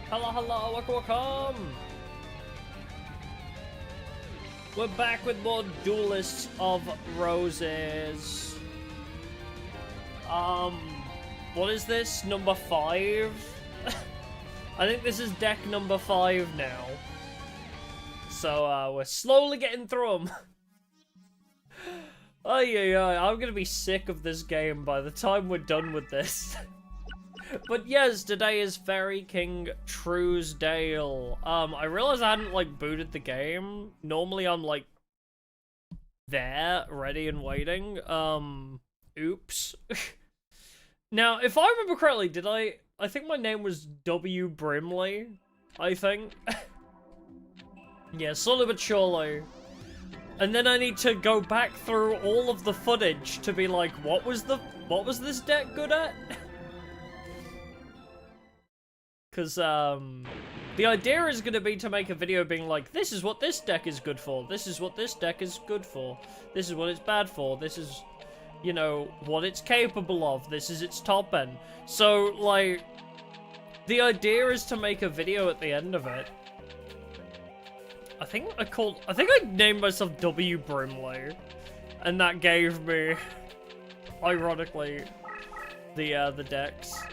Hello, hello, welcome. We're back with more Duelists of Roses. What is this? Number 5? I think this is deck number 5 now. So, we're slowly getting through them. Oh yeah, I'm gonna be sick of this game by the time we're done with this. But yes, today is Fairy King Truesdale. I realized I hadn't, like, booted the game. Normally I'm, like, there, ready and waiting. Oops. Now, if I remember correctly, I think my name was W. Brimley, I think. Yeah, slowly but surely. And then I need to go back through all of the footage to be like, what was this deck good at? Because, the idea is going to be to make a video being like, this is what this deck is good for, this is what this deck is good for, this is what it's bad for, this is, you know, what it's capable of, this is its top end. So, like, the idea is to make a video at the end of it. I think I named myself W. Brimley, and that gave me, ironically, the decks.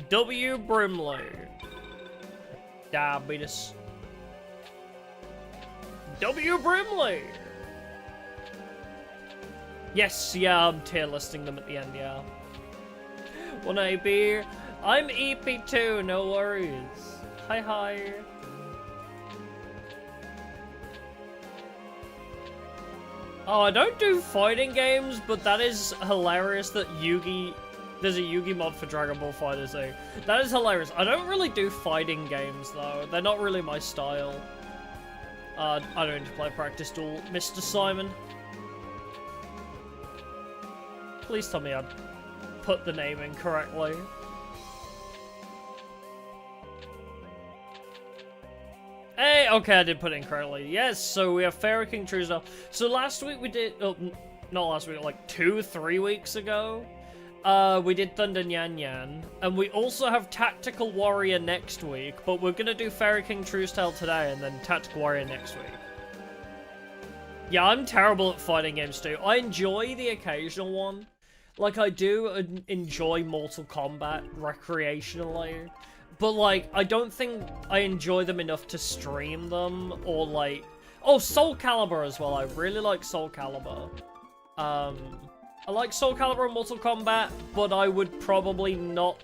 W. Brimley. Diabetes. W. Brimley! Yes, yeah, I'm tier listing them at the end, yeah. 1AB. I'm EP2, no worries. Hi. Oh, I don't do fighting games, but that is hilarious that there's a Yugi mod for Dragon Ball FighterZ. That is hilarious. I don't really do fighting games, though. They're not really my style. I don't need to play Practice Duel. Mr. Simon. Please tell me I put the name in correctly. Hey, okay, I did put it in correctly. Yes, so we have Fairy King Truesdale. So last week we did... Oh, not last week, like 2-3 weeks ago. We did Thunder Nyan Nyan, and we also have Tactical Warrior next week, but we're gonna do Fairy King Truesdale today, and then Tactical Warrior next week. Yeah, I'm terrible at fighting games too. I enjoy the occasional one. Like, I do enjoy Mortal Kombat recreationally, but, like, I don't think I enjoy them enough to stream them, or, like... Oh, Soul Calibur as well. I really like Soul Calibur. I like Soul Calibur and Mortal Kombat, but I would probably not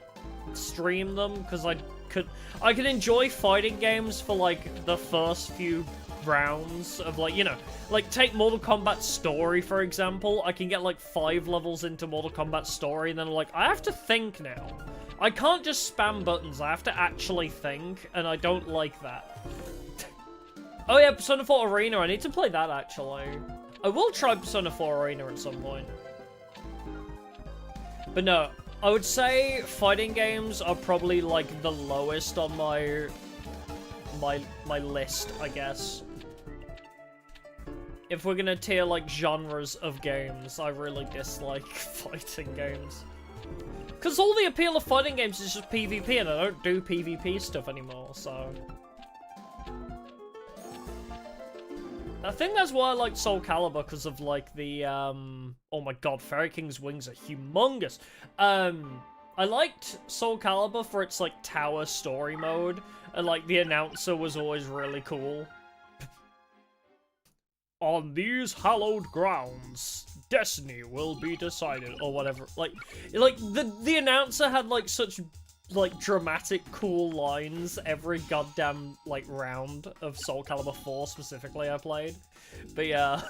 stream them, because I could enjoy fighting games for, like, the first few rounds of, like, you know, like, take Mortal Kombat Story, for example. I can get, like, 5 levels into Mortal Kombat Story, and then I'm like, I have to think now. I can't just spam buttons, I have to actually think, and I don't like that. Oh yeah, Persona 4 Arena, I need to play that, actually. I will try Persona 4 Arena at some point. But no, I would say fighting games are probably, like, the lowest on my list, I guess. If we're gonna tier, like, genres of games, I really dislike fighting games. Because all the appeal of fighting games is just PvP, and I don't do PvP stuff anymore, so... I think that's why I like Soul Calibur, because of, like, the, oh my god, Fairy King's wings are humongous. I liked Soul Calibur for its, like, tower story mode, and, like, the announcer was always really cool. On these hallowed grounds, destiny will be decided, or whatever. Like, the announcer had, like, such... like, dramatic, cool lines every goddamn, like, round of Soul Calibur 4, specifically, I played. But, yeah.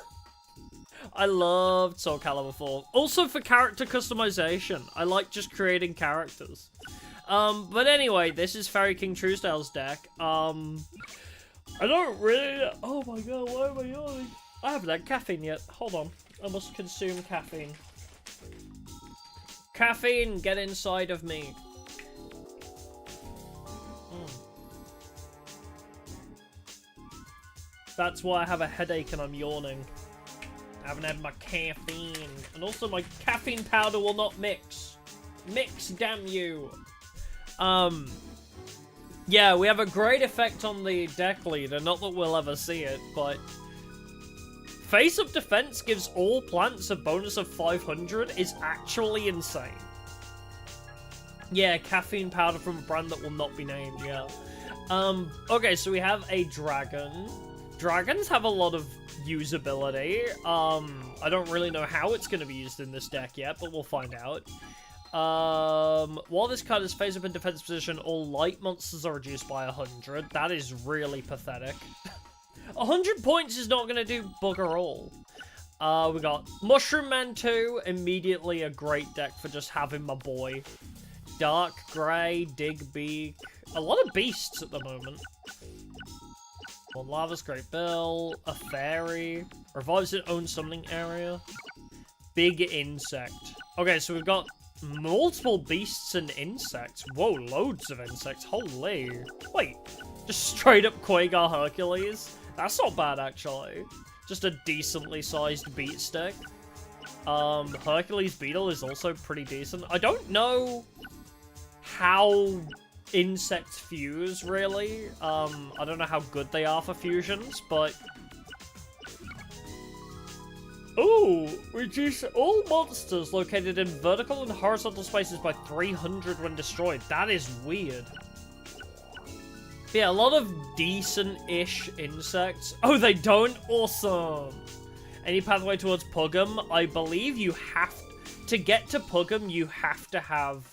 I loved Soul Calibur 4. Also for character customization. I like just creating characters. But anyway, this is Fairy King Truesdale's deck. I don't really... Oh my god, why am I yawning? I haven't had caffeine yet. Hold on. I must consume caffeine. Caffeine, get inside of me. That's why I have a headache and I'm yawning. I haven't had my caffeine. And also my caffeine powder will not mix. Mix, damn you. Yeah, we have a great effect on the deck leader, not that we'll ever see it, but... Face-up defense gives all plants a bonus of 500 is actually insane. Yeah, caffeine powder from a brand that will not be named, yeah. Okay, so we have a dragon. Dragons have a lot of usability. I don't really know how it's going to be used in this deck yet, but we'll find out. While this card is face-up in defense position, all light monsters are reduced by 100. That is really pathetic. 100 points is not going to do bugger all. We got Mushroom Man 2, immediately a great deck for just having my boy. Dark Grey, Digbeak, a lot of beasts at the moment. One Lava's Great Bill, a Fairy, revives its own summoning area. Big Insect. Okay, so we've got multiple beasts and insects. Whoa, loads of insects, holy. Wait, just straight up Quagar Hercules? That's not bad, actually. Just a decently sized beat stick. Hercules Beetle is also pretty decent. I don't know how insects fuse, really. I don't know how good they are for fusions, but... Ooh! Reduce all monsters located in vertical and horizontal spaces by 300 when destroyed. That is weird. Yeah, a lot of decent-ish insects. Oh, they don't? Awesome! Any pathway towards Pugum? I believe you have... To get to Pugum, you have to have,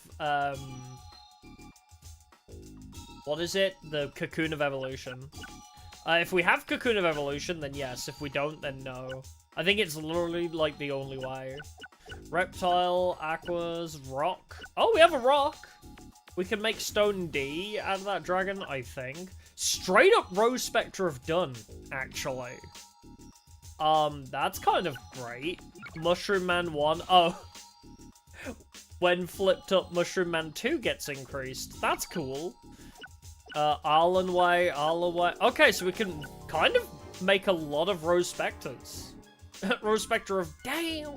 what is it? The Cocoon of Evolution. If we have Cocoon of Evolution, then yes. If we don't, then no. I think it's literally, like, the only way. Reptile, Aquas, Rock. Oh, we have a Rock! We can make Stone D out of that dragon, I think. Straight up Rose Spectre of Dun, actually. That's kind of great. Mushroom Man 1. Oh. When flipped up, Mushroom Man 2 gets increased. That's cool. Arlenway. Okay, so we can kind of make a lot of Rose Spectres. Rose Spectre of... Damn!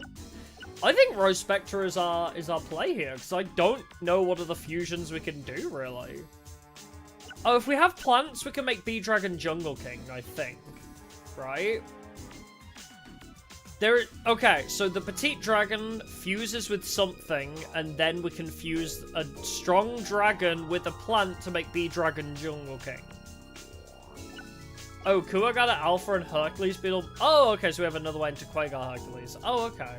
I think Rose Spectre is our play here, because I don't know what other fusions we can do, really. Oh, if we have plants, we can make Bee Dragon Jungle King, I think. Right? Okay, so the Petite Dragon fuses with something, and then we can fuse a strong dragon with a plant to make Bee Dragon Jungle King. Oh, Kuwagata Alpha and Hercules Beetle. Oh, okay, so we have another way into Quagar Hercules. Oh, okay.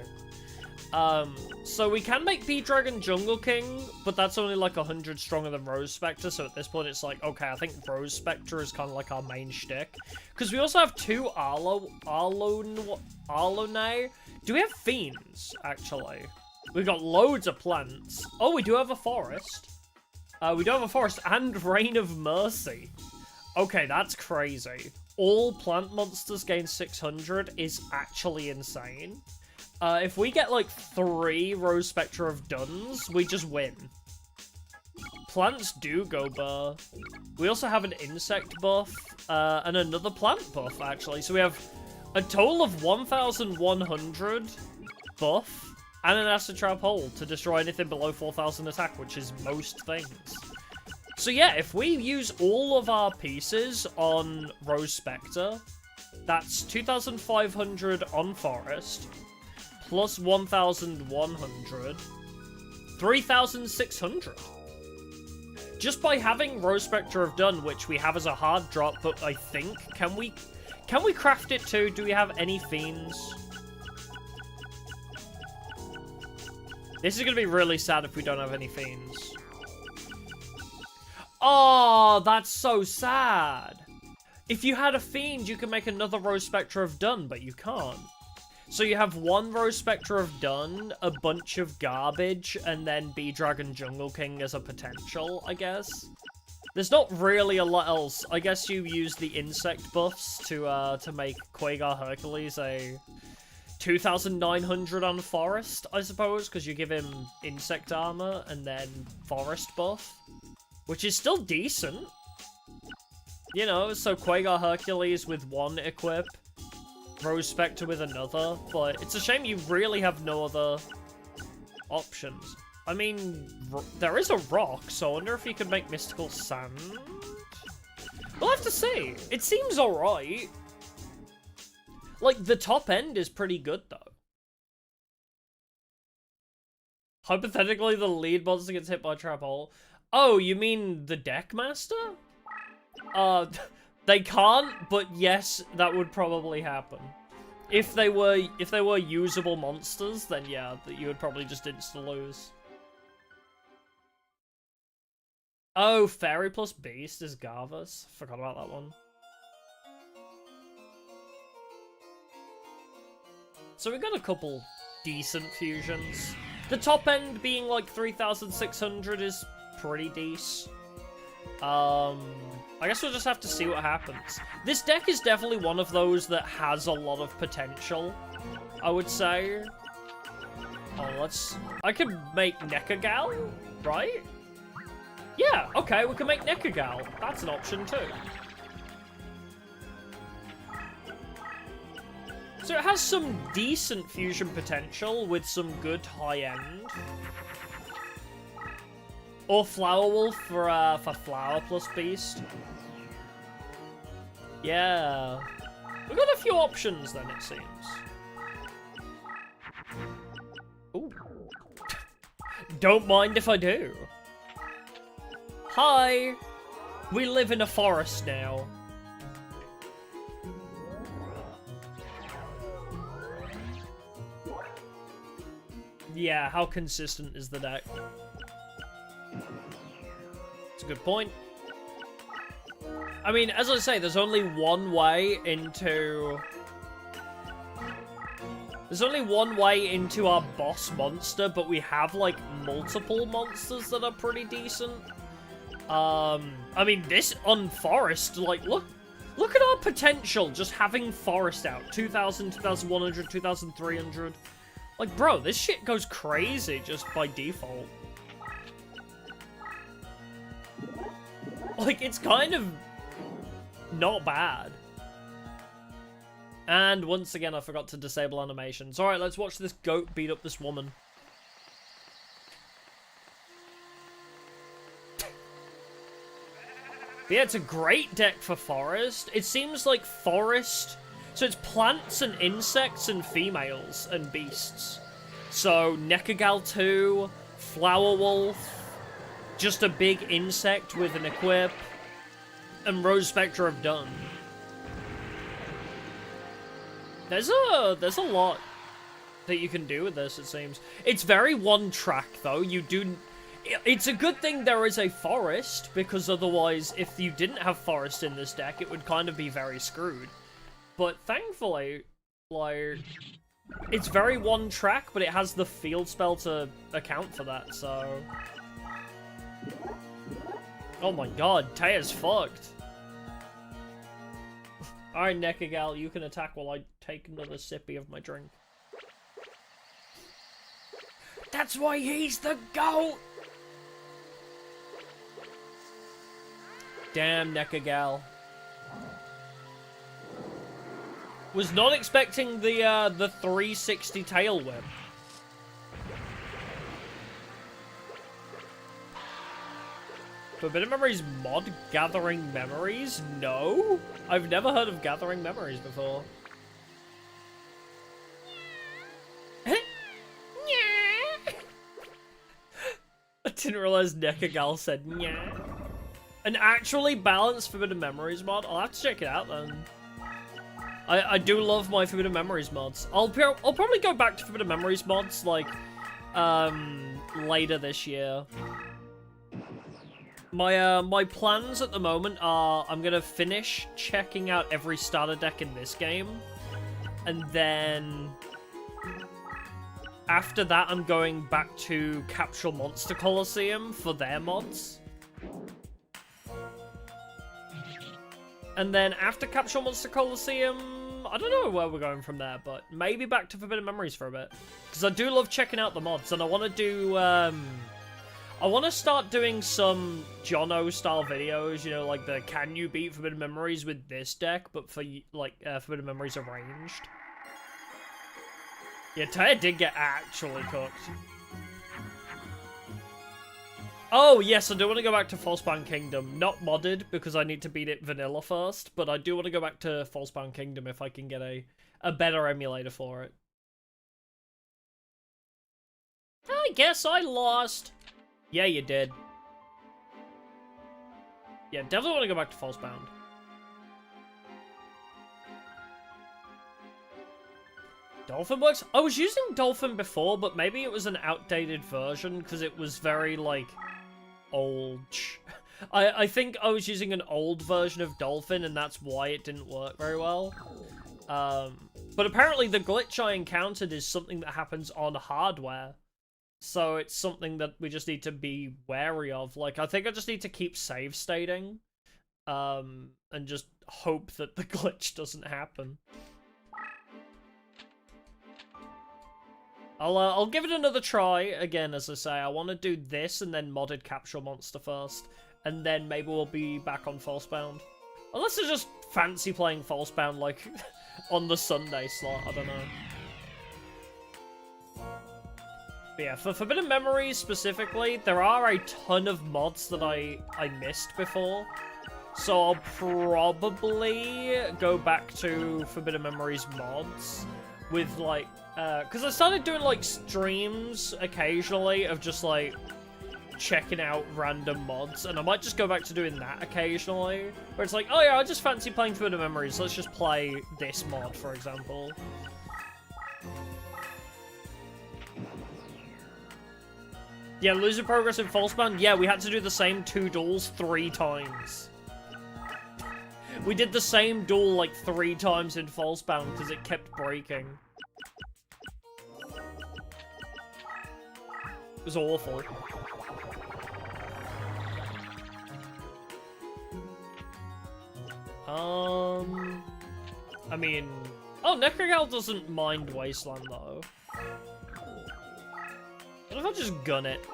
So we can make Bee Dragon Jungle King, but that's only like 100 stronger than Rose Spectre, so at this point it's like, okay, I think Rose Spectre is kind of like our main shtick. Because we also have two Arlone. Do we have Fiends, actually? We've got loads of plants. Oh, we do have a forest. We do have a forest and Reign of Mercy. Okay, that's crazy. All plant monsters gain 600 is actually insane. If we get, like, 3 Rose Spectre of Duns, we just win. Plants do go burr. We also have an insect buff, and another plant buff, actually. So we have a total of 1,100 buff, and an Acid Trap Hole to destroy anything below 4,000 attack, which is most things. So yeah, if we use all of our pieces on Rose Spectre, that's 2,500 on Forest, plus 1,100, 3,600. Just by having Rose Spectre of Dun, which we have as a hard drop, but I think, can we craft it too? Do we have any Fiends? This is going to be really sad if we don't have any Fiends. Oh, that's so sad. If you had a Fiend, you could make another Rose Spectre of Dun, but you can't. So you have one Rose Spectre of Dun, a bunch of garbage, and then Bee Dragon Jungle King as a potential, I guess. There's not really a lot else. I guess you use the insect buffs to make Quagar Hercules a 2,900 on Forest, I suppose, because you give him insect armor and then Forest buff, which is still decent. You know, so Quagar Hercules with one equip, Rose Spectre with another, but it's a shame you really have no other options. I mean, there is a rock, so I wonder if you could make mystical sand? We'll have to see. It seems alright. Like, the top end is pretty good, though. Hypothetically, the lead monster gets hit by a trap hole. Oh, you mean the deck master? They can't, but yes, that would probably happen. If they were usable monsters, then yeah, that you would probably just insta-lose. Oh, Fairy plus Beast is Garvas. Forgot about that one. So we got a couple decent fusions. The top end being like 3,600 is pretty decent. I guess we'll just have to see what happens. This deck is definitely one of those that has a lot of potential, I would say. Oh, I could make Nekagal, right? Yeah, okay, we can make Nekagal. That's an option too. So it has some decent fusion potential with some good high end. Or Flower Wolf for Flower plus Beast. Yeah. We've got a few options then, it seems. Ooh. Don't mind if I do. Hi! We live in a forest now. Yeah, how consistent is the deck? It's a good point. I mean, as I say, there's only one way into... There's only one way into our boss monster, but we have, like, multiple monsters that are pretty decent. I mean, this on Forest, like, look at our potential just having Forest out. 2,000, 2,100, 2,300. Like, bro, this shit goes crazy just by default. Like, it's kind of not bad. And once again, I forgot to disable animations. Alright, let's watch this goat beat up this woman. Yeah, it's a great deck for Forest. It seems like Forest... So it's plants and insects and females and beasts. So Nekagal 2, Flower Wolf, just a big insect with an equip, and Rose Spectre have done. There's a lot that you can do with this, it seems. It's very one track though. It's a good thing there is a forest, because otherwise if you didn't have forest in this deck, it would kind of be very screwed. But thankfully, like, it's very one track, but it has the field spell to account for that, so... Oh my god, Taya's fucked. Alright, Nekagal, you can attack while I take another sippy of my drink. That's why he's the GOAT! Damn, Nekagal. Was not expecting the 360 tail whip. Forbidden Memories mod Gathering Memories? No? I've never heard of Gathering Memories before. I didn't realize Nekagal said Nya. An actually balanced Forbidden Memories mod? I'll have to check it out then. I do love my Forbidden Memories mods. I'll probably go back to Forbidden Memories mods, like, later this year. My plans at the moment are I'm gonna finish checking out every starter deck in this game, and then after that I'm going back to Capsule Monster Coliseum for their mods. And then after Capsule Monster Coliseum, I don't know where we're going from there, but maybe back to Forbidden Memories for a bit. Because I do love checking out the mods, and I want to do, I want to start doing some Jono style videos, you know, like the can you beat Forbidden Memories with this deck, but for, like, Forbidden Memories arranged. Yeah, Taya did get actually cooked. Oh, yes, I do want to go back to Falsebound Kingdom. Not modded, because I need to beat it vanilla first, but I do want to go back to Falsebound Kingdom if I can get a better emulator for it. I guess I lost. Yeah, you did. Yeah, definitely want to go back to Falsebound. Dolphin works? I was using Dolphin before, but maybe it was an outdated version, because it was very, like, old. I think I was using an old version of Dolphin, and that's why it didn't work very well. But apparently the glitch I encountered is something that happens on hardware. So it's something that we just need to be wary of. Like, I think I just need to keep save stating, and just hope that the glitch doesn't happen. I'll give it another try. Again, as I say, I want to do this and then modded Capsule Monster first, and then maybe we'll be back on Falsebound. Unless I just fancy playing Falsebound, like, on the Sunday slot, I don't know. But yeah, for Forbidden Memories specifically, there are a ton of mods that I missed before. So I'll probably go back to Forbidden Memories mods with, like, because I started doing, like, streams occasionally of just, like, checking out random mods, and I might just go back to doing that occasionally, where it's like, oh yeah, I just fancy playing Forbidden Memories, let's just play this mod, for example. Yeah, losing progress in Falsebound, yeah, we had to do the same 2 duels 3 times. We did the same duel, like, 3 times in Falsebound, because it kept breaking. It was awful. I mean... Oh, Necrogal doesn't mind Wasteland, though. What if I just gun it?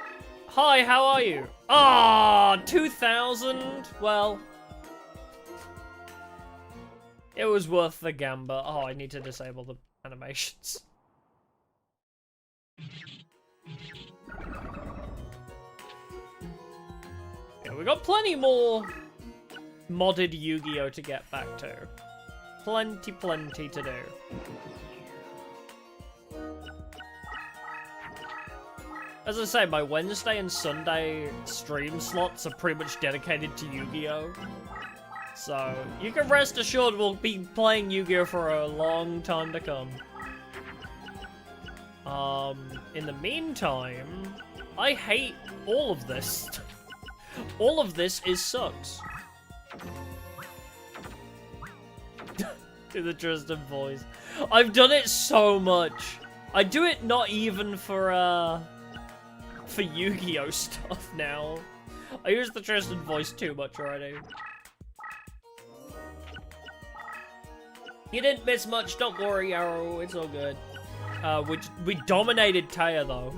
Hi, how are you? Ah, 2,000? Well... It was worth the gamble. Oh, I need to disable the animations. Yeah, we got plenty more modded Yu-Gi-Oh! To get back to. Plenty to do. As I say, my Wednesday and Sunday stream slots are pretty much dedicated to Yu-Gi-Oh! So, you can rest assured we'll be playing Yu-Gi-Oh! For a long time to come. In the meantime, I hate all of this. All of this sucks. Do the Truesdale voice. I've done it so much. I do it not even for Yu-Gi-Oh! Stuff now. I use the Truesdale voice too much already. You didn't miss much, don't worry, Arrow, it's all good. We dominated Taya, though.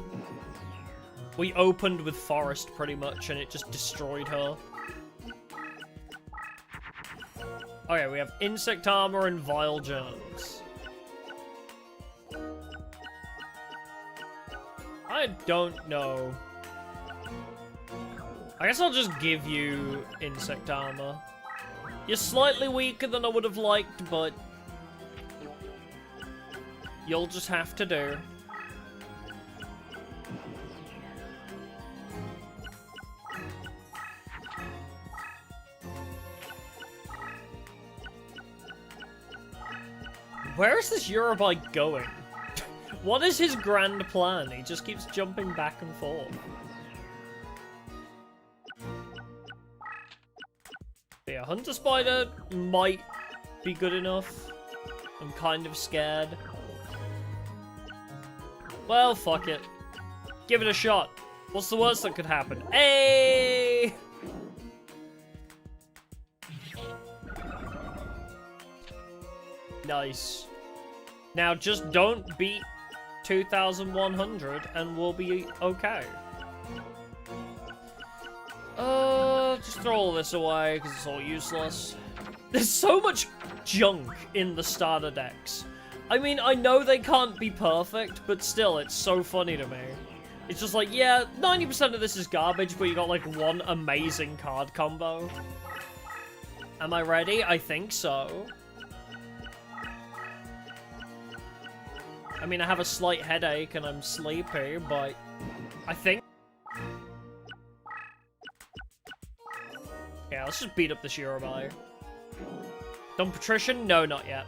We opened with Forest, pretty much, and it just destroyed her. Okay, we have Insect Armor and Vile Germs. I don't know. I guess I'll just give you Insect Armor. You're slightly weaker than I would have liked, but... you'll just have to do. Where is this Eurobike going? What is his grand plan? He just keeps jumping back and forth. Yeah, Hunter Spider might be good enough. I'm kind of scared. Well, fuck it. Give it a shot. What's the worst that could happen? Hey! Nice. Now just don't beat 2,100 and we'll be okay. Just throw all this away because it's all useless. There's so much junk in the starter decks. I mean, I know they can't be perfect, but still, it's so funny to me. It's just like, yeah, 90% of this is garbage, but you got like one amazing card combo. Am I ready? I think so. I mean, I have a slight headache and I'm sleepy, but I think... Yeah, let's just beat up this Yorubai. Done Patrician? No, not yet.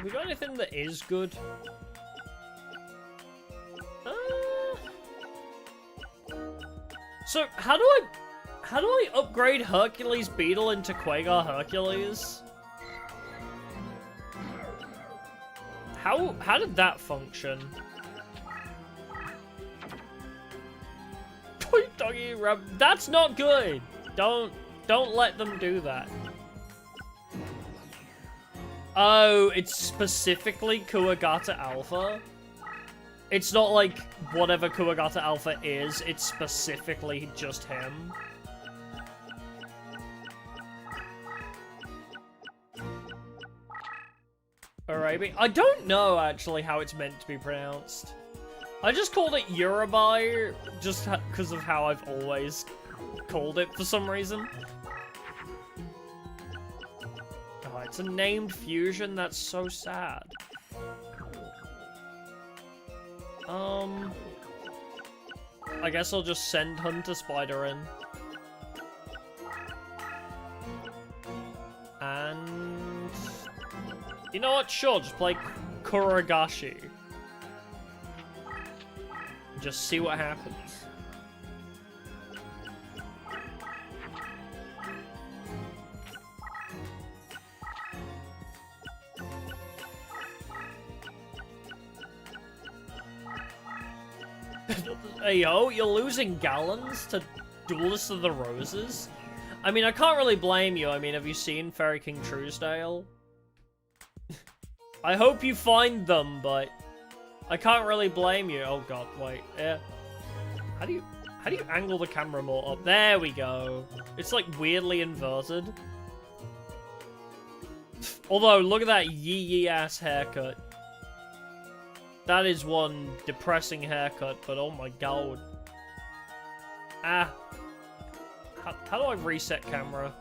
We got anything that is good? So, how do I upgrade Hercules Beetle into Quagar Hercules? How did that function? Toy Doggy Rub. That's not good. Don't let them do that. Oh, it's specifically Kuwagata Alpha. It's not like whatever Kuwagata Alpha is, it's specifically just him. Arabi? I don't know actually how it's meant to be pronounced. I just called it Yorubai just because of how I've always called it for some reason. Oh, it's a named fusion, that's so sad. I guess I'll just send Hunter Spider in. And... You know what? Sure, just play Kuragashi. Just see what happens. Hey yo, you're losing gallons to Duelists of the Roses? I mean, I can't really blame you. I mean, have you seen Fairy King Truesdale? I hope you find them, but I can't really blame you. Oh god, wait. How do you angle the camera more up? There we go. It's like weirdly inverted. Although, look at that yee ass haircut. That is one depressing haircut, but oh my god. Ah. How do I reset camera?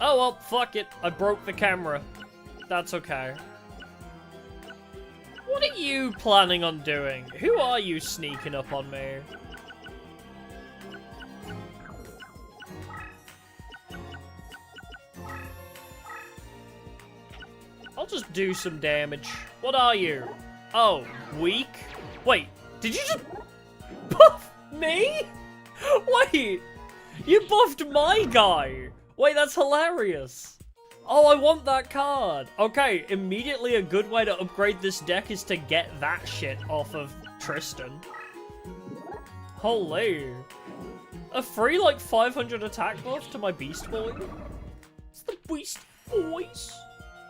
Oh well, fuck it. I broke the camera. That's okay. What are you planning on doing? Who are you sneaking up on me? I'll just do some damage. What are you? Oh, weak? Wait, did you just buff me? Wait, you buffed my guy. Wait, that's hilarious. Oh, I want that card. Okay, immediately a good way to upgrade this deck is to get that shit off of Tristan. Holy. A free, like, 500 attack buff to my Beast Boy? It's the Beast Boys.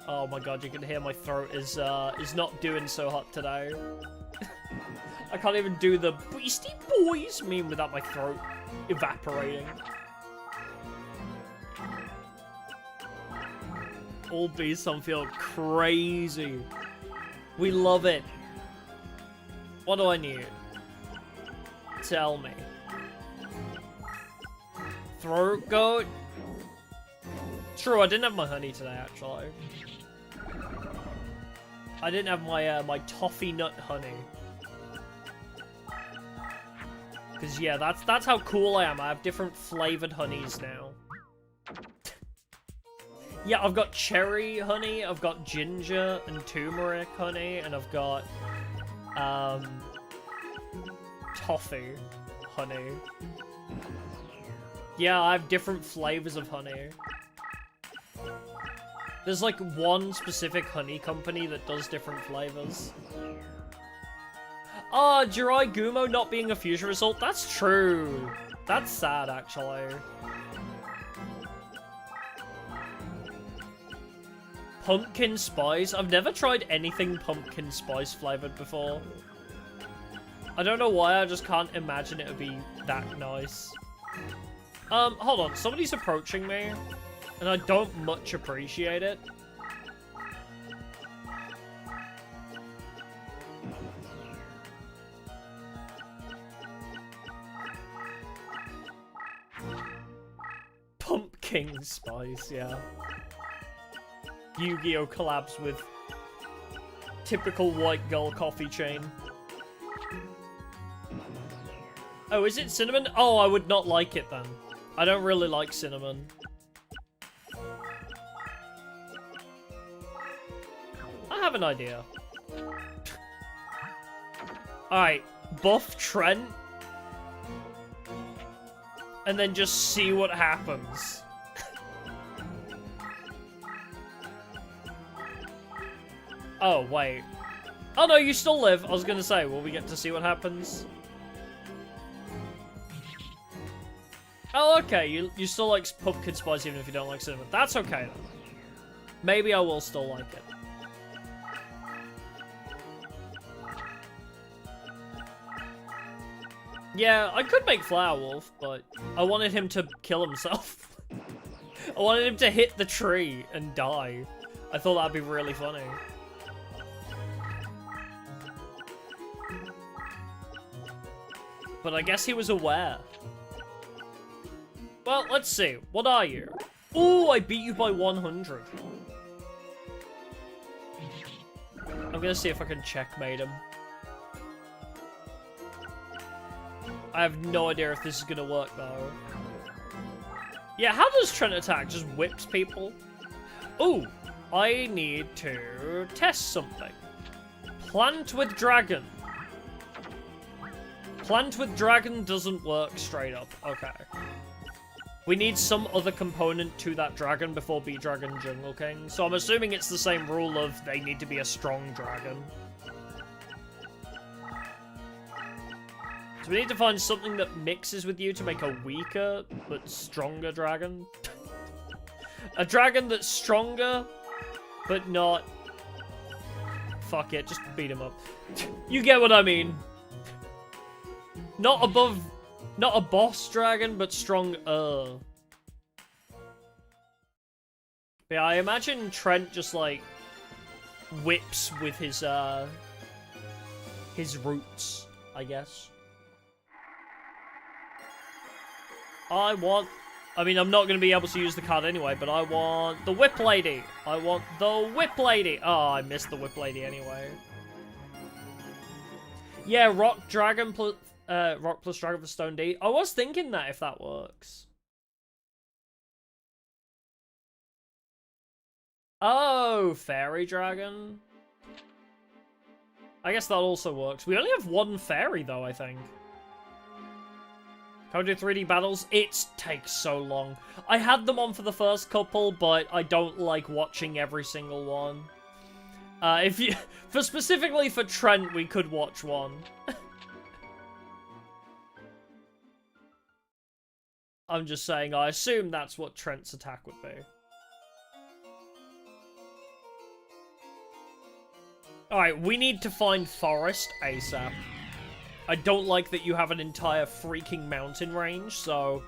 Oh my god, you can hear my throat is not doing so hot today. I can't even do the Beastie Boys meme without my throat evaporating. All beasts on field, crazy. We love it. What do I need? Tell me. Throat goat? True, I didn't have my honey today, actually. I didn't have my my toffee nut honey. Cause yeah, that's how cool I am. I have different flavored honeys now. Yeah, I've got cherry honey, I've got ginger and turmeric honey, and I've got toffee honey. Yeah, I have different flavors of honey. There's like one specific honey company that does different flavors. Ah, Jirai Gumo not being a fusion result? That's true. That's sad, actually. Pumpkin spice? I've never tried anything pumpkin spice flavored before. I don't know why, I just can't imagine it would be that nice. Hold on, somebody's approaching me. And I don't much appreciate it. Pumpkin spice, yeah. Yu-Gi-Oh! Collabs with typical white girl coffee chain. Oh, is it cinnamon? Oh, I would not like it then. I don't really like cinnamon. I have an idea. Alright, buff Trent. And then just see what happens. Oh, wait. Oh no, you still live. I was gonna say, will we get to see what happens? Oh, okay. You still like pumpkin spice even if you don't like cinnamon. That's okay then. Maybe I will still like it. Yeah, I could make Flower Wolf, but I wanted him to kill himself. I wanted him to hit the tree and die. I thought that'd be really funny. But I guess he was aware. Well, let's see. What are you? Ooh, I beat you by 100. I'm gonna see if I can checkmate him. I have no idea if this is gonna work, though. Yeah, how does Trent attack? Just whips people? Ooh, I need to test something. Plant with dragon. Plant with dragon doesn't work straight up. Okay. We need some other component to that dragon before beat Dragon Jungle King. So I'm assuming it's the same rule of they need to be a strong dragon. So we need to find something that mixes with you to make a weaker but stronger dragon. A dragon that's stronger but not... Fuck it, just beat him up. You get what I mean. Not above... Not a boss dragon, but stronger. Yeah, I imagine Trent just, like, whips with his roots, I guess. I mean, I'm not going to be able to use the card anyway, but I want the Whip Lady. I want the Whip Lady. Oh, I missed the Whip Lady anyway. Yeah, Rock Dragon plus... Rock plus Dragon for Stone D. I was thinking that if that works. Oh, Fairy Dragon. I guess that also works. We only have one Fairy though, I think. Can we do 3D battles? It takes so long. I had them on for the first couple, but I don't like watching every single one. Specifically for Trent, we could watch one. I'm just saying, I assume that's what Trent's attack would be. Alright, we need to find Forest ASAP. I don't like that you have an entire freaking mountain range, so...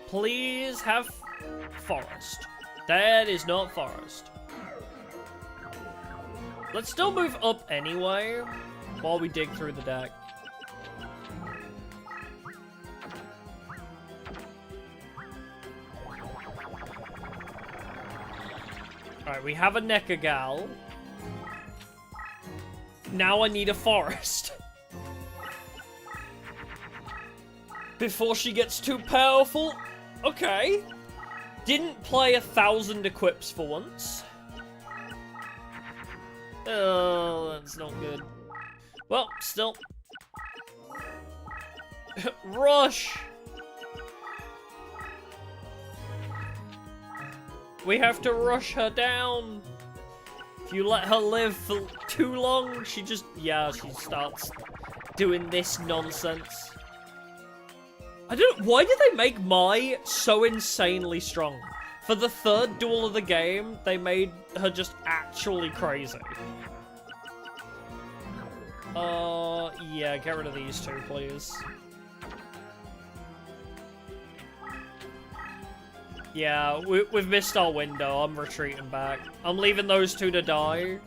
Please have Forest. That is not Forest. Let's still move up anyway, while we dig through the deck. Alright, we have a Nekagal. Now I need a Forest. Before she gets too powerful. Okay. Didn't play 1,000 equips for once. Oh, that's not good. Well, still. Rush! We have to rush her down. If you let her live for too long, she just... Yeah, she starts doing this nonsense. I don't... Why did they make Mai so insanely strong? For the third duel of the game, they made her just actually crazy. Yeah, get rid of these two, please. Yeah, we've missed our window. I'm retreating back. I'm leaving those two to die.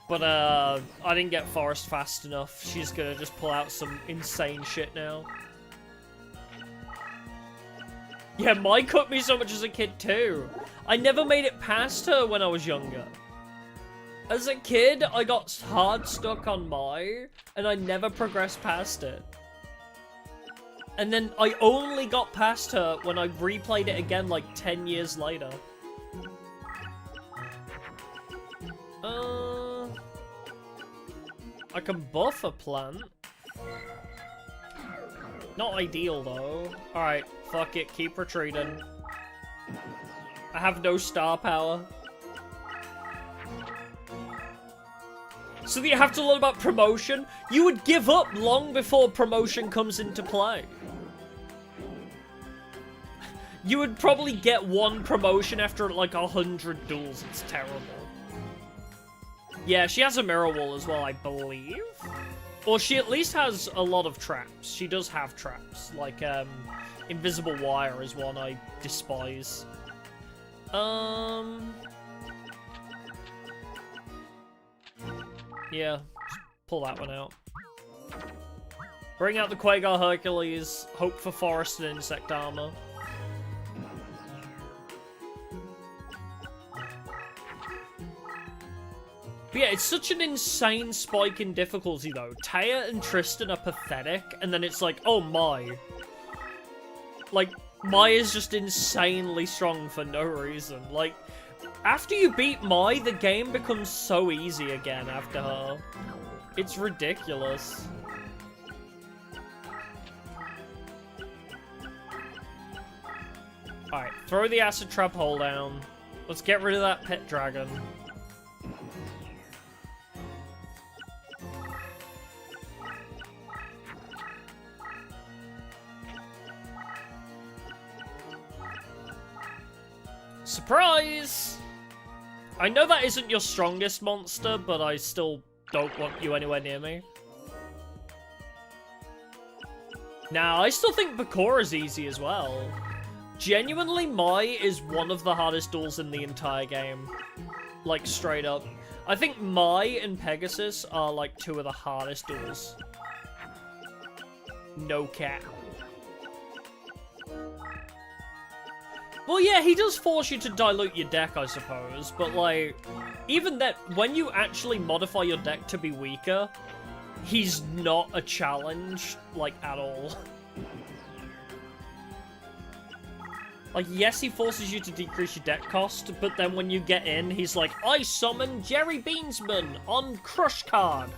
But, I didn't get Forest fast enough. She's gonna just pull out some insane shit now. Yeah, Mai cut me so much as a kid, too. I never made it past her when I was younger. As a kid, I got hard stuck on Mai, and I never progressed past it. And then I only got past her when I replayed it again, like, 10 years later. I can buff a plant. Not ideal, though. Alright, fuck it, keep retreating. I have no star power. So that you have to learn about promotion? You would give up long before promotion comes into play. You would probably get one promotion after like 100 duels. It's terrible. Yeah, she has a mirror wall as well, I believe. Or she at least has a lot of traps. She does have traps. Like, invisible wire is one I despise. Yeah, just pull that one out. Bring out the Quagar Hercules. Hope for forest and insect armor. But yeah, it's such an insane spike in difficulty, though. Taya and Tristan are pathetic, and then it's like, oh, Mai. Like, Mai is just insanely strong for no reason. Like, after you beat Mai, the game becomes so easy again after her. It's ridiculous. Alright, throw the acid trap hole down. Let's get rid of that pet dragon. Surprise! I know that isn't your strongest monster, but I still don't want you anywhere near me. Now, I still think Bakura is easy as well. Genuinely, Mai is one of the hardest duels in the entire game. Like, straight up. I think Mai and Pegasus are, like, two of the hardest duels. No cap. Well, yeah, he does force you to dilute your deck, I suppose, but, like, even that, when you actually modify your deck to be weaker, he's not a challenge, like, at all. Like, yes, he forces you to decrease your deck cost, but then when you get in, he's like, I summon Jerry Beansman on Crush card,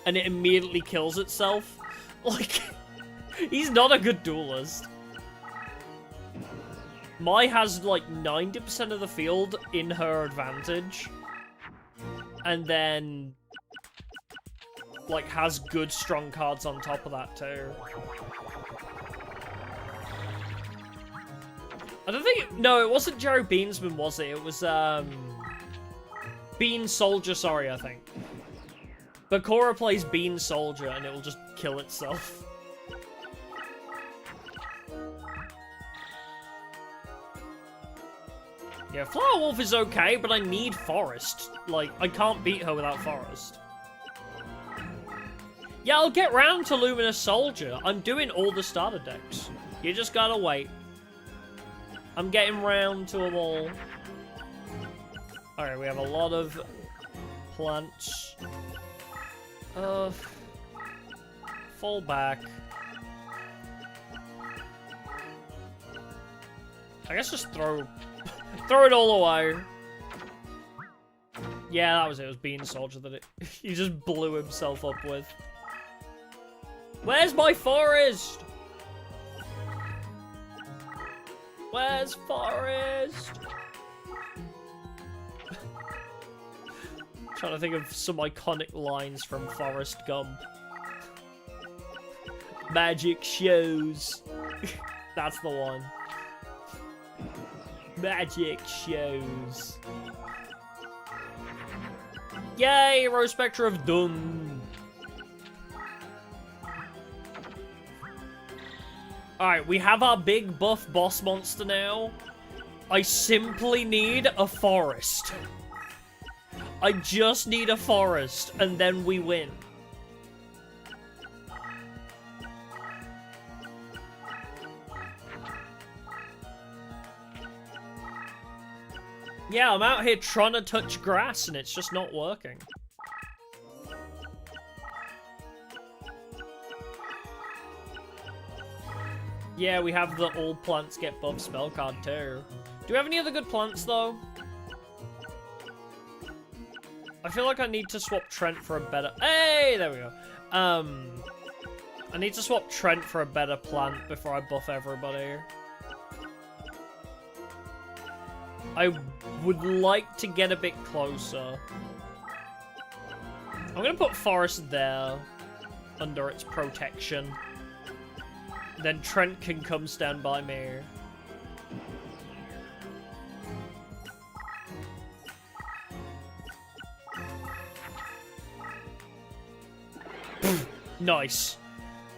and it immediately kills itself. Like, he's not a good duelist. Mai has, like, 90% of the field in her advantage. And then, like, has good, strong cards on top of that, too. I don't think... No, it wasn't Jerry Beansman, was it? It was, Bean Soldier, sorry, I think. Bakura plays Bean Soldier, and it will just kill itself. Yeah, Flower Wolf is okay, but I need Forest. Like, I can't beat her without Forest. Yeah, I'll get round to Luminous Soldier. I'm doing all the starter decks. You just gotta wait. I'm getting round to them all. Alright, we have a lot of plants. Fall back. I guess just throw it all away. Yeah, that was it. It was Bean Soldier that he just blew himself up with. Where's my forest? Where's Forest? Trying to think of some iconic lines from Forrest Gump. Magic shows. That's the one. Magic shows. Yay, Rose Spectre of Doom. Alright, we have our big buff boss monster now. I simply need a forest. I just need a forest, and then we win. Yeah, I'm out here trying to touch grass, and it's just not working. Yeah, we have the all plants get buff spell card too. Do we have any other good plants though? I feel like I need to swap Trent for a better... Hey, there we go. I need to swap Trent for a better plant before I buff everybody. I would like to get a bit closer. I'm gonna put Forest there, under its protection. Then Trent can come stand by me. Nice.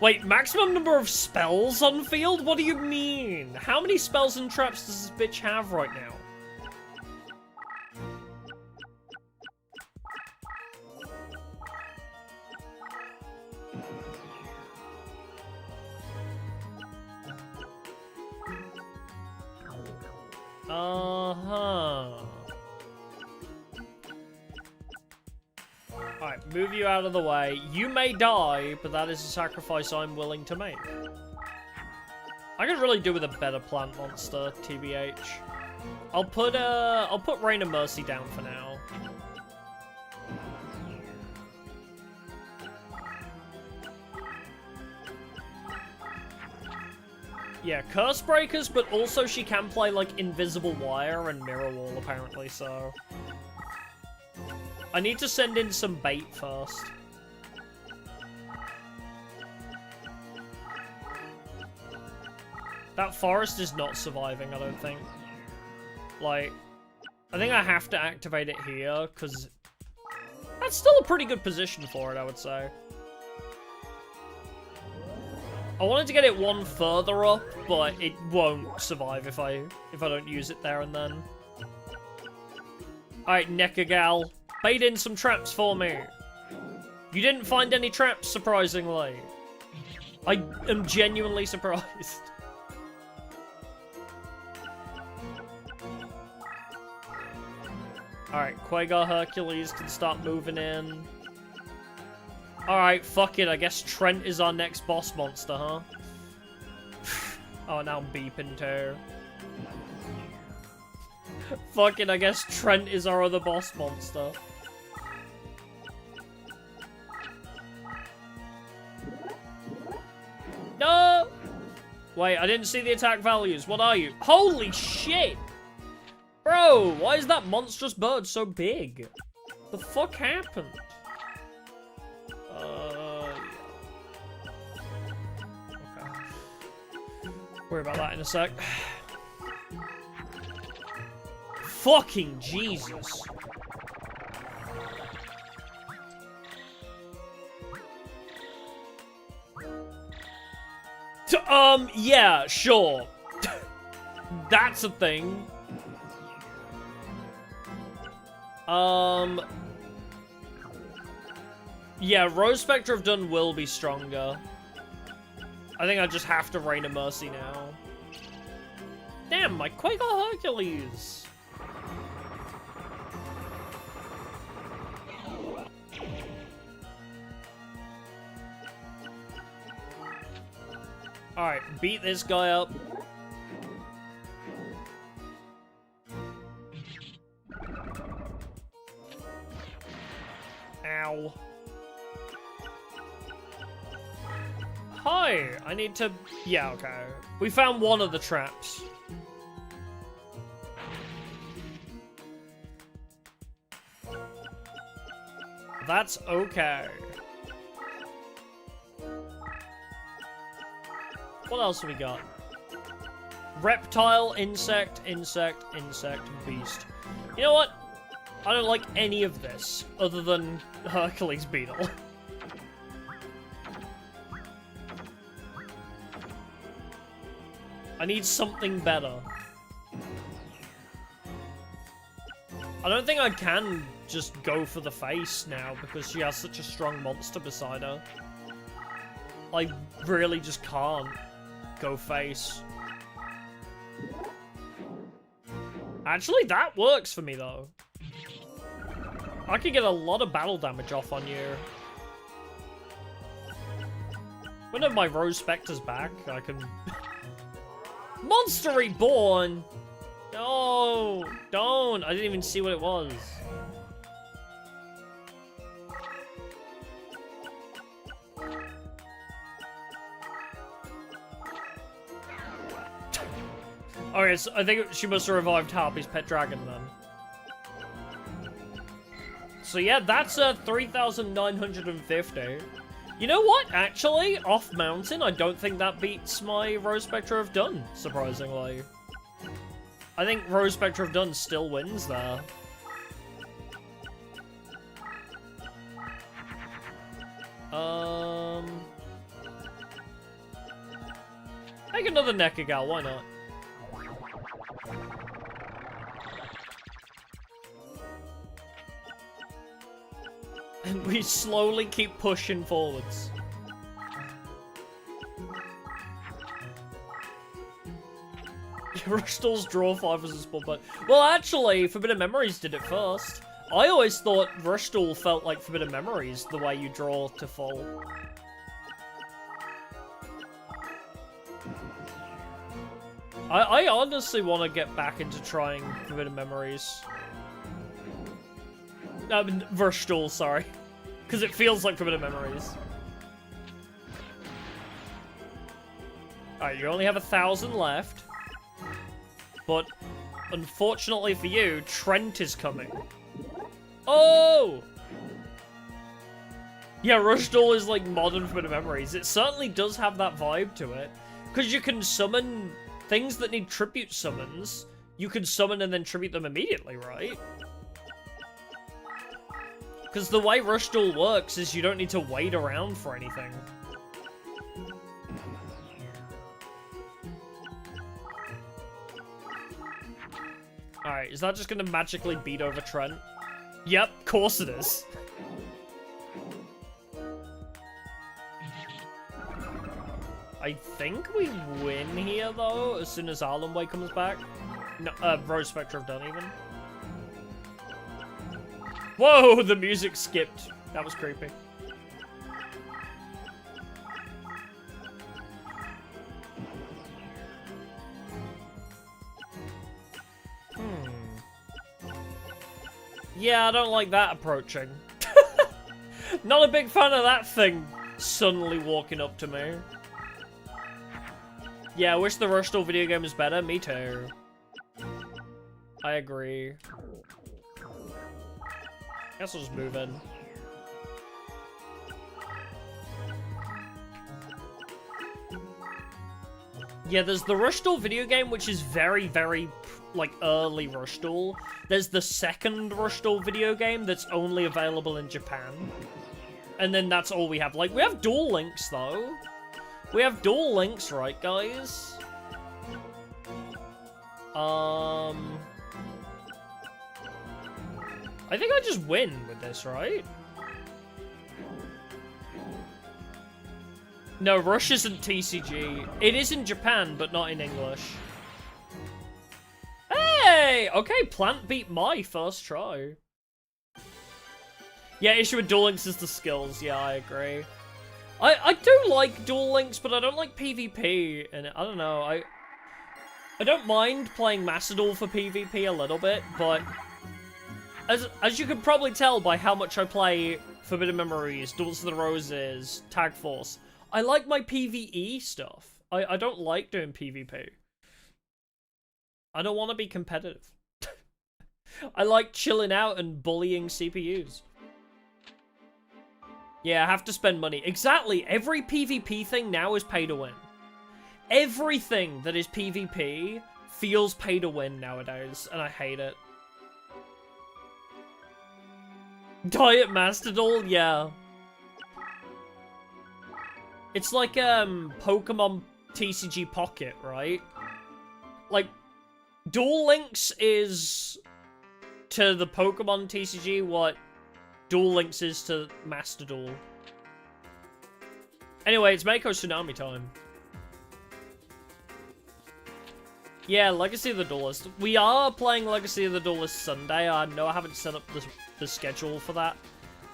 Wait, maximum number of spells on field? What do you mean? How many spells and traps does this bitch have right now? Alright, move you out of the way. You may die, but that is a sacrifice I'm willing to make. I could really do with a better plant monster, TBH. I'll put Rain of Mercy down for now. Yeah, Curse Breakers, but also she can play, like, Invisible Wire and Mirror Wall, apparently, so... I need to send in some bait first. That forest is not surviving, I don't think. Like, I think I have to activate it here, because... That's still a pretty good position for it, I would say. I wanted to get it one further up, but it won't survive if I don't use it there and then. Alright, Nekagal, bait in some traps for me. You didn't find any traps, surprisingly. I am genuinely surprised. Alright, Quagar Hercules can start moving in. Alright, fuck it, I guess Trent is our next boss monster, huh? Oh, now I'm beeping too. Fuck it, I guess Trent is our other boss monster. No! Wait, I didn't see the attack values. What are you? Holy shit! Bro, why is that monstrous bird so big? The fuck happened? Worry about that in a sec. Fucking Jesus. Yeah, sure. That's a thing. Yeah, Rose Spectre of Dun will be stronger. I think I just have to Rain of Mercy now. Damn, my Quagar Hercules! Alright, beat this guy up. Ow. Hi, I need to... Yeah, okay. We found one of the traps. That's okay. What else have we got? Reptile, insect, insect, insect, beast. You know what? I don't like any of this, other than Hercules Beetle. I need something better. I don't think I can just go for the face now because she has such a strong monster beside her. I really just can't go face. Actually, that works for me though. I could get a lot of battle damage off on you. Whenever my Rose Spectre's back, I can... Monster Reborn! No, don't. I didn't even see what it was. Okay, so I think she must have revived Harpy's pet dragon then. So yeah, that's 3,950. You know what? Actually, off mountain, I don't think that beats my Rose Spectre of Dun, surprisingly. I think Rose Spectre of Dun still wins there. Make another Nekagal, why not? And we slowly keep pushing forwards. Rushdoll's draw 5 was a spawn point. Well, actually, Forbidden Memories did it first. I always thought Rushdoll felt like Forbidden Memories, the way you draw to full. I honestly want to get back into trying Forbidden Memories. Rushdoll, sorry. Because it feels like Forbidden Memories. Alright, you only have 1,000 left. But, unfortunately for you, Trent is coming. Oh! Yeah, Rushdoll is like modern Forbidden Memories. It certainly does have that vibe to it. Because you can summon things that need tribute summons. You can summon and then tribute them immediately, right? Because the way Rushdoll works is you don't need to wait around for anything. Alright, is that just gonna magically beat over Trent? Yep, of course it is. I think we win here, though, as soon as Arlenway comes back. No, Rose Spectre have done even. Whoa, the music skipped. That was creepy. Yeah, I don't like that approaching. Not a big fan of that thing suddenly walking up to me. Yeah, I wish the Rushdoll video game was better. Me too. I agree. Guess I'll just move in. Yeah, there's the Rushdoll video game, which is very, very, like, early Rushdoll. There's the second Rushdoll video game that's only available in Japan. And then that's all we have. Like, we have Duel Links, though. We have Duel Links, right, guys? I think I just win with this, right? No, Rush isn't TCG. It is in Japan, but not in English. Hey! Okay, Plant beat my first try. Yeah, issue with Duel Links is the skills. Yeah, I agree. I do like Duel Links, but I don't like PvP. And I don't know, I don't mind playing Macedol for PvP a little bit, but as you can probably tell by how much I play Forbidden Memories, Duels of the Roses, Tag Force, I like my PvE stuff. I don't like doing PvP. I don't want to be competitive. I like chilling out and bullying CPUs. Yeah, I have to spend money. Exactly. Every PvP thing now is pay to win. Everything that is PvP feels pay to win nowadays, and I hate it. Diet Mastodol? Yeah. It's like, Pokemon TCG Pocket, right? Like, Duel Links is to the Pokemon TCG what Duel Links is to Master Duel. Anyway, it's Mako Tsunami time. Yeah, Legacy of the Duelist. We are playing Legacy of the Duelist Sunday. I know I haven't set up the schedule for that.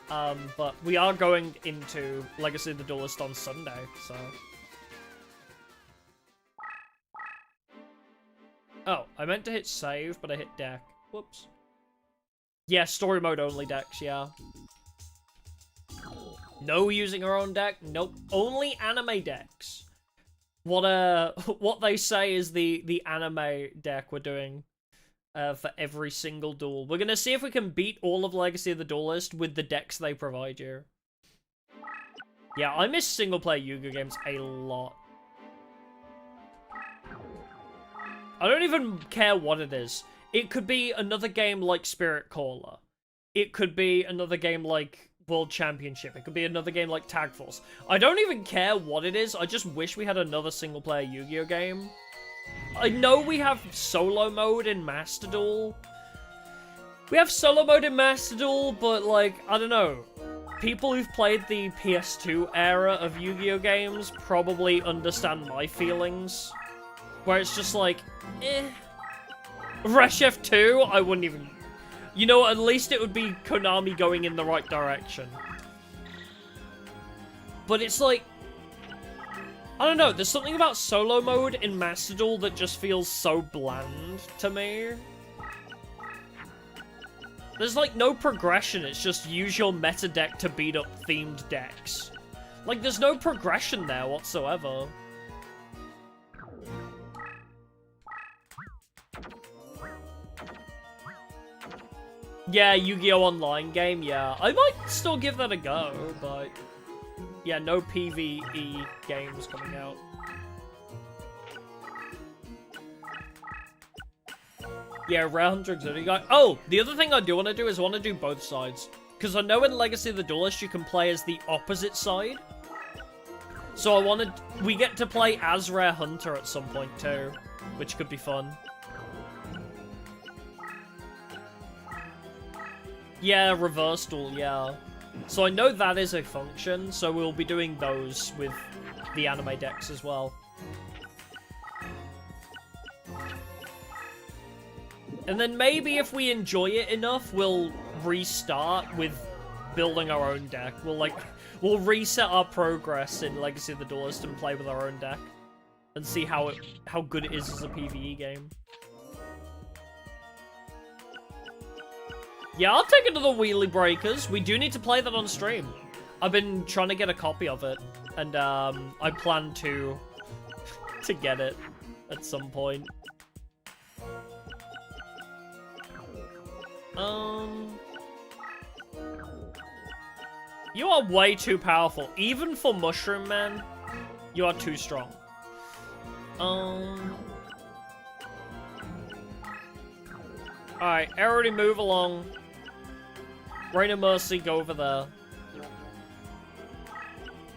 But we are going into Legacy of the Duelist on Sunday, so... Oh, I meant to hit save, but I hit deck. Whoops. Yeah, story mode only decks, yeah. No using our own deck? Nope. Only anime decks. What they say is the anime deck we're doing for every single duel. We're gonna see if we can beat all of Legacy of the Duelist with the decks they provide you. Yeah, I miss single-player Yu-Gi-Oh games a lot. I don't even care what it is. It could be another game like Spirit Caller. It could be another game like World Championship. It could be another game like Tag Force. I don't even care what it is. I just wish we had another single-player Yu-Gi-Oh game. I know we have solo mode in Master Duel. We have solo mode in Master Duel, but, like, I don't know. People who've played the PS2 era of Yu-Gi-Oh games probably understand my feelings. Where it's just like, eh. Reshef 2, I wouldn't even... You know, at least it would be Konami going in the right direction. But it's like... I don't know, there's something about solo mode in Master Duel that just feels so bland to me. There's like no progression, it's just use your meta deck to beat up themed decks. Like, there's no progression there whatsoever. Yeah, Yu-Gi-Oh! Online game, yeah. I might still give that a go, but... Yeah, no PvE games coming out. Yeah, round Exotic guy. Oh, the other thing I do want to do is I want to do both sides. Because I know in Legacy of the Duelist you can play as the opposite side. So I wanted... We get to play as Rare Hunter at some point too. Which could be fun. Yeah, reverse duel, yeah. So I know that is a function, so we'll be doing those with the anime decks as well. And then maybe if we enjoy it enough, we'll restart with building our own deck. We'll reset our progress in Legacy of the Duelist and play with our own deck. And see how good it is as a PvE game. Yeah, I'll take it to the Wheelie Breakers. We do need to play that on stream. I've been trying to get a copy of it, and I plan to get it at some point. You are way too powerful. Even for Mushroom Man, you are too strong. Alright, everybody move along. Rain of Mercy, go over there.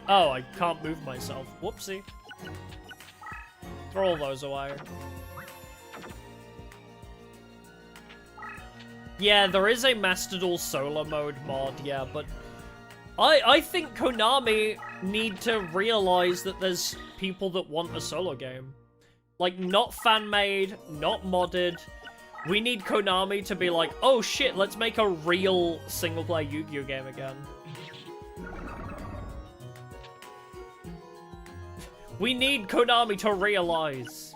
Oh, I can't move myself. Whoopsie. Throw all those away. Yeah, there is a Master Duel solo mode mod, yeah, but... I think Konami need to realize that there's people that want a solo game. Like, not fan-made, not modded. We need Konami to be like, oh shit, let's make a real single-player Yu-Gi-Oh game again. We need Konami to realize.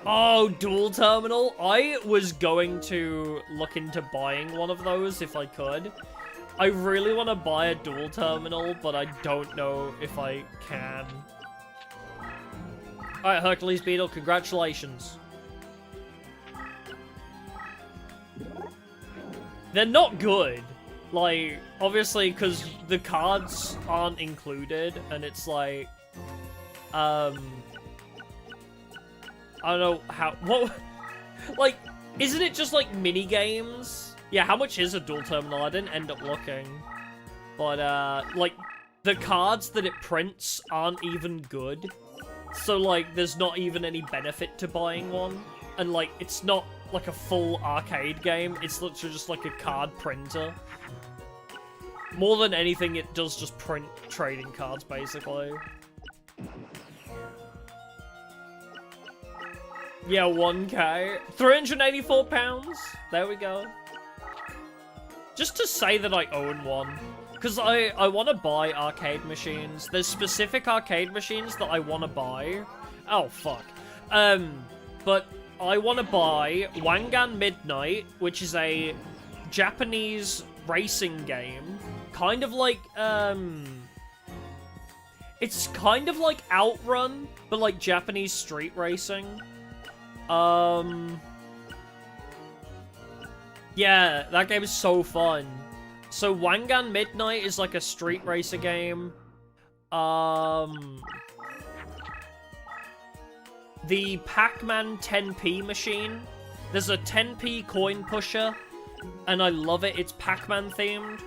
Oh, Duel Terminal? I was going to look into buying one of those if I could. I really want to buy a Duel Terminal, but I don't know if I can. Alright, Hercules Beetle, congratulations. They're not good. Like, obviously, because the cards aren't included, and it's like... I don't know how... What? Like, isn't it just, like, mini-games? Yeah, how much is a Duel Terminal? I didn't end up looking. But, like, the cards that it prints aren't even good. So, like, there's not even any benefit to buying one. and like it's not like a full arcade game. It's literally just like a card printer. More than anything, it does just print trading cards, basically. Yeah, 1K. £384. There we go. Just to say that I own one. Because I want to buy arcade machines. There's specific arcade machines that I want to buy. Oh, fuck. But I want to buy Wangan Midnight, which is a Japanese racing game. Kind of like, it's kind of like Outrun, but like Japanese street racing. Yeah, that game is so fun. So Wangan Midnight is like a street racer game. The Pac-Man 10p machine. There's a 10p coin pusher, and I love it. It's Pac-Man themed.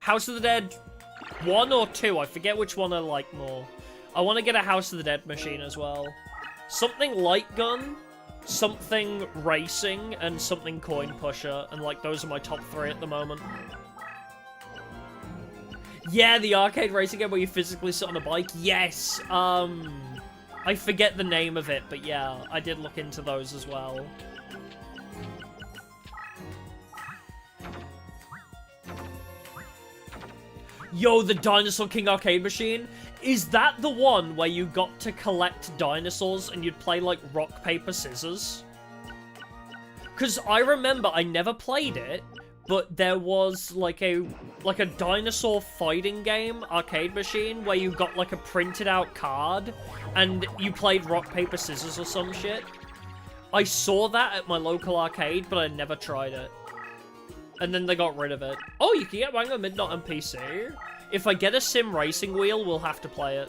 House of the Dead 1 or 2, I forget which one I like more. I want to get a House of the Dead machine as well. Something light gun, something racing, and something coin pusher, and like those are my top 3 at the moment. Yeah, the arcade racing game where you physically sit on a bike. Yes. I forget the name of it, but yeah, I did look into those as well. Yo, the Dinosaur King arcade machine? Is that the one where you got to collect dinosaurs and you'd play, like, rock, paper, scissors? Because I remember I never played it, but there was, like a dinosaur fighting game arcade machine where you got, like, a printed out card and you played rock, paper, scissors or some shit. I saw that at my local arcade, but I never tried it. And then they got rid of it. Oh, you can get Wango Midnight on PC? If I get a sim racing wheel, we'll have to play it.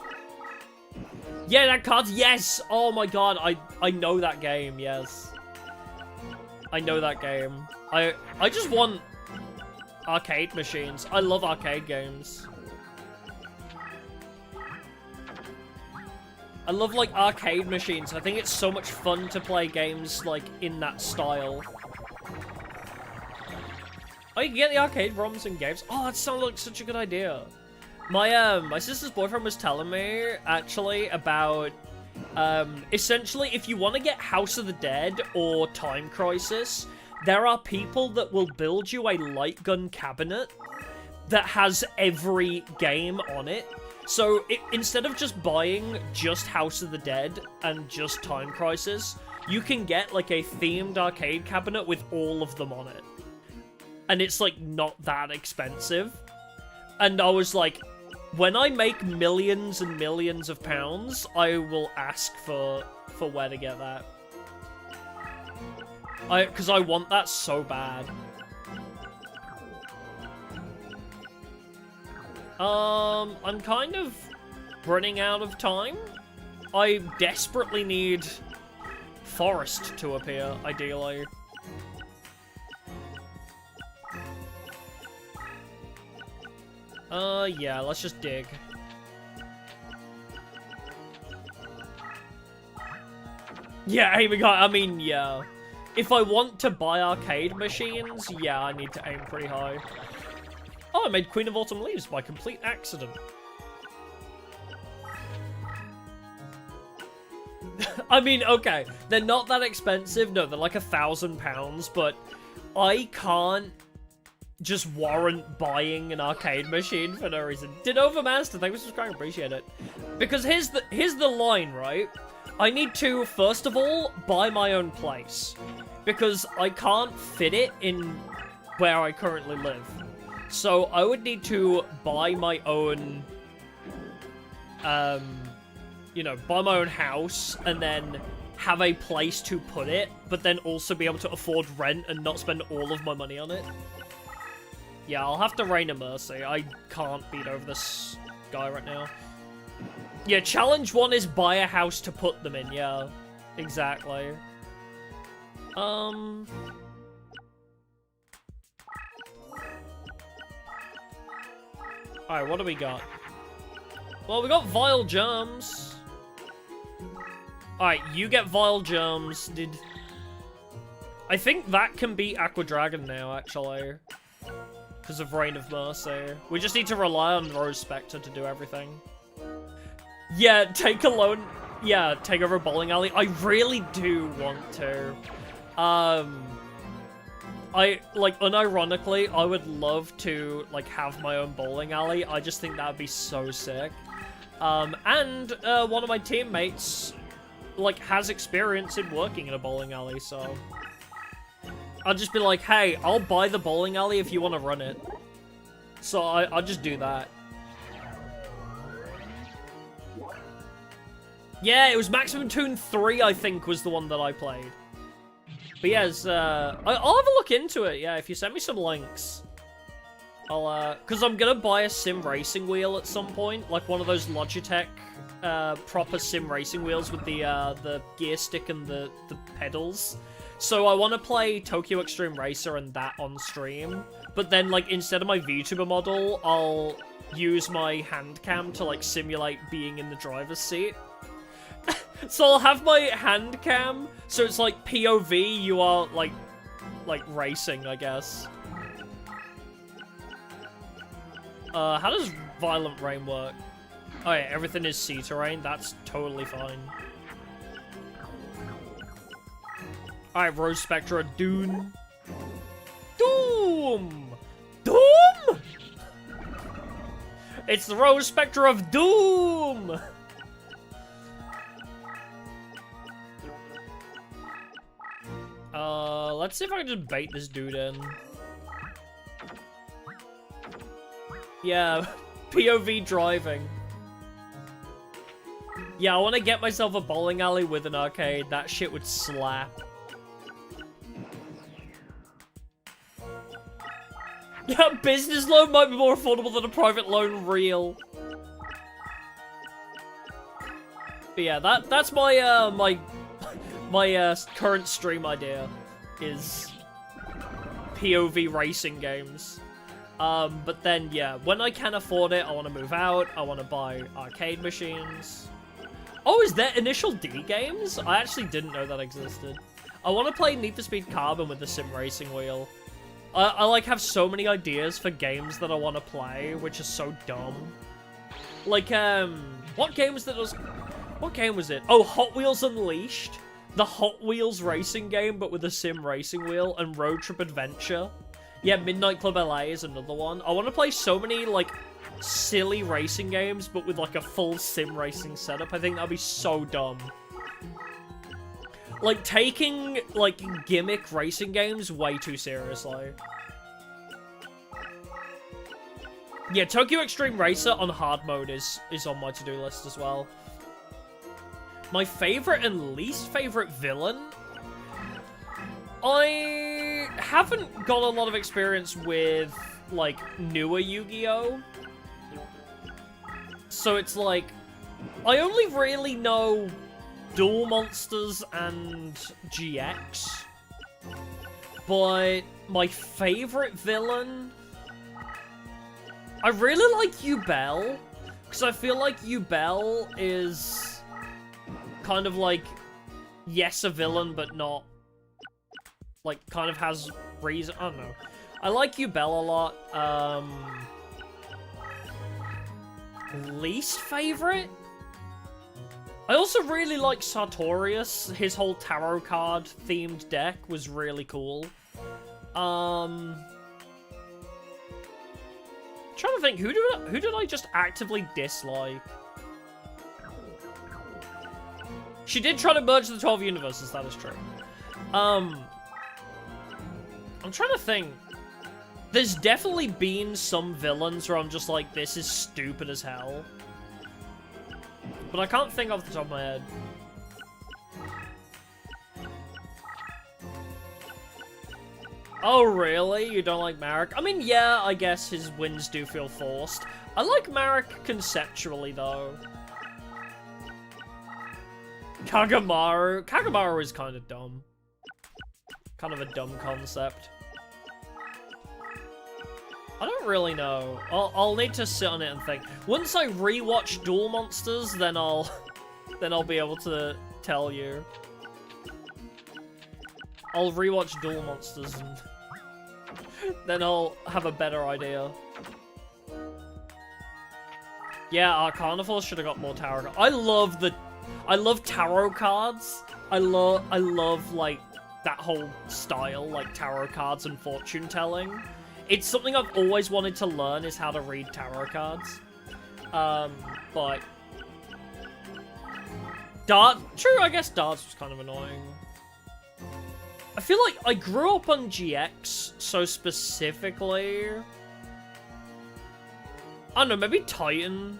Yeah, that card's... Yes! Oh my god, I know that game, yes. I know that game. I just want arcade machines. I love arcade games. I love, like, arcade machines. I think it's so much fun to play games, like, in that style. Oh, you can get the arcade ROMs and games. Oh, that sounds like such a good idea. My sister's boyfriend was telling me, actually, about, essentially, if you want to get House of the Dead or Time Crisis, there are people that will build you a light gun cabinet that has every game on it. So, instead of just buying just House of the Dead and just Time Crisis, you can get, like, a themed arcade cabinet with all of them on it. And it's, like, not that expensive. And I was like, when I make millions and millions of pounds, I will ask for where to get that. Because I want that so bad. I'm kind of running out of time. I desperately need Forest to appear, ideally. Yeah, let's just dig. Yeah, aiming high, I mean, yeah. If I want to buy arcade machines, yeah, I need to aim pretty high. Oh, I made Queen of Autumn Leaves by complete accident. I mean, okay, they're not that expensive. No, they're like £1,000, but I can't just warrant buying an arcade machine for no reason. Denova Master, thanks for subscribing, appreciate it. Because here's the line, right? I need to, first of all, buy my own place. Because I can't fit it in where I currently live. So I would need to buy my own, you know, buy my own house and then have a place to put it, but then also be able to afford rent and not spend all of my money on it. Yeah, I'll have to Rain of Mercy. I can't beat over this guy right now. Yeah, challenge 1 is buy a house to put them in, yeah. Exactly. Alright, what do we got? Well, we got Vile Germs. Alright, you get Vile Germs. I think that can beat Aqua Dragon now, actually. Because of Reign of Mercy. We just need to rely on Rose Spectre to do everything. Yeah, take a loan. Yeah, take over a bowling alley. I really do want to. Unironically, I would love to, like, have my own bowling alley. I just think that would be so sick. One of my teammates, like, has experience in working in a bowling alley, so... I'll just be like, hey, I'll buy the bowling alley if you want to run it. So I'll just do that. Yeah, it was Maximum Tune 3, I think, was the one that I played. But yes, I'll have a look into it, yeah, if you send me some links. Because I'm gonna buy a sim racing wheel at some point, like one of those Logitech, proper sim racing wheels with the gear stick and the pedals. So I want to play Tokyo Extreme Racer and that on stream, but then, like, instead of my VTuber model, I'll use my hand cam to, like, simulate being in the driver's seat. So I'll have my hand cam, so it's like POV, you are, like racing, I guess. How does Violent Rain work? Oh yeah, everything is sea terrain, that's totally fine. Alright, Rose Spectra, Doom! Doom! Doom?! It's the Rose Spectra of Doom! Let's see if I can just bait this dude in. Yeah, POV driving. Yeah, I want to get myself a bowling alley with an arcade. That shit would slap. Yeah, business loan might be more affordable than a private loan real. But yeah, that's my my current stream idea is POV racing games. But then yeah, when I can afford it, I want to move out. I want to buy arcade machines. Oh, is there Initial D games? I actually didn't know that existed. I want to play Need for Speed Carbon with the sim racing wheel. I like have so many ideas for games that I want to play, which is so dumb. Like, what game was it? Oh, Hot Wheels Unleashed. The Hot Wheels racing game, but with a sim racing wheel, and Road Trip Adventure. Yeah, Midnight Club LA is another one. I want to play so many, like, silly racing games, but with, like, a full sim racing setup. I think that'd be so dumb. Like, taking, like, gimmick racing games way too seriously. Yeah, Tokyo Extreme Racer on hard mode is on my to-do list as well. My favorite and least favorite villain? I haven't got a lot of experience with, like, newer Yu-Gi-Oh! So it's like, I only really know Duel Monsters and GX. But my favorite villain? I really like Yubel, because I feel like Yubel is kind of like, yes, a villain, but not, like, kind of has reason. I don't know. I like Yubel a lot. Least favorite? I also really like Sartorius. His whole tarot card themed deck was really cool. Trying to think, who did I just actively dislike? She did try to merge the 12 universes, that is true. I'm trying to think. There's definitely been some villains where I'm just like, this is stupid as hell. But I can't think off the top of my head. Oh, really? You don't like Marek? I mean, yeah, I guess his wins do feel forced. I like Marek conceptually, though. Kagamaru. Kagamaru is kind of dumb. Kind of a dumb concept. I don't really know. I'll need to sit on it and think. Once I rewatch Duel Monsters, then I'll be able to tell you. I'll rewatch Duel Monsters and then I'll have a better idea. Yeah, Carnival should have got more tarot cards. I love tarot cards. I love like that whole style, like tarot cards and fortune telling. It's something I've always wanted to learn, is how to read tarot cards. But true, I guess darts was kind of annoying. I feel like I grew up on GX, so specifically, I don't know, maybe Titan.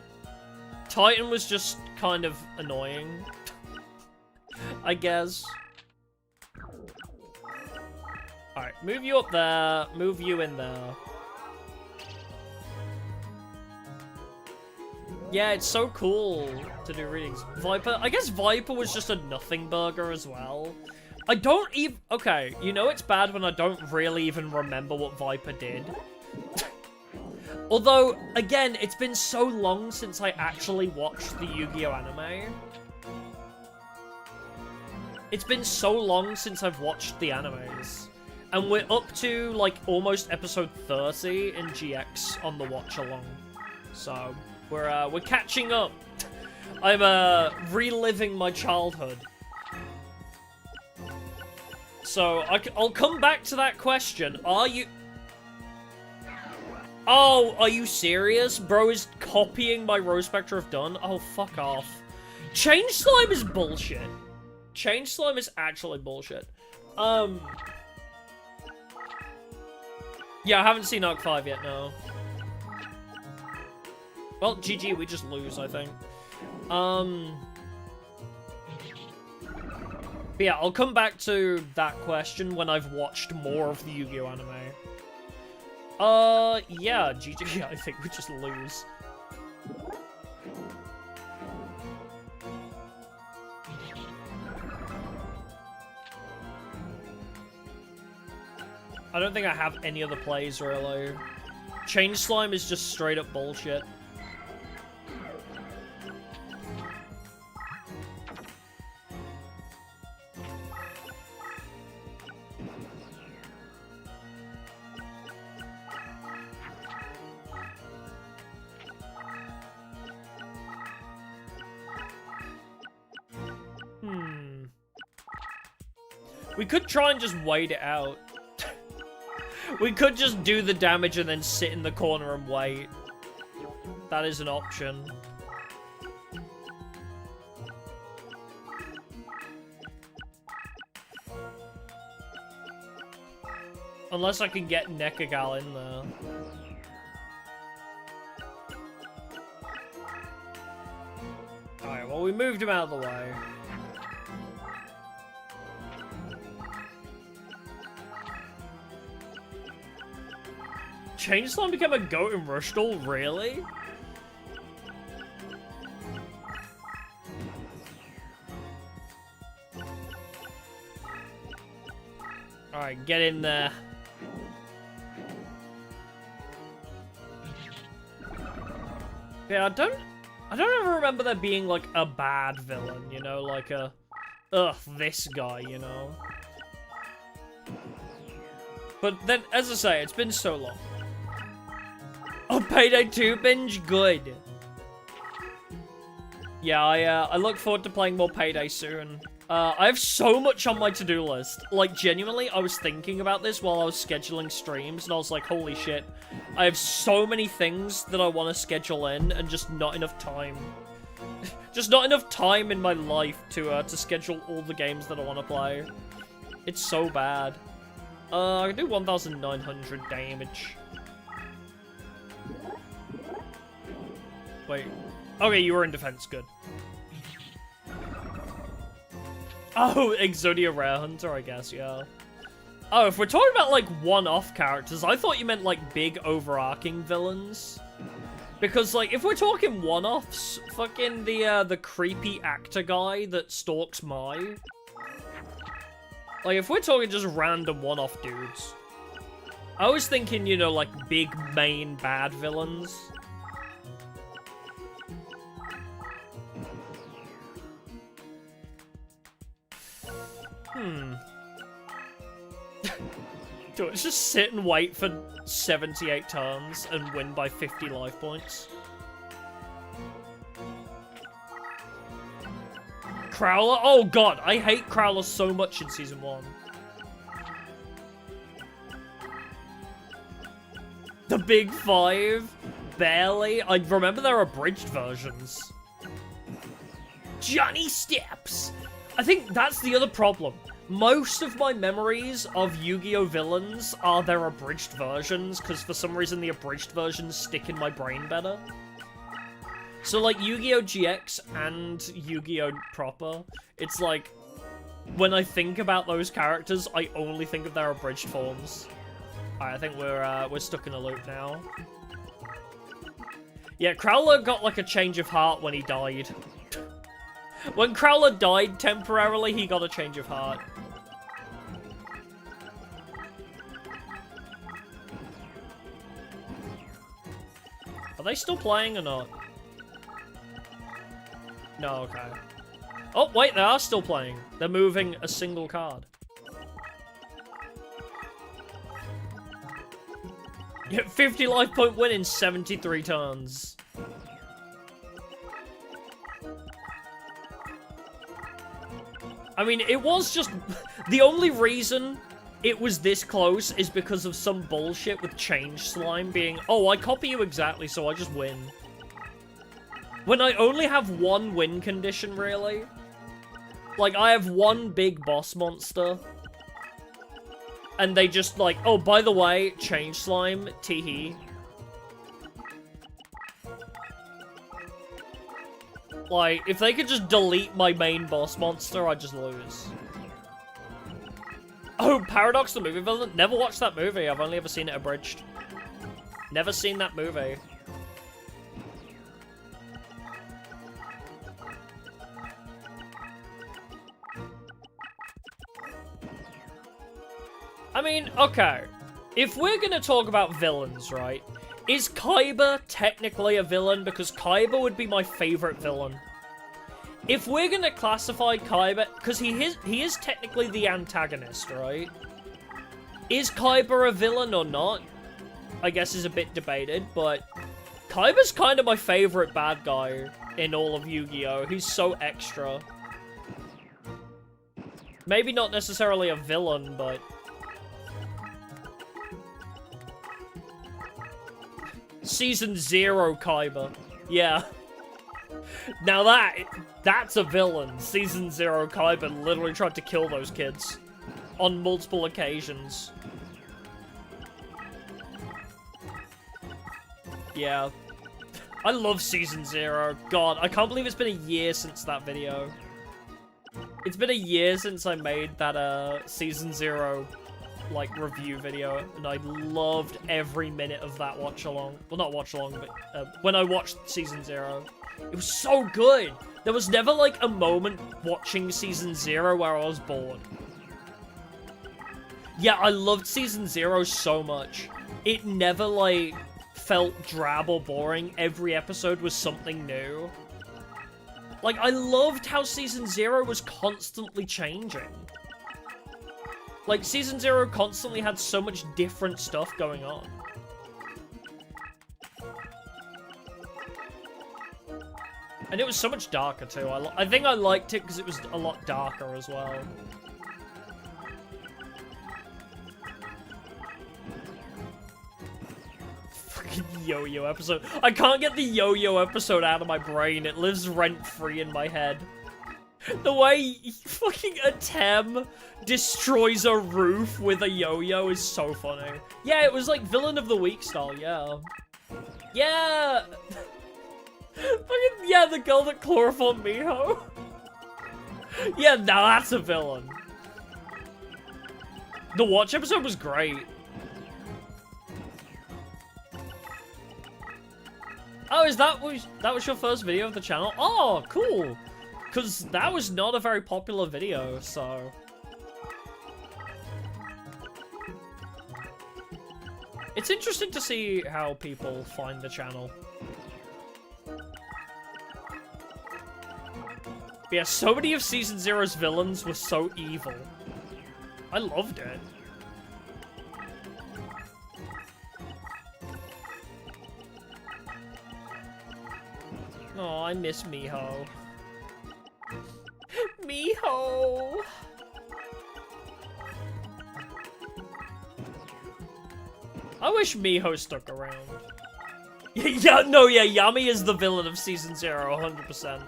Titan was just kind of annoying, I guess. Alright, move you up there, move you in there. Yeah, it's so cool to do readings. Viper, I guess Viper was just a nothing burger as well. I don't even, okay, you know it's bad when I don't really even remember what Viper did. Although, again, it's been so long since I actually watched the Yu-Gi-Oh! Anime. It's been so long since I've watched the animes. And we're up to, like, almost episode 30 in GX on the watch-along. So, we're catching up. I'm, reliving my childhood. So, I'll come back to that question. Are you... Oh, are you serious? Bro is copying my Rose Spectre of Dun? Oh, fuck off. Change Slime is bullshit. Change Slime is actually bullshit. Yeah, I haven't seen Arc 5 yet, no. Well, GG, we just lose, I think. But yeah, I'll come back to that question when I've watched more of the Yu-Gi-Oh! Anime. Yeah, GG, I think we just lose. I don't think I have any other plays, really. Change Slime is just straight up bullshit. We could try and just wait it out. We could just do the damage and then sit in the corner and wait. That is an option. Unless I can get Nekagal in there. Alright, well, we moved him out of the way. Change Slime became a goat in Rush Duel? Really? Alright, get in there. Yeah, I don't ever remember there being, like, a bad villain, you know? Like a, ugh, this guy, you know? But then, as I say, it's been so long. Oh, Payday 2 binge? Good. Yeah, I look forward to playing more Payday soon. I have so much on my to-do list. Like, genuinely, I was thinking about this while I was scheduling streams, and I was like, holy shit. I have so many things that I want to schedule in, and just not enough time. Just not enough time in my life to schedule all the games that I want to play. It's so bad. I can do 1,900 damage. Wait. Okay, you were in defense. Good. Oh, Exodia Rare Hunter, I guess, yeah. Oh, if we're talking about, like, one-off characters, I thought you meant, like, big overarching villains. Because, like, if we're talking one-offs, fucking the creepy actor guy that stalks Mai. Like, if we're talking just random one-off dudes. I was thinking, you know, like, big main bad villains. Do it. Just sit and wait for 78 turns and win by 50 life points. Crowler? Oh god, I hate Crowler so much in Season 1. The Big Five? Barely. I remember there are abridged versions. Johnny Steps! I think that's the other problem. Most of my memories of Yu-Gi-Oh! Villains are their abridged versions, because for some reason the abridged versions stick in my brain better. So, like, Yu-Gi-Oh! GX and Yu-Gi-Oh! Proper, it's like, when I think about those characters, I only think of their abridged forms. Alright, I think we're stuck in a loop now. Yeah, Crowler got, like, a change of heart when he died. When Crowler died temporarily, he got a change of heart. Are they still playing or not? No, okay. Oh, wait, they are still playing. They're moving a single card. Yeah, 50 life point win in 73 turns. I mean, it was just... The only reason it was this close is because of some bullshit with Change Slime being, oh, I copy you exactly, so I just win. When I only have one win condition, really. Like, I have one big boss monster. And they just like, oh, by the way, Change Slime, teehee. Like, if they could just delete my main boss monster, I'd just lose. Oh, Paradox the movie villain? Never watched that movie. I've only ever seen it abridged. Never seen that movie. I mean, okay. If we're gonna talk about villains, right? Is Kaiba technically a villain? Because Kaiba would be my favorite villain. If we're gonna classify Kaiba, because he is technically the antagonist, right? Is Kaiba a villain or not? I guess is a bit debated, but Kaiba's kind of my favorite bad guy in all of Yu-Gi-Oh! He's so extra. Maybe not necessarily a villain, but... Season 0 Kaiba. Yeah. Now that's a villain. Season 0 Kaiba literally tried to kill those kids. On multiple occasions. Yeah. I love Season 0. God, I can't believe it's been a year since that video. It's been a year since I made that, Season 0... like, review video, and I loved every minute of that watch-along. Well, not watch-along, but when I watched Season 0. It was so good! There was never, like, a moment watching Season 0 where I was bored. Yeah, I loved Season 0 so much. It never, like, felt drab or boring. Every episode was something new. Like, I loved how Season 0 was constantly changing. Like, Season 0 constantly had so much different stuff going on. And it was so much darker, too. I think I liked it because it was a lot darker as well. Fucking Yo-Yo episode. I can't get the Yo-Yo episode out of my brain. It lives rent-free in my head. The way fucking Atem destroys a roof with a yo-yo is so funny. Yeah, it was like Villain of the Week style, yeah. Yeah! Fucking, yeah, the girl that chloroformed Miho. Yeah, now that's a villain. The Watch episode was great. Oh, that was your first video of the channel? Oh, cool! Because that was not a very popular video, so... It's interesting to see how people find the channel. Yeah, so many of Season 0's villains were so evil. I loved it. Oh, I miss Miho. Miho! I wish Miho stuck around. Yeah, no, yeah, Yami is the villain of Season 0, 100%.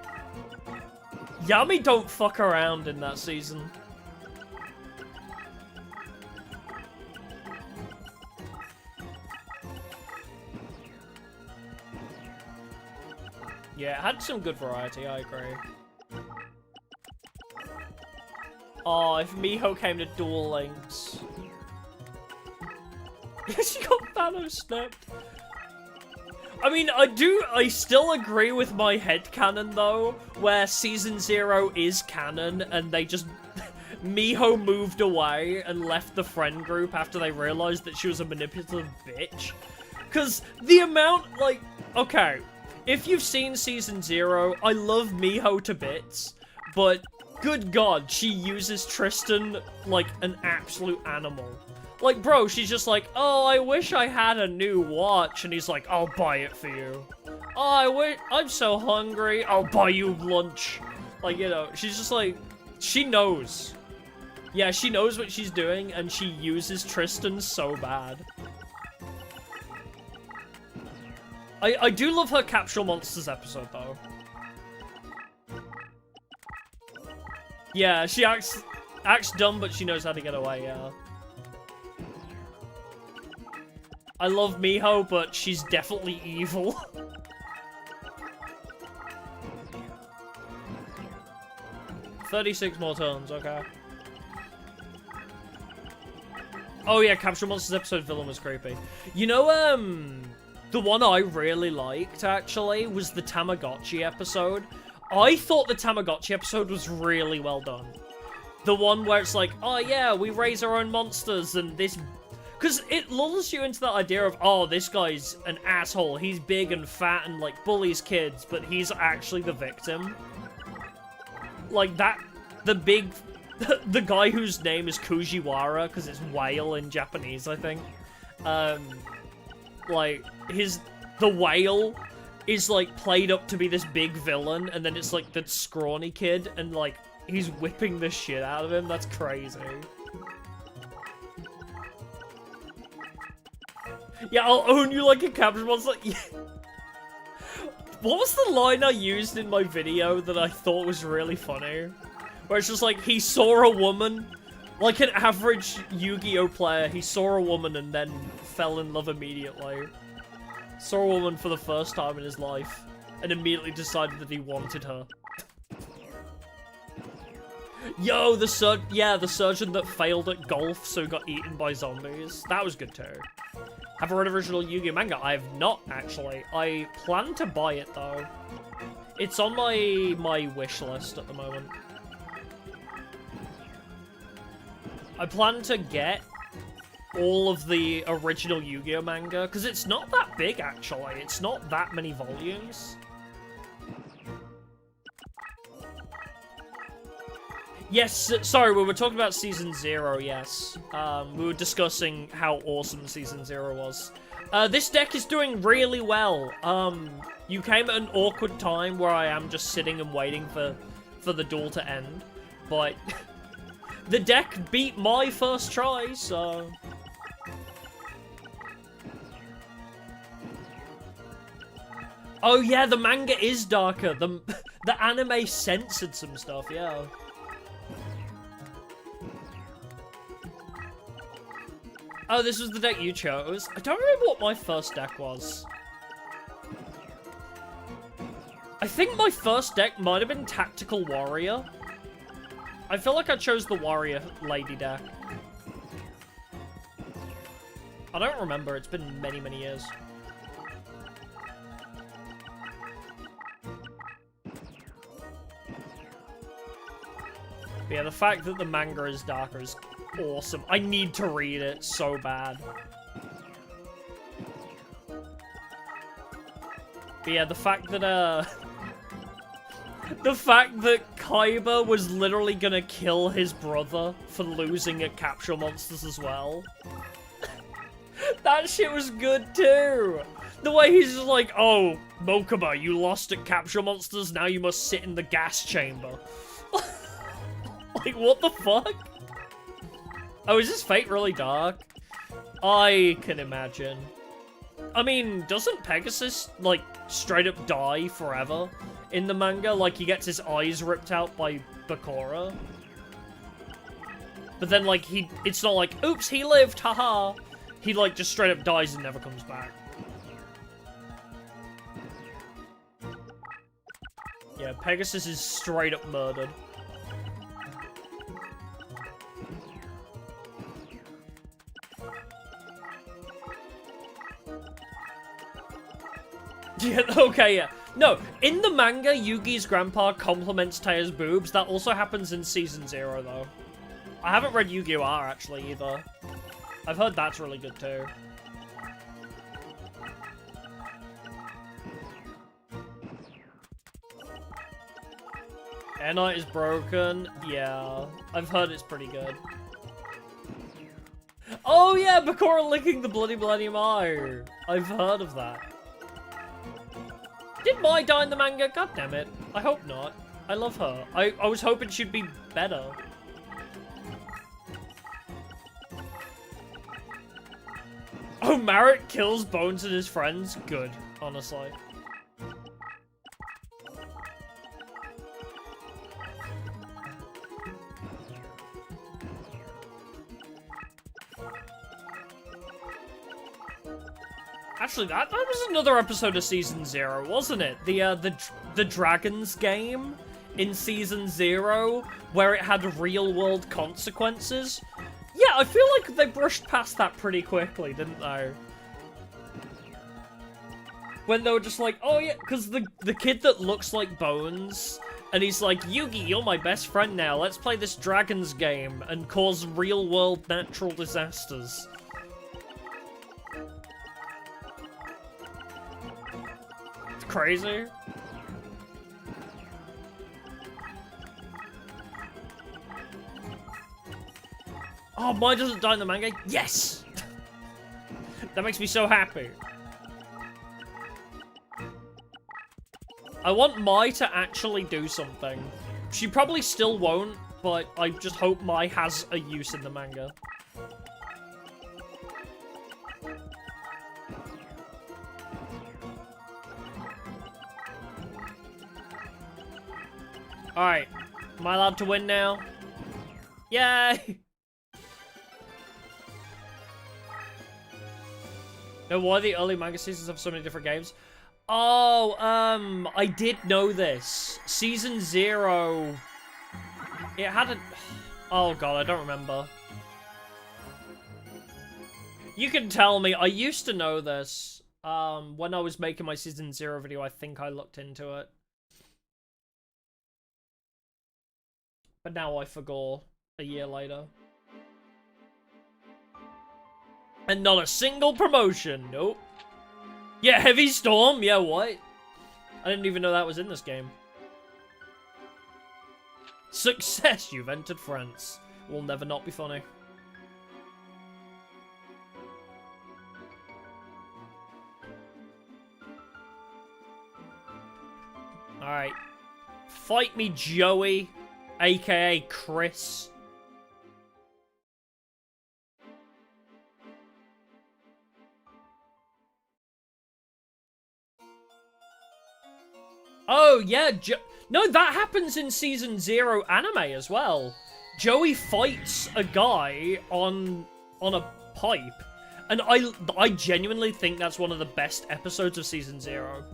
Yami don't fuck around in that season. Yeah, it had some good variety, I agree. Oh, if Miho came to Duel Links. She got Thanos snapped. I mean, I still agree with my headcanon, though, where Season 0 is canon, and they just... Miho moved away and left the friend group after they realized that she was a manipulative bitch. Because the amount, like... Okay, if you've seen Season 0, I love Miho to bits, but good god, she uses Tristan like an absolute animal. Like, bro, she's just like, oh, I wish I had a new watch. And he's like, I'll buy it for you. Oh, I'm so hungry. I'll buy you lunch. Like, you know, she's just like, she knows. Yeah, she knows what she's doing, and she uses Tristan so bad. I do love her Capsule Monsters episode, though. Yeah, she acts dumb, but she knows how to get away, yeah. I love Miho, but she's definitely evil. $36 more turns, okay. Oh yeah, Capsule Monsters episode villain was creepy. You know, the one I really liked, actually, was the Tamagotchi episode. I thought the Tamagotchi episode was really well done. The one where it's like, oh yeah, we raise our own monsters, and this... Because it lulls you into that idea of, oh, this guy's an asshole. He's big and fat and, like, bullies kids, but he's actually the victim. Like, that... The big... the guy whose name is Kujiwara, because it's whale in Japanese, I think. Like, the whale is, like, played up to be this big villain, and then it's, like, the scrawny kid, and, like, he's whipping the shit out of him. That's crazy. Yeah, I'll own you like a capture monster. Yeah. What was the line I used in my video that I thought was really funny? Where it's just like, he saw a woman, like an average Yu-Gi-Oh player, he saw a woman and then fell in love immediately. Saw a woman for the first time in his life, and immediately decided that he wanted her. Yo, the surgeon that failed at golf, so got eaten by zombies. That was good too. Have I read original Yu-Gi-Oh manga? I have not, actually. I plan to buy it, though. It's on my wish list at the moment. I plan to get all of the original Yu-Gi-Oh manga, because it's not that big, actually. It's not that many volumes. Yes, sorry, we were talking about Season 0, yes. We were discussing how awesome Season 0 was. This deck is doing really well. You came at an awkward time where I am just sitting and waiting for the duel to end. But the deck beat my first try, so... Oh yeah, the manga is darker. The anime censored some stuff, yeah. Oh, this was the deck you chose? I don't remember what my first deck was. I think my first deck might have been Tactical Warrior. I feel like I chose the Warrior Lady deck. I don't remember, it's been many, many years. But yeah, the fact that the manga is darker is awesome. I need to read it so bad. But yeah, the fact that Kaiba was literally gonna kill his brother for losing at Capsule Monsters as well. That shit was good too. The way he's just like, oh, Mokuba, you lost at Capture Monsters, now you must sit in the gas chamber. Like, what the fuck? Oh, is this fate really dark? I can imagine. I mean, doesn't Pegasus, like, straight up die forever in the manga? Like, he gets his eyes ripped out by Bakura. But then, like, it's not like, oops, he lived, haha. He, like, just straight up dies and never comes back. Yeah, Pegasus is straight up murdered. Yeah, okay, yeah. No, in the manga, Yugi's grandpa compliments Teia's boobs. That also happens in Season 0, though. I haven't read Yu-Gi-Oh! R, actually, either. I've heard that's really good, too. Air Knight is broken. Yeah, I've heard it's pretty good. Oh, yeah, Bakura licking the Bloody Millennium Eye. I've heard of that. Did Mai die in the manga? God damn it. I hope not. I love her. I was hoping she'd be better. Oh, Marit kills Bones and his friends? Good, honestly. Actually, that was another episode of Season 0, wasn't it? The Dragons game in Season 0, where it had real-world consequences. Yeah, I feel like they brushed past that pretty quickly, didn't they? When they were just like, oh yeah, because the kid that looks like Bones, and he's like, Yugi, you're my best friend now, let's play this Dragons game and cause real-world natural disasters. Crazy. Oh, Mai doesn't die in the manga? Yes! That makes me so happy. I want Mai to actually do something. She probably still won't, but I just hope Mai has a use in the manga. Alright, am I allowed to win now? Yay! Now, why the early manga seasons have so many different games? Oh, I did know this. Season 0, it had a... Oh god, I don't remember. You can tell me, I used to know this. When I was making my Season 0 video, I think I looked into it. But now I forgot a year later. And not a single promotion, nope. Yeah, Heavy Storm, yeah, what? I didn't even know that was in this game. Success, you've entered France. Will never not be funny. Alright. Fight me, Joey. AKA Chris. Oh, yeah. No, that happens in Season 0 anime as well. Joey fights a guy on a pipe. And I genuinely think that's one of the best episodes of Season 0.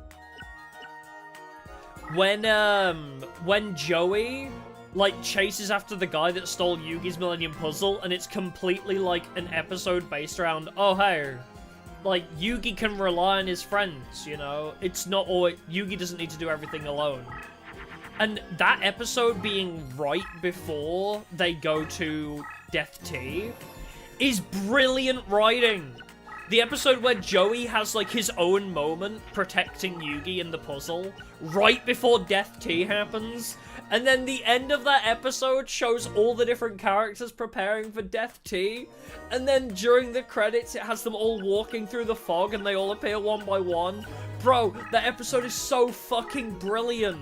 When Joey... like, chases after the guy that stole Yugi's Millennium Puzzle, and it's completely, like, an episode based around, oh, hey, like, Yugi can rely on his friends, you know? It's not always... Yugi doesn't need to do everything alone. And that episode being right before they go to Death Tea is brilliant writing. The episode where Joey has, like, his own moment protecting Yugi in the puzzle right before Death Tea happens. And then the end of that episode shows all the different characters preparing for Death Tea. And then during the credits, it has them all walking through the fog and they all appear one by one. Bro, that episode is so fucking brilliant.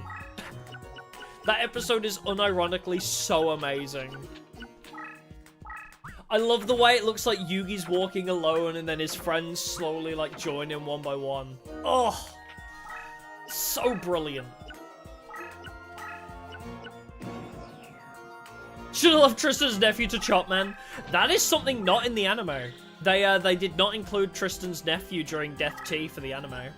That episode is unironically so amazing. I love the way it looks like Yugi's walking alone and then his friends slowly, like, join him one by one. Oh, so brilliant. Should've left Tristan's nephew to chop, man. That is something not in the anime. They did not include Tristan's nephew during Death Tea for the anime.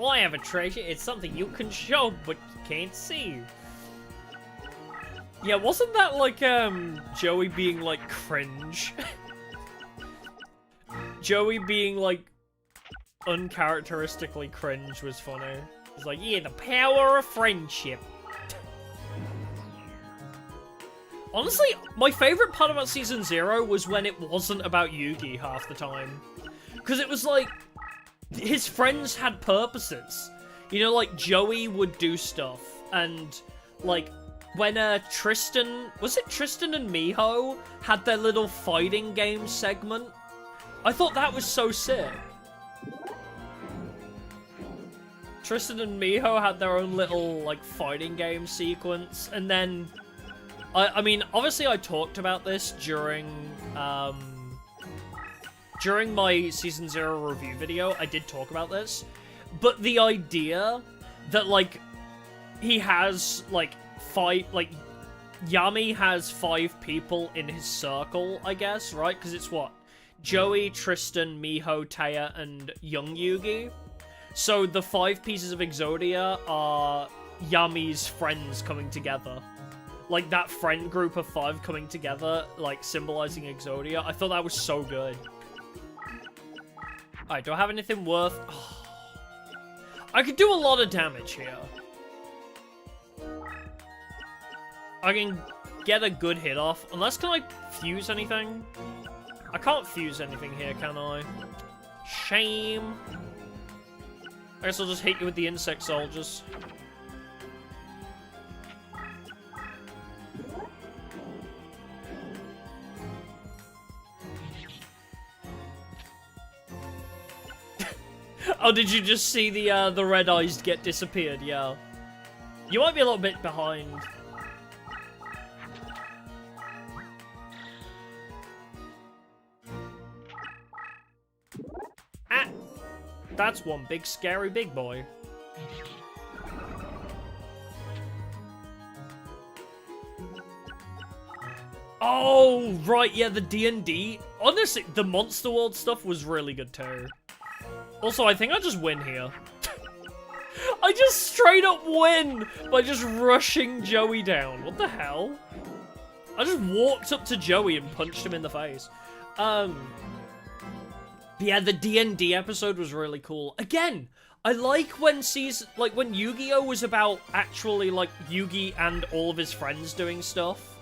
I have a treasure. It's something you can show, but you can't see. Yeah, wasn't that like, Joey being, like, cringe? Joey being, like, uncharacteristically cringe was funny. It's like, yeah, the power of friendship. Honestly, my favorite part about Season 0 was when it wasn't about Yugi half the time. Because it was like, his friends had purposes. You know, like, Joey would do stuff. And, like, when Tristan... Was it Tristan and Miho had their little fighting game segment? I thought that was so sick. Tristan and Miho had their own little, like, fighting game sequence. And then... I mean, obviously I talked about this during my Season 0 review video. I did talk about this. But the idea that, like, he has, like, Yami has 5 people in his circle, I guess, right? Because it's what? Joey, Tristan, Miho, Taya, and young Yugi. So the 5 pieces of Exodia are Yami's friends coming together. Like, that friend group of 5 coming together, like, symbolizing Exodia. I thought that was so good. Alright, do I have anything worth... Oh. I could do a lot of damage here. I can get a good hit off. Unless, can I fuse anything? I can't fuse anything here, can I? Shame. I guess I'll just hit you with the insect soldiers. Oh, did you just see the red eyes get disappeared? Yeah. You might be a little bit behind. Ah! That's one big scary big boy. Oh, right, yeah, the D&D. Honestly, the Monster World stuff was really good too. Also, I think I just win here. I just straight up win by just rushing Joey down. What the hell? I just walked up to Joey and punched him in the face. Yeah, the D&D episode was really cool. Again, I like when when Yu-Gi-Oh was about actually like Yugi and all of his friends doing stuff.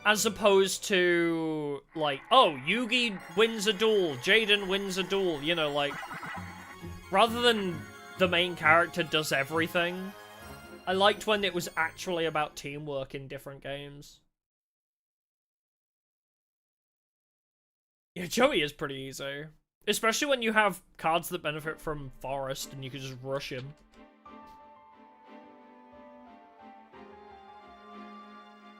As opposed to, like, oh, Yugi wins a duel, Jaden wins a duel, you know, like, rather than the main character does everything. I liked when it was actually about teamwork in different games. Yeah, Joey is pretty easy. Especially when you have cards that benefit from Forest and you can just rush him.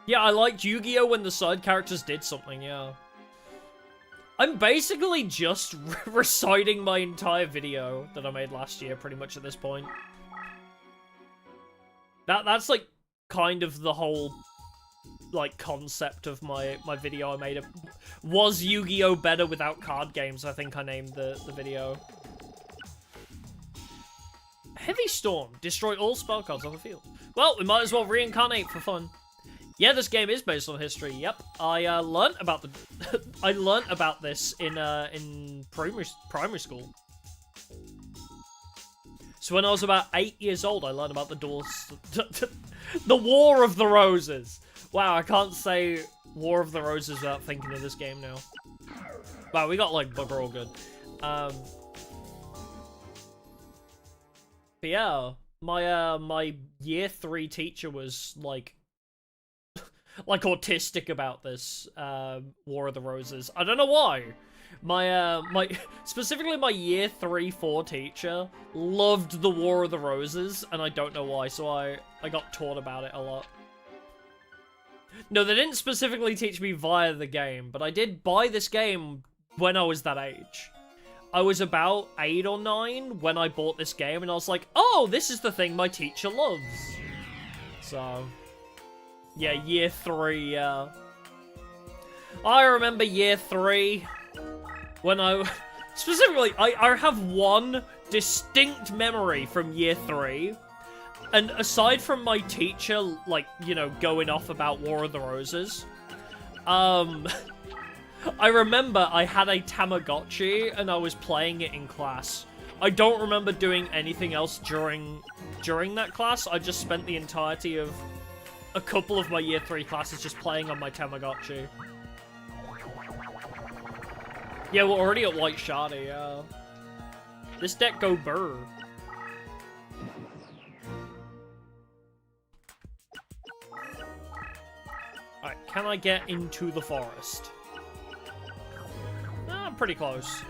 Yeah, I liked Yu-Gi-Oh! When the side characters did something, yeah. I'm basically just reciting my entire video that I made last year, pretty much at this point. That's like, kind of the whole, like, concept of my video I made. Was Yu-Gi-Oh! Better without card games? I think I named the video. Heavy Storm. Destroy all spell cards on the field. Well, we might as well reincarnate for fun. Yeah, this game is based on history. Yep, I learnt about the I learnt about this in primary school. So when I was about 8 years old, I learned about the Duelists. The War of the Roses. Wow, I can't say War of the Roses without thinking of this game now. Wow, we got, like, bugger all good. But yeah, my year 3 teacher was, like autistic about this, War of the Roses. I don't know why. Specifically my year 3-4 teacher loved the War of the Roses, and I don't know why, so I got taught about it a lot. No, they didn't specifically teach me via the game, but I did buy this game when I was that age. I was about 8 or 9 when I bought this game, and I was like, oh, this is the thing my teacher loves. So, yeah, year 3, yeah. I remember year 3, when specifically, I have one distinct memory from year 3, and aside from my teacher, like, you know, going off about War of the Roses, I remember I had a Tamagotchi, and I was playing it in class. I don't remember doing anything else during that class. I just spent the entirety of a couple of my year 3 classes just playing on my Tamagotchi. Yeah, we're already at White Shardy, yeah. This deck go burr. Alright, can I get into the forest? I'm pretty close.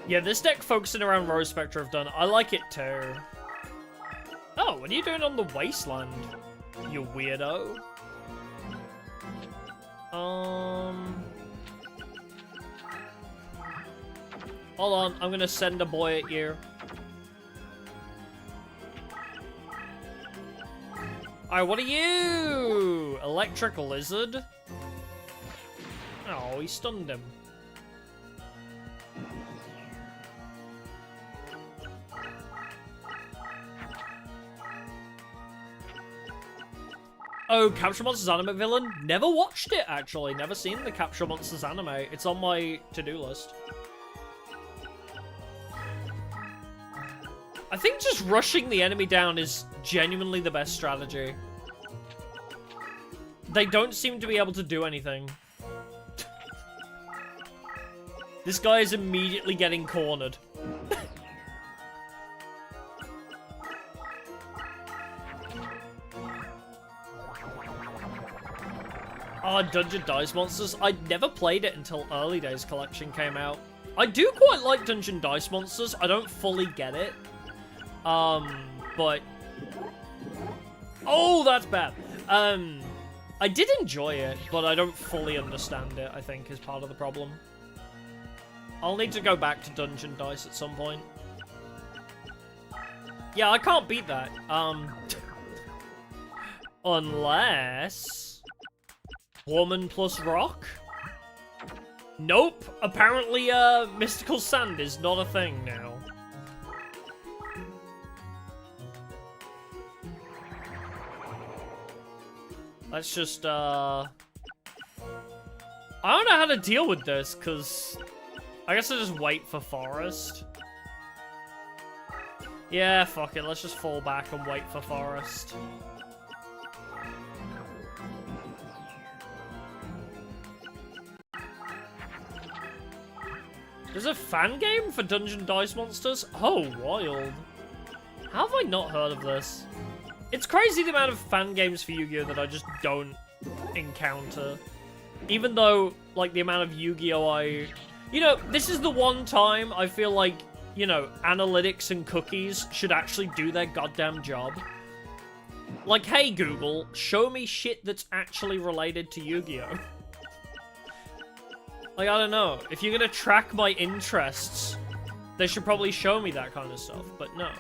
Yeah, this deck focusing around Rose Spectre I've done. I like it too. Oh, what are you doing on the wasteland, you weirdo? Hold on, I'm gonna send a boy at you. Alright, what are you? Electric Lizard? Oh, he stunned him. Oh, Capture Monsters anime villain? Never watched it, actually. Never seen the Capture Monsters anime. It's on my to-do list. I think just rushing the enemy down is genuinely the best strategy. They don't seem to be able to do anything. This guy is immediately getting cornered. Oh, Dungeon Dice Monsters. I never played it until Early Days Collection came out. I do quite like Dungeon Dice Monsters. I don't fully get it. But... Oh, that's bad. I did enjoy it, but I don't fully understand it, I think, is part of the problem. I'll need to go back to Dungeon Dice at some point. Yeah, I can't beat that. Unless... Woman plus rock? Nope. Apparently, mystical sand is not a thing now. Let's just, I don't know how to deal with this, because I guess I just wait for forest. Yeah, fuck it. Let's just fall back and wait for forest. There's a fan game for Dungeon Dice Monsters? Oh, wild. How have I not heard of this? It's crazy the amount of fan games for Yu-Gi-Oh! That I just don't encounter. Even though, like, the amount of Yu-Gi-Oh! You know, this is the one time I feel like, you know, analytics and cookies should actually do their goddamn job. Like, hey, Google, show me shit that's actually related to Yu-Gi-Oh! Like, I don't know. If you're gonna track my interests, they should probably show me that kind of stuff, but no.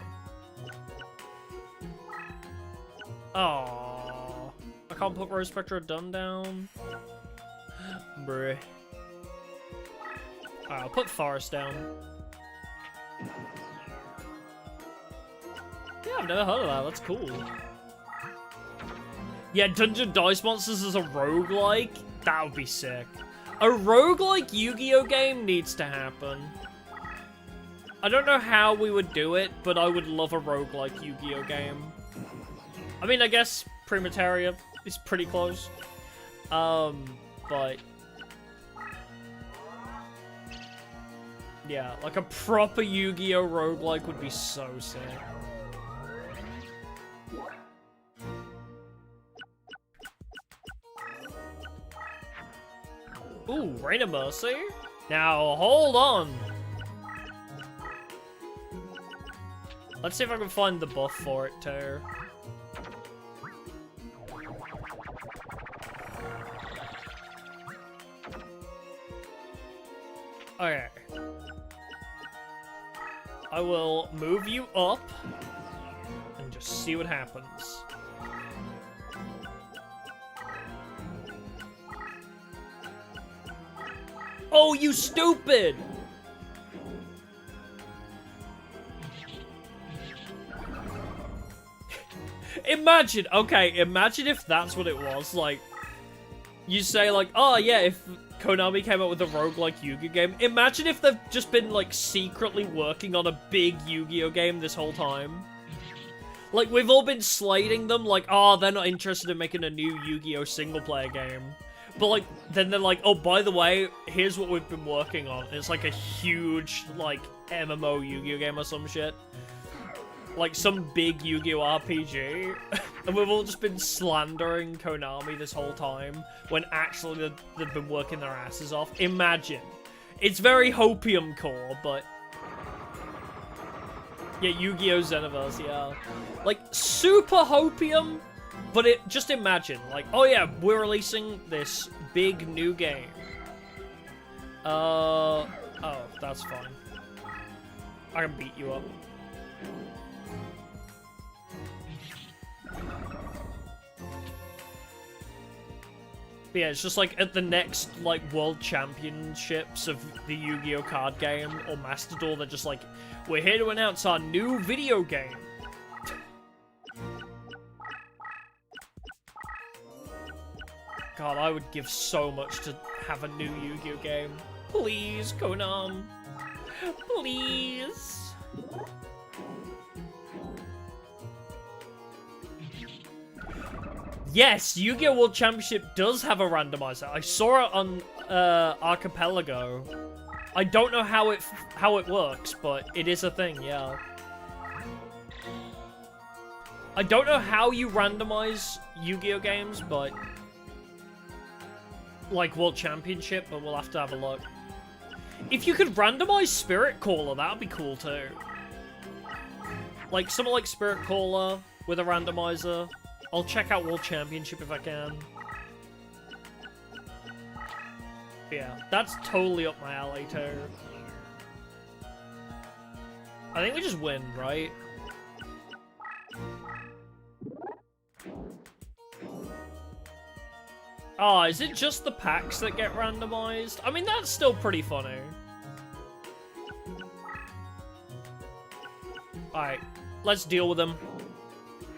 Oh, I can't put Rose Spectre Dun down. Bruh. Alright, I'll put Forest down. Yeah, I've never heard of that. That's cool. Yeah, Dungeon Dice Monsters as a roguelike? That would be sick. A roguelike Yu-Gi-Oh game needs to happen. I don't know how we would do it, but I would love a roguelike Yu-Gi-Oh game. I mean, I guess Primateria is pretty close. But... yeah, like a proper Yu-Gi-Oh roguelike would be so sick. Ooh, Reign of Mercy? Now, hold on. Let's see if I can find the buff for it, too. Okay. I will move you up and just see what happens. Oh, you stupid! Imagine, okay, imagine if that's what it was, like, you say, like, oh yeah, if Konami came out with a roguelike Yu-Gi-Oh game, imagine if they've just been, like, secretly working on a big Yu-Gi-Oh game this whole time. Like, we've all been slating them, like, oh, they're not interested in making a new Yu-Gi-Oh single-player game. But, like, then they're like, oh, by the way, here's what we've been working on. And it's, like, a huge, like, MMO Yu-Gi-Oh game or some shit. Like, some big Yu-Gi-Oh RPG. And we've all just been slandering Konami this whole time, when actually they've been working their asses off. Imagine. It's very Hopium core, but... yeah, Yu-Gi-Oh! Xenoverse, yeah. Like, super Hopium, but just imagine, like, oh yeah, we're releasing this big new game. Oh, that's fine. I can beat you up. But yeah, it's just like at the next, like, World Championships of the Yu-Gi-Oh! Card game, or Master Duel, they're just like, we're here to announce our new video game. God, I would give so much to have a new Yu-Gi-Oh! Game. Please, Konami. Please. Yes, Yu-Gi-Oh! World Championship does have a randomizer. I saw it on Archipelago. I don't know how it works, but it is a thing, yeah. I don't know how you randomize Yu-Gi-Oh! Games, but... like World Championship, but we'll have to have a look. If you could randomize Spirit Caller, that would be cool too. Like, something like Spirit Caller with a randomizer. I'll check out World Championship if I can. Yeah, that's totally up my alley too. I think we just win, right? Oh, is it just the packs that get randomized? I mean, that's still pretty funny. Alright, let's deal with them.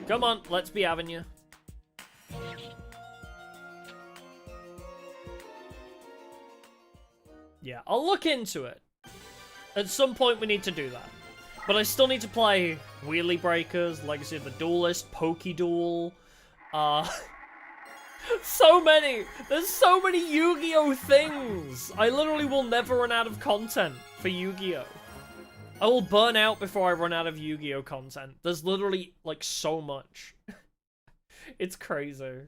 Come on, let's be having you. Yeah, I'll look into it. At some point we need to do that. But I still need to play Wheelie Breakers, Legacy of the Duelist, Poké-Duel, so many! There's so many Yu-Gi-Oh! Things! I literally will never run out of content for Yu-Gi-Oh! I will burn out before I run out of Yu-Gi-Oh! Content. There's literally, like, so much. It's crazy.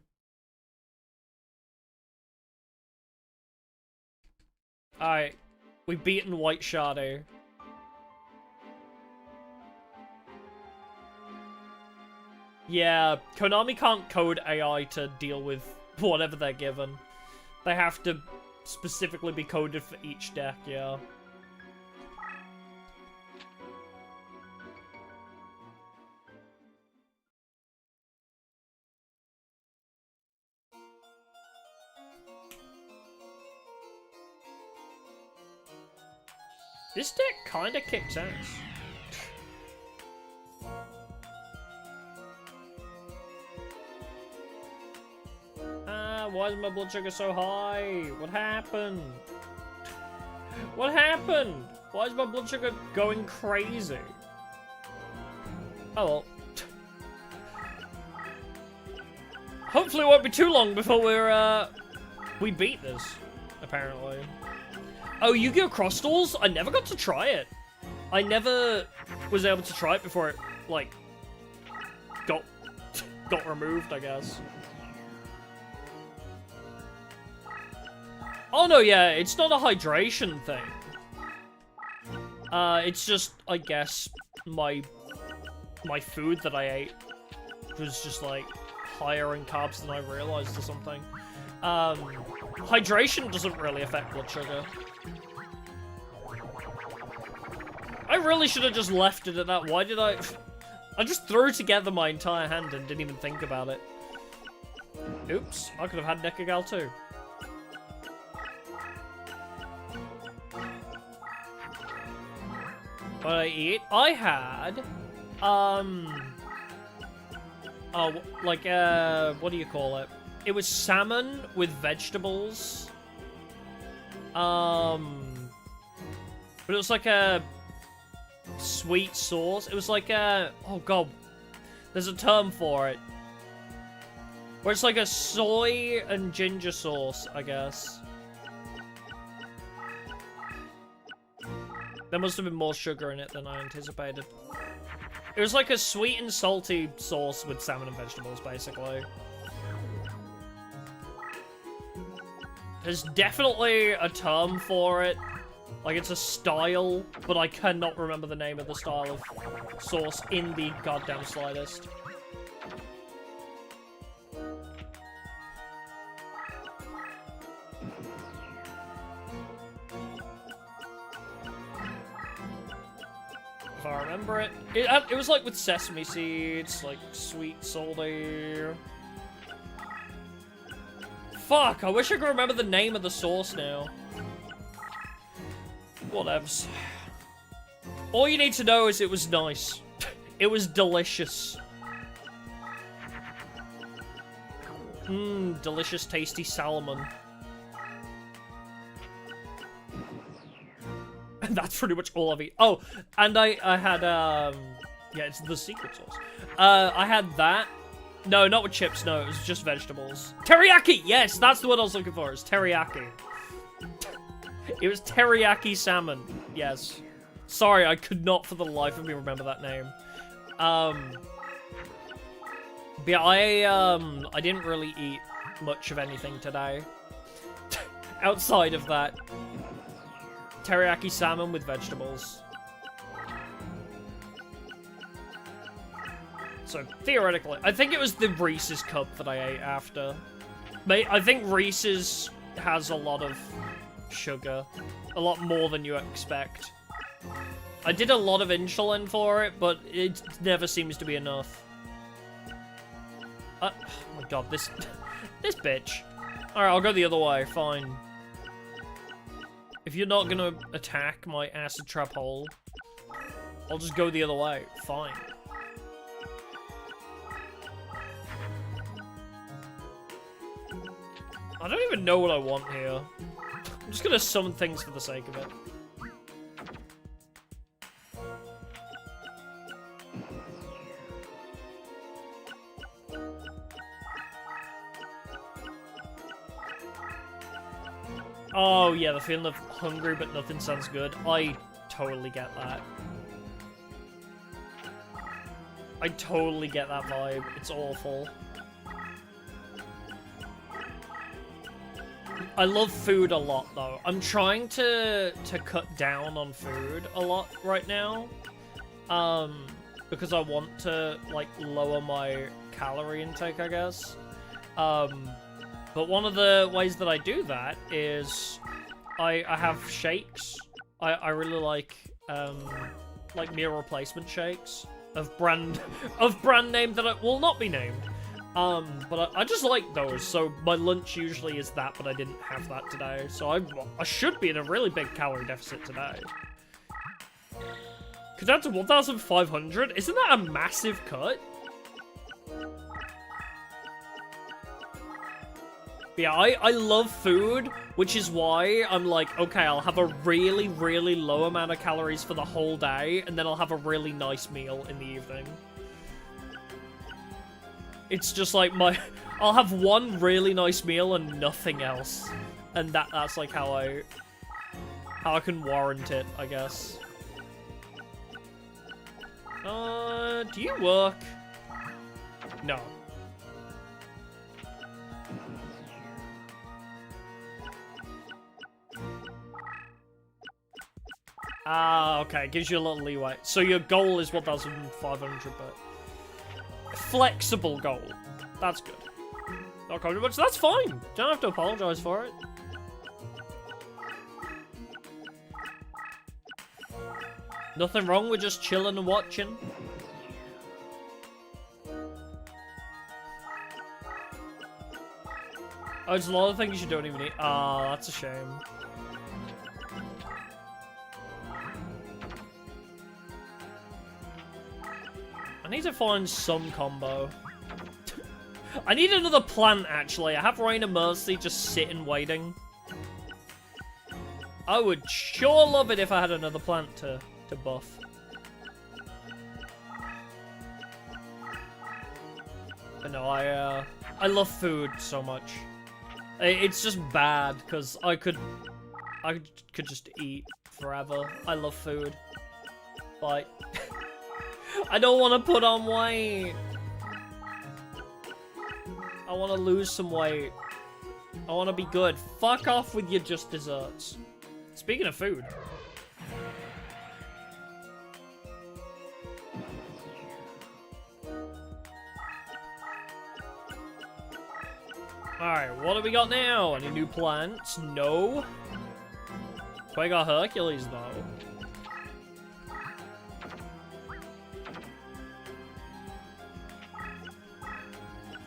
Alright. We've beaten White Shadow. Yeah, Konami can't code AI to deal with whatever they're given. They have to specifically be coded for each deck, yeah. This deck kinda kicks ass. Why is my blood sugar so high? What happened? What happened? Why is my blood sugar going crazy? Oh well. Hopefully it won't be too long before we beat this, apparently. Oh, Yu-Gi-Oh! Cross Duels? I never got to try it. I never was able to try it before it, like, got removed, I guess. Oh no, yeah, it's not a hydration thing. It's just, I guess, my food that I ate was just, like, higher in carbs than I realized or something. Hydration doesn't really affect blood sugar. I really should have just left it at that. Why did I just threw together my entire hand and didn't even think about it. Oops, I could have had Nekagal too. What did I eat? I had, oh, like, what do you call it? It was salmon with vegetables. But it was like a sweet sauce. It was like a, oh god, there's a term for it. Where it's like a soy and ginger sauce, I guess. There must have been more sugar in it than I anticipated. It was like a sweet and salty sauce with salmon and vegetables, basically. There's definitely a term for it. Like, it's a style, but I cannot remember the name of the style of sauce in the goddamn slightest. If I remember it. It was like with sesame seeds, like sweet, salty. Fuck, I wish I could remember the name of the sauce now. Whatevs. All you need to know is it was nice. It was delicious. Mmm, delicious, tasty salmon. And that's pretty much all I've eaten. Oh, and I had, yeah, it's the secret sauce. I had that. No, not with chips, no, it was just vegetables. Teriyaki! Yes, that's the word I was looking for, it's teriyaki. It was teriyaki salmon, yes. Sorry, I could not for the life of me remember that name. But yeah, I didn't really eat much of anything today. Outside of that. Teriyaki salmon with vegetables. So, theoretically, I think it was the Reese's cup that I ate after. I think Reese's has a lot of sugar. A lot more than you expect. I did a lot of insulin for it, but it never seems to be enough. Oh my god, this bitch. Alright, I'll go the other way, fine. If you're not gonna attack my acid trap hole, I'll just go the other way, fine. I don't even know what I want here. I'm just gonna summon things for the sake of it. Oh yeah, the feeling of hungry but nothing sounds good. I totally get that. I totally get that vibe. It's awful. I love food a lot, though. I'm trying to cut down on food a lot right now. Because I want to, like, lower my calorie intake, I guess. But one of the ways that I do that is I have shakes. I really like meal replacement shakes of brand name that will not be named. But I just like those, so my lunch usually is that, but I didn't have that today, so I should be in a really big calorie deficit today. Cut down to 1,500? Isn't that a massive cut? But yeah, I love food, which is why I'm like, okay, I'll have a really, really low amount of calories for the whole day, and then I'll have a really nice meal in the evening. It's just like I'll have one really nice meal and nothing else. And that's like how I can warrant it, I guess. Do you work? No. Ah, okay. Gives you a little leeway. So your goal is 1,500, but flexible goal. That's good. Not coming much. That's fine. Don't have to apologize for it. Nothing wrong with just chilling and watching. Oh, there's a lot of things you don't even eat. Ah, that's a shame. I need to find some combo. I need another plant, actually. I have Rain of Mercy just sitting waiting. I would sure love it if I had another plant to buff. But no, I love food so much. It's just bad because I could just eat forever. I love food, but I don't want to put on weight. I want to lose some weight. I want to be good. Fuck off with your just desserts. Speaking of food. Alright, what do we got now? Any new plants? No. We got Hercules, though.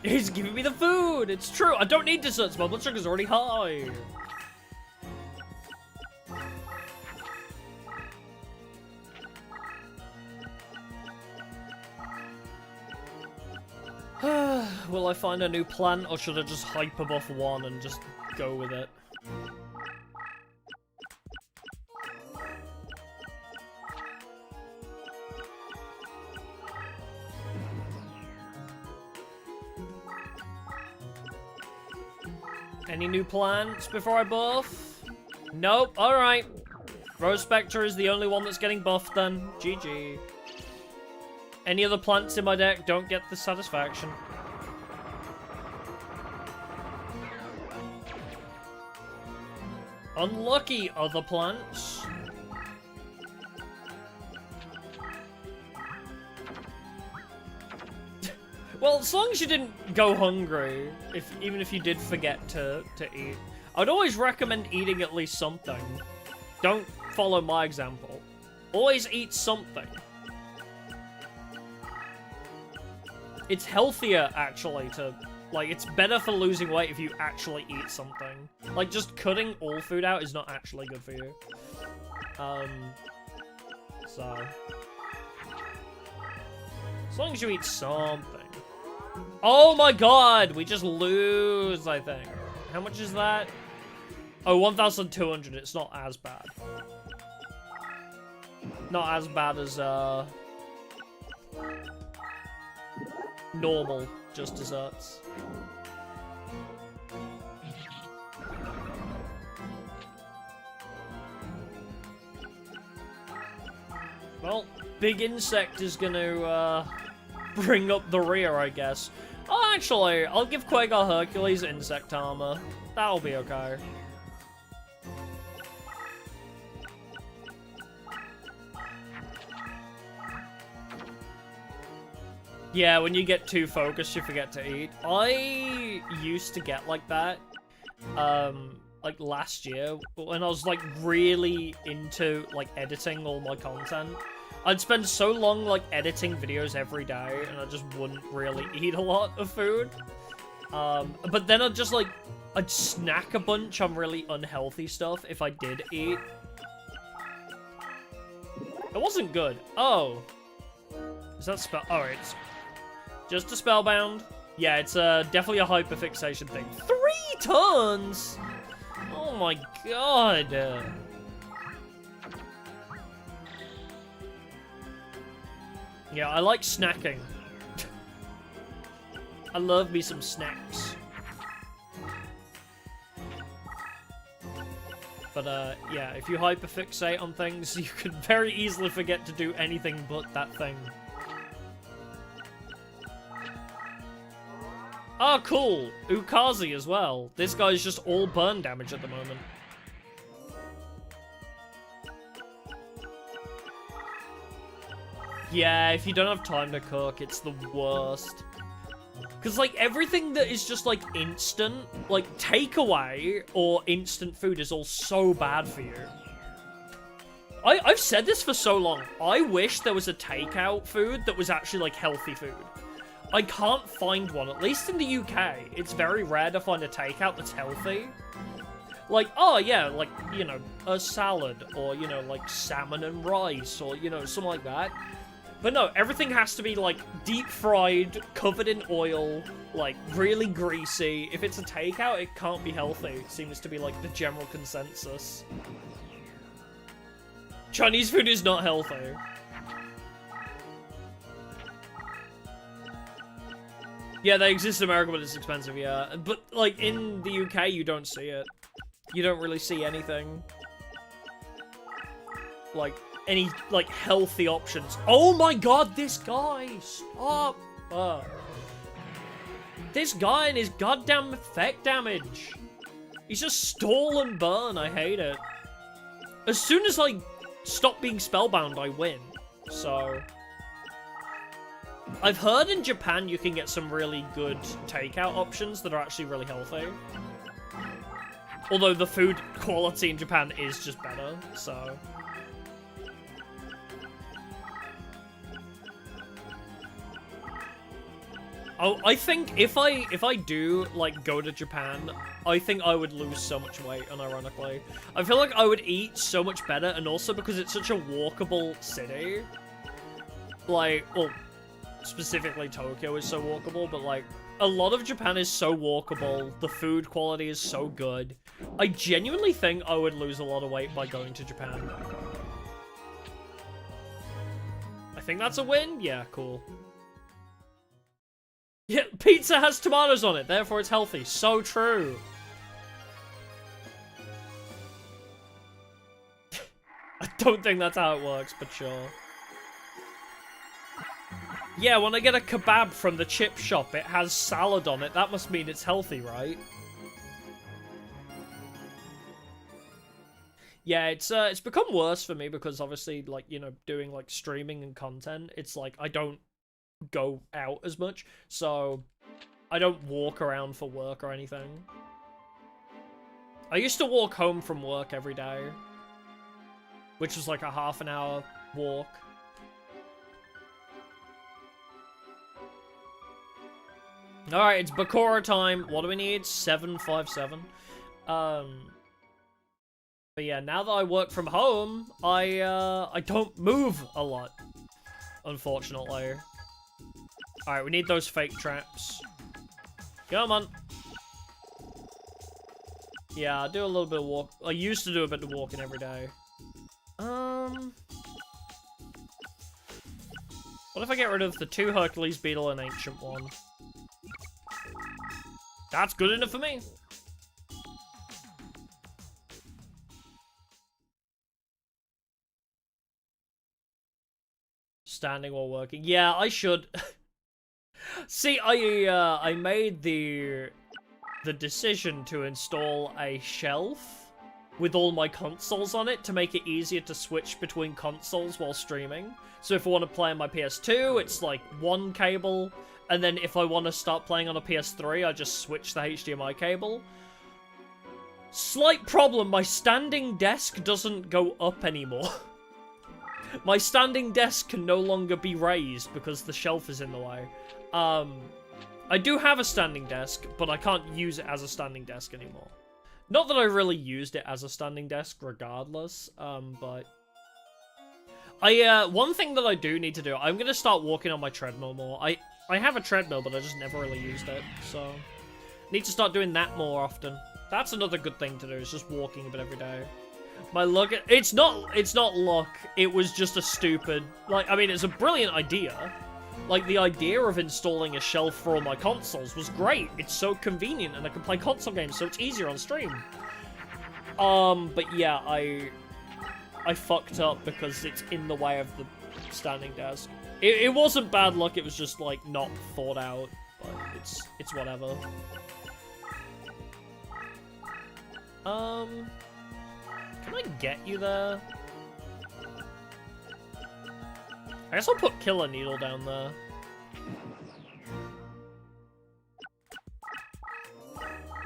He's giving me the food! It's true! I don't need desserts, my blood sugar's already high! Will I find a new plant, or should I just hyper buff one and just go with it? Any new plants before I buff? Nope, alright. Rose Spectre is the only one that's getting buffed then. GG. Any other plants in my deck don't get the satisfaction. Unlucky other plants. Well, as long as you didn't go hungry, even if you did forget to eat. I'd always recommend eating at least something. Don't follow my example. Always eat something. It's healthier, actually, to... Like, it's better for losing weight if you actually eat something. Like, just cutting all food out is not actually good for you. So... As long as you eat something. Oh my god! We just lose, I think. How much is that? Oh, 1,200. It's not as bad. Not as bad as, normal, just desserts. Well, Big Insect is gonna, bring up the rear, I guess. Oh, actually, I'll give Quagar Hercules insect armor. That'll be okay. Yeah, when you get too focused, you forget to eat. I used to get like that, like last year, when I was like really into like editing all my content. I'd spend so long like editing videos every day, and I just wouldn't really eat a lot of food. But then I'd snack a bunch on really unhealthy stuff if I did eat. It wasn't good. Oh. Is that spell? Oh, it's just a spellbound. Yeah, it's definitely a hyperfixation thing. turns? Oh my god. Yeah, I like snacking. I love me some snacks. But, yeah, if you hyperfixate on things, you can very easily forget to do anything but that thing. Oh, cool! Ukazi as well. This guy's just all burn damage at the moment. Yeah, if you don't have time to cook, it's the worst. Because, like, everything that is just, like, instant, like, takeaway or instant food is all so bad for you. I've said this for so long. I wish there was a takeout food that was actually, like, healthy food. I can't find one, at least in the UK. It's very rare to find a takeout that's healthy. Like, oh, yeah, like, you know, a salad, or, you know, like, salmon and rice, or, you know, something like that. But no, everything has to be, like, deep-fried, covered in oil, like, really greasy. If it's a takeout, it can't be healthy. It seems to be, like, the general consensus. Chinese food is not healthy. Yeah, they exist in America, but it's expensive, yeah. But, like, in the UK, you don't see it. You don't really see anything. Like, any, like, healthy options. Oh my god, this guy! Stop! This guy and his goddamn effect damage. He's just stall and burn, I hate it. As soon as I stop being spellbound, I win. So... I've heard in Japan you can get some really good takeout options that are actually really healthy. Although the food quality in Japan is just better, so... Oh, I think if I do, like, go to Japan, I think I would lose so much weight, unironically. I feel like I would eat so much better, and also because it's such a walkable city. Like, well, specifically Tokyo is so walkable, but, like, a lot of Japan is so walkable, the food quality is so good. I genuinely think I would lose a lot of weight by going to Japan. I think that's a win? Yeah, cool. Yeah, pizza has tomatoes on it, therefore it's healthy. So true. I don't think that's how it works, but sure. Yeah, when I get a kebab from the chip shop, it has salad on it. That must mean it's healthy, right? Yeah, it's become worse for me because obviously, like, you know, doing, like, streaming and content, it's like, I don't go out as much, so I don't walk around for work or anything. I used to walk home from work every day, which was like a half an hour walk. Alright, it's Bakura time. What do we need? 757. But yeah, now that I work from home, I don't move a lot, unfortunately. Alright, we need those fake traps. Come on. Yeah, I do a little bit of walk. I used to do a bit of walking every day. What if I get rid of the 2 Hercules Beetle and Ancient one? That's good enough for me. Standing while working. Yeah, I should. See, I made the decision to install a shelf with all my consoles on it to make it easier to switch between consoles while streaming. So if I want to play on my PS2, it's like one cable, and then if I want to start playing on a PS3, I just switch the HDMI cable. Slight problem, my standing desk doesn't go up anymore. My standing desk can no longer be raised because the shelf is in the way. I do have a standing desk, but I can't use it as a standing desk anymore. Not that I really used it as a standing desk regardless, but... one thing that I do need to do, I'm gonna start walking on my treadmill more. I have a treadmill, but I just never really used it, so... Need to start doing that more often. That's another good thing to do, is just walking a bit every day. My luck, it's not luck, it was just a stupid, like, I mean, it's a brilliant idea. Like, the idea of installing a shelf for all my consoles was great. It's so convenient, and I can play console games, so it's easier on stream. But yeah, I fucked up because it's in the way of the standing desk. It wasn't bad luck, it was just, like, not thought out, but it's whatever. Can I get you there? I guess I'll put Killer Needle down there.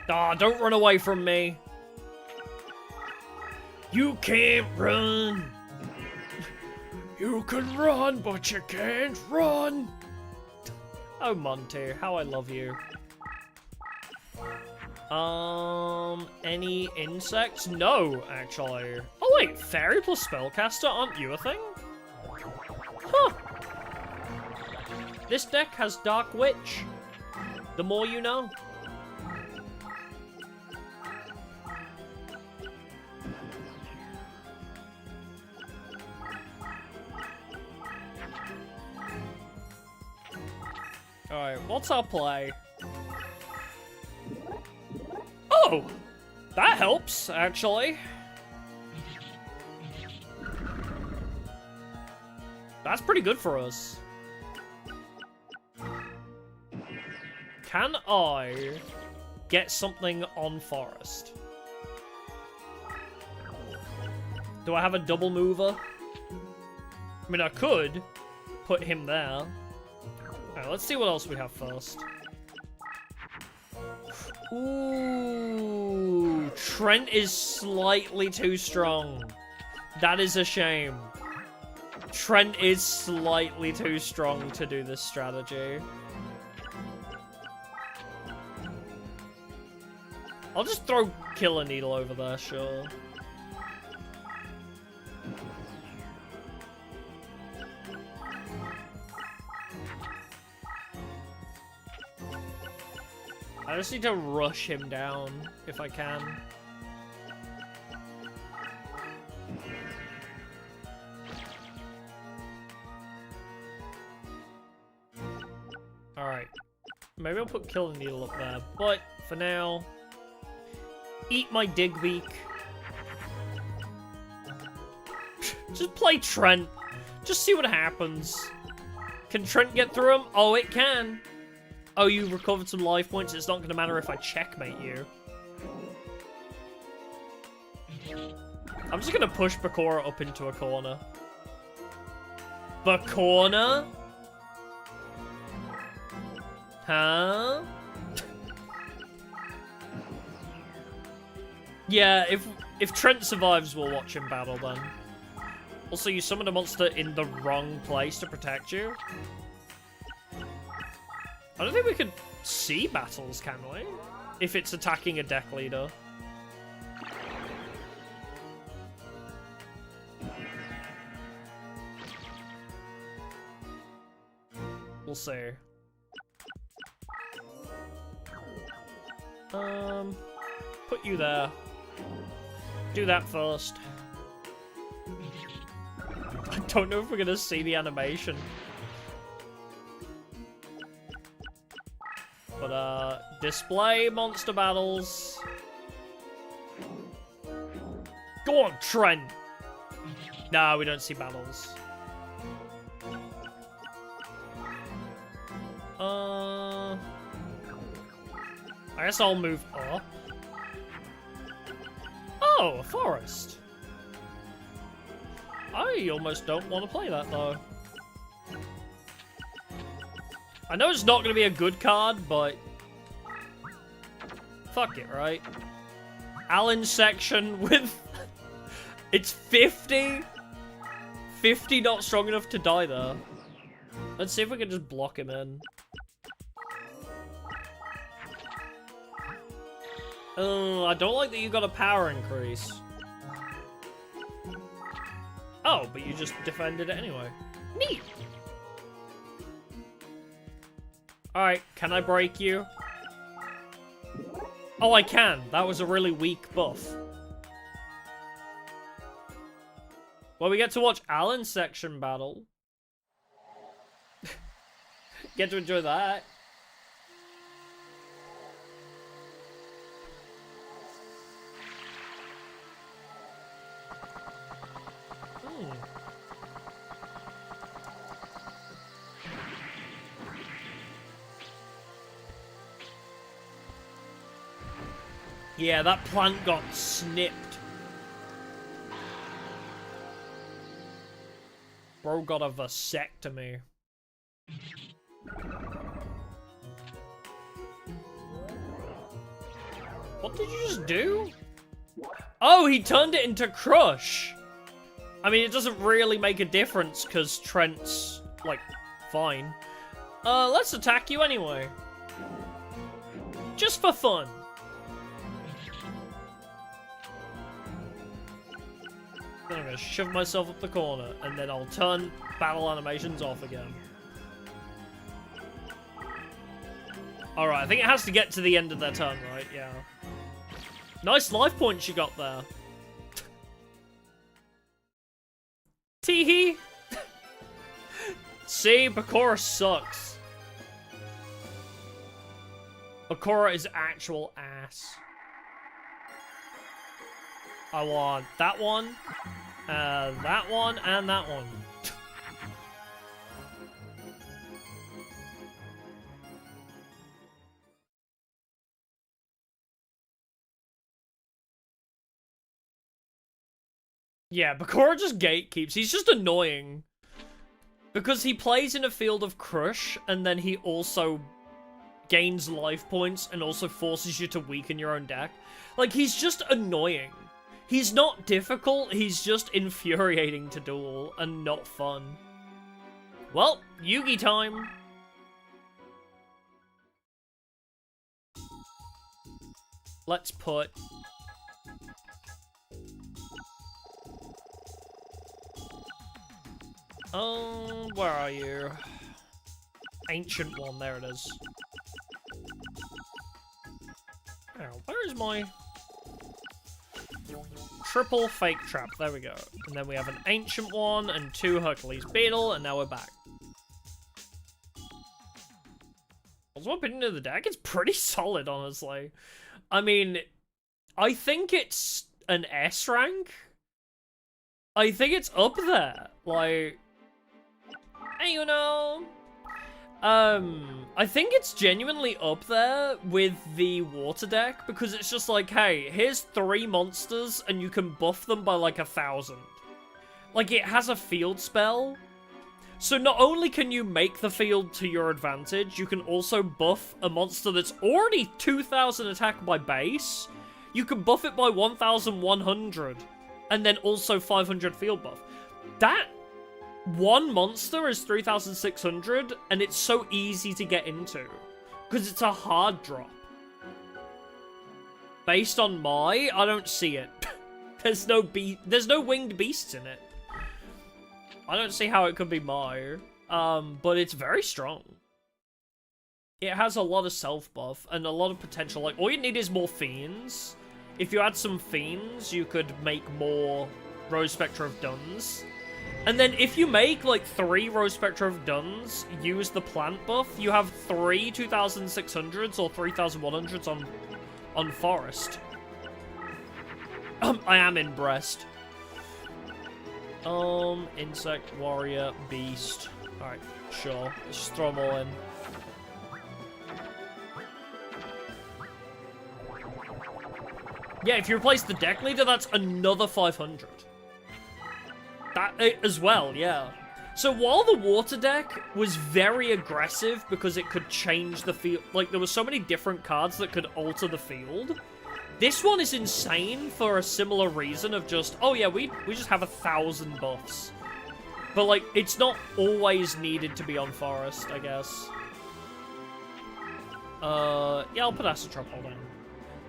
Ah, don't run away from me. You can't run. You can run, but you can't run. Oh, Monty, how I love you. Any insects? No, actually. Oh wait, Fairy plus Spellcaster, aren't you a thing? Huh. This deck has Dark Witch. The more you know. Alright, what's our play? Oh! That helps, actually. That's pretty good for us. Can I get something on Forest? Do I have a double mover? I mean, I could put him there. Alright, let's see what else we have first. Ooh, Trent is slightly too strong. That is a shame. Trent is slightly too strong to do this strategy. I'll just throw Killer Needle over there, sure. I just need to rush him down, if I can. Alright. Maybe I'll put Killer Needle up there, but for now... Eat my Digbeak. Just play Trent. Just see what happens. Can Trent get through him? Oh, it can. Oh, you recovered some life points. It's not going to matter if I checkmate you. I'm just going to push Bakura up into a corner. Bakura? Huh? Yeah, if Trent survives, we'll watch him battle then. Also, you summoned a monster in the wrong place to protect you. I don't think we can see battles, can we? If it's attacking a deck leader. We'll see. Put you there. Do that first. I don't know if we're gonna see the animation. But, display monster battles. Go on, Trent! Nah, we don't see battles. I guess I'll move up. Oh, a forest. I almost don't want to play that, though. I know it's not going to be a good card, but... Fuck it, right? Alan section with... It's 50? 50 not strong enough to die there. Let's see if we can just block him in. I don't like that you got a power increase. Oh, but you just defended it anyway. Neat! Alright, can I break you? Oh, I can. That was a really weak buff. Well, we get to watch Alan's section battle. Get to enjoy that. Yeah, that plant got snipped. Bro got a vasectomy. What did you just do? Oh, he turned it into Crush. I mean, it doesn't really make a difference because Trent's, like, fine. Let's attack you anyway. Just for fun. Then I'm gonna shove myself up the corner, and then I'll turn battle animations off again. Alright, I think it has to get to the end of their turn, right? Yeah. Nice life points you got there. Teehee! See, Bakura sucks. Bakura is actual ass. I want that one, and that one. Yeah, Bakura just gatekeeps. He's just annoying. Because he plays in a field of Crush, and then he also gains life points, and also forces you to weaken your own deck. Like, he's just annoying. He's not difficult, he's just infuriating to duel, and not fun. Well, Yugi time! Let's put... where are you? Ancient one, there it is. Oh, where is my... Triple fake trap, there we go. And then we have an ancient one and 2 Hercules Beetle, and now we're back. What's my opinion of the deck? It's pretty solid, honestly. I mean, I think it's an S rank. I think it's up there. Like, you know... I think it's genuinely up there with the water deck, because it's just like, hey, here's 3 monsters, and you can buff them by like 1,000. Like, it has a field spell, so not only can you make the field to your advantage, you can also buff a monster that's already 2,000 attack by base, you can buff it by 1,100, and then also 500 field buff. That... one monster is 3,600, and it's so easy to get into. Because it's a hard drop. Based on Mai, I don't see it. There's no winged beasts in it. I don't see how it could be Mai. But it's very strong. It has a lot of self-buff, and a lot of potential. Like, all you need is more Fiends. If you add some Fiends, you could make more Rose Spectre of Duns. And then if you make, like, 3 Rose Spectre of Duns, use the plant buff, you have 3 2,600s or 3,100s on Forest. I am in Breast. Insect, Warrior, Beast. Alright, sure. Let's just throw them all in. Yeah, if you replace the deck leader, that's another 500. That as well, yeah. So while the water deck was very aggressive because it could change the field, like there were so many different cards that could alter the field, this one is insane for a similar reason of just, oh yeah, we just have 1,000 buffs. But like, it's not always needed to be on Forest, I guess. Yeah, I'll put Acid Truffle down.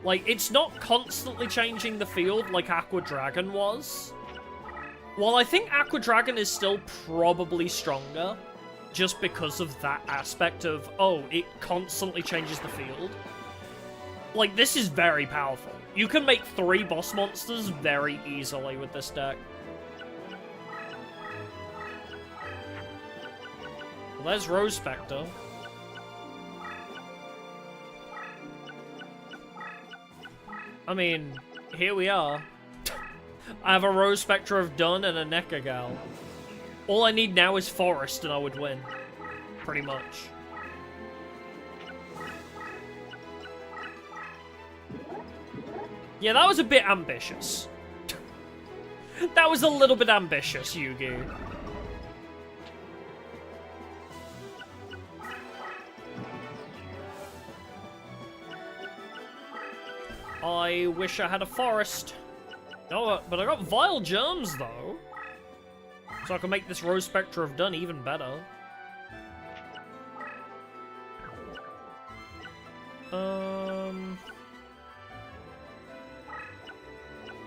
Like, it's not constantly changing the field like Aqua Dragon was. While I think Aqua Dragon is still probably stronger, just because of that aspect of, oh, it constantly changes the field. Like, this is very powerful. You can make 3 boss monsters very easily with this deck. Well, there's Rose Spectre. I mean, here we are. I have a Rose Spectre of Dun and a Neca Gal. All I need now is Forest and I would win. Pretty much. Yeah, that was a bit ambitious. That was a little bit ambitious, Yugi. I wish I had a Forest. No, but I got Vile Germs, though. So I can make this Rose Spectre of Dun even better.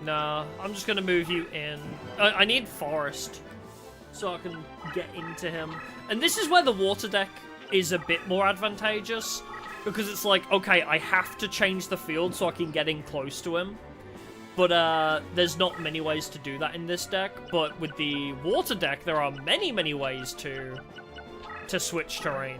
Nah, I'm just gonna move you in. I need Forest, so I can get into him. And this is where the water deck is a bit more advantageous, because it's like, okay, I have to change the field so I can get in close to him. But there's not many ways to do that in this deck. But with the water deck, there are many, many ways to switch terrain.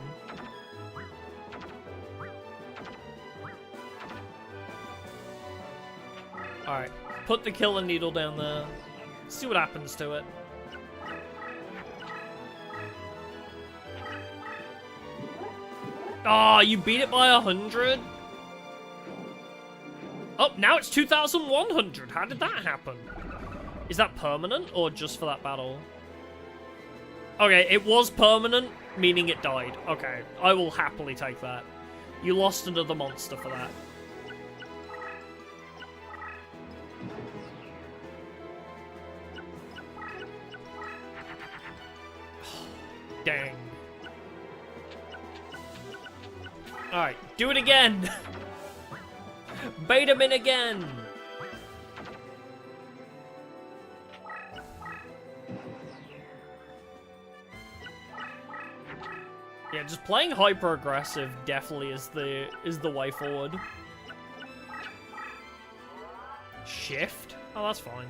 Alright, put the Killer Needle down there. See what happens to it. Ah, oh, you beat it by 100? Oh, now it's 2,100. How did that happen? Is that permanent or just for that battle? Okay, it was permanent, meaning it died. Okay, I will happily take that. You lost another monster for that. Dang. Alright, do it again! Bait him in again! Yeah, just playing hyper-aggressive definitely is the way forward. Shift? Oh, that's fine.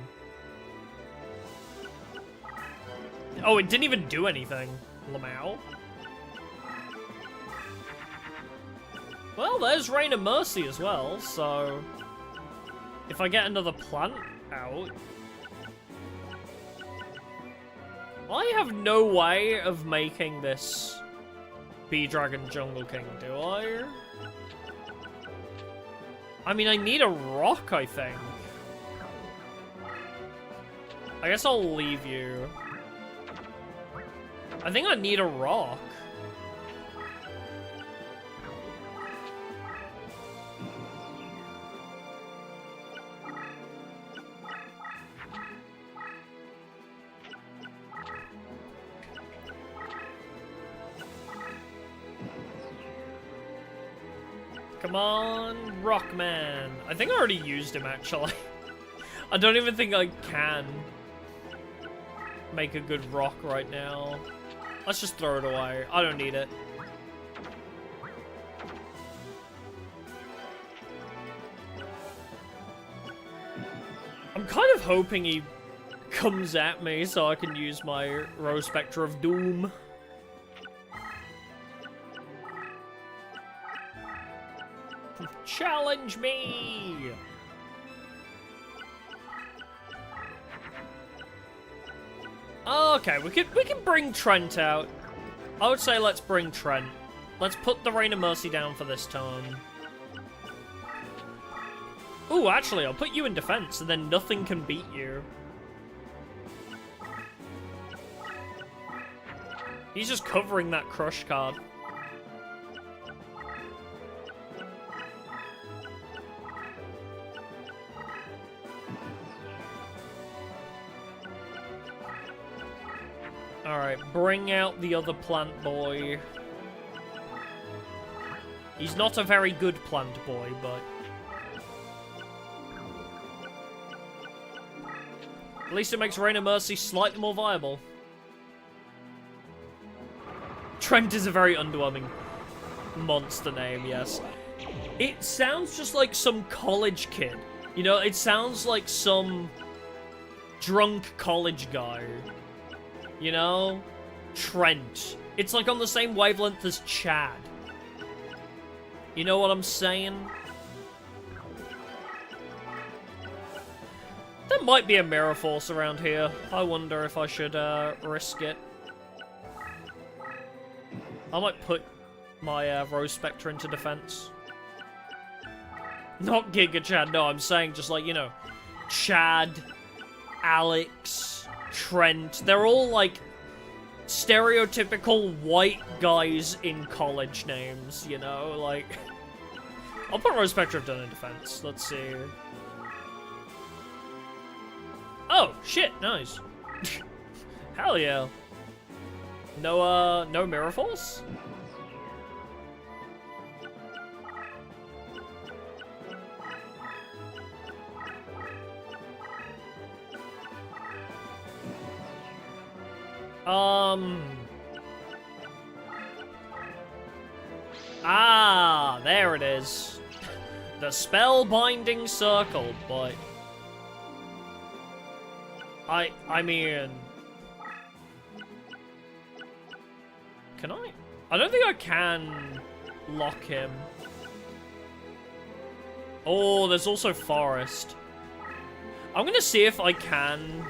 Oh, it didn't even do anything. Lamau. Well, there's Rain of Mercy as well, so if I get another plant out, I have no way of making this Bee Dragon Jungle King, do I? I mean, I need a rock, I think. I guess I'll leave you. I think I need a rock. Come on, Rockman. I think I already used him, actually. I don't even think I can make a good rock right now. Let's just throw it away. I don't need it. I'm kind of hoping he comes at me so I can use my Rose Spectre of Doom. Challenge me! Okay, we can bring Trent out. I would say let's bring Trent. Let's put the Rain of Mercy down for this turn. Ooh, actually, I'll put you in defense, and then nothing can beat you. He's just covering that Crush card. Alright, bring out the other plant boy. He's not a very good plant boy, but at least it makes Rain of Mercy slightly more viable. Trent is a very underwhelming monster name, yes. It sounds just like some college kid. You know, it sounds like some drunk college guy. You know? Trent. It's like on the same wavelength as Chad. You know what I'm saying? There might be a mirror force around here. I wonder if I should risk it. I might put my Rose Spectre into defense. Not Giga Chad, no, I'm saying just like, you know, Chad, Alex, Trent. They're all like stereotypical white guys in college names, you know? Like, I'll put Rose Spectre done in defense. Let's see. Oh, shit, nice. Hell yeah. No Mirror Force? Ah, there it is. The spellbinding circle, but I mean, can I? I don't think I can lock him. Oh, there's also Forest. I'm gonna see if I can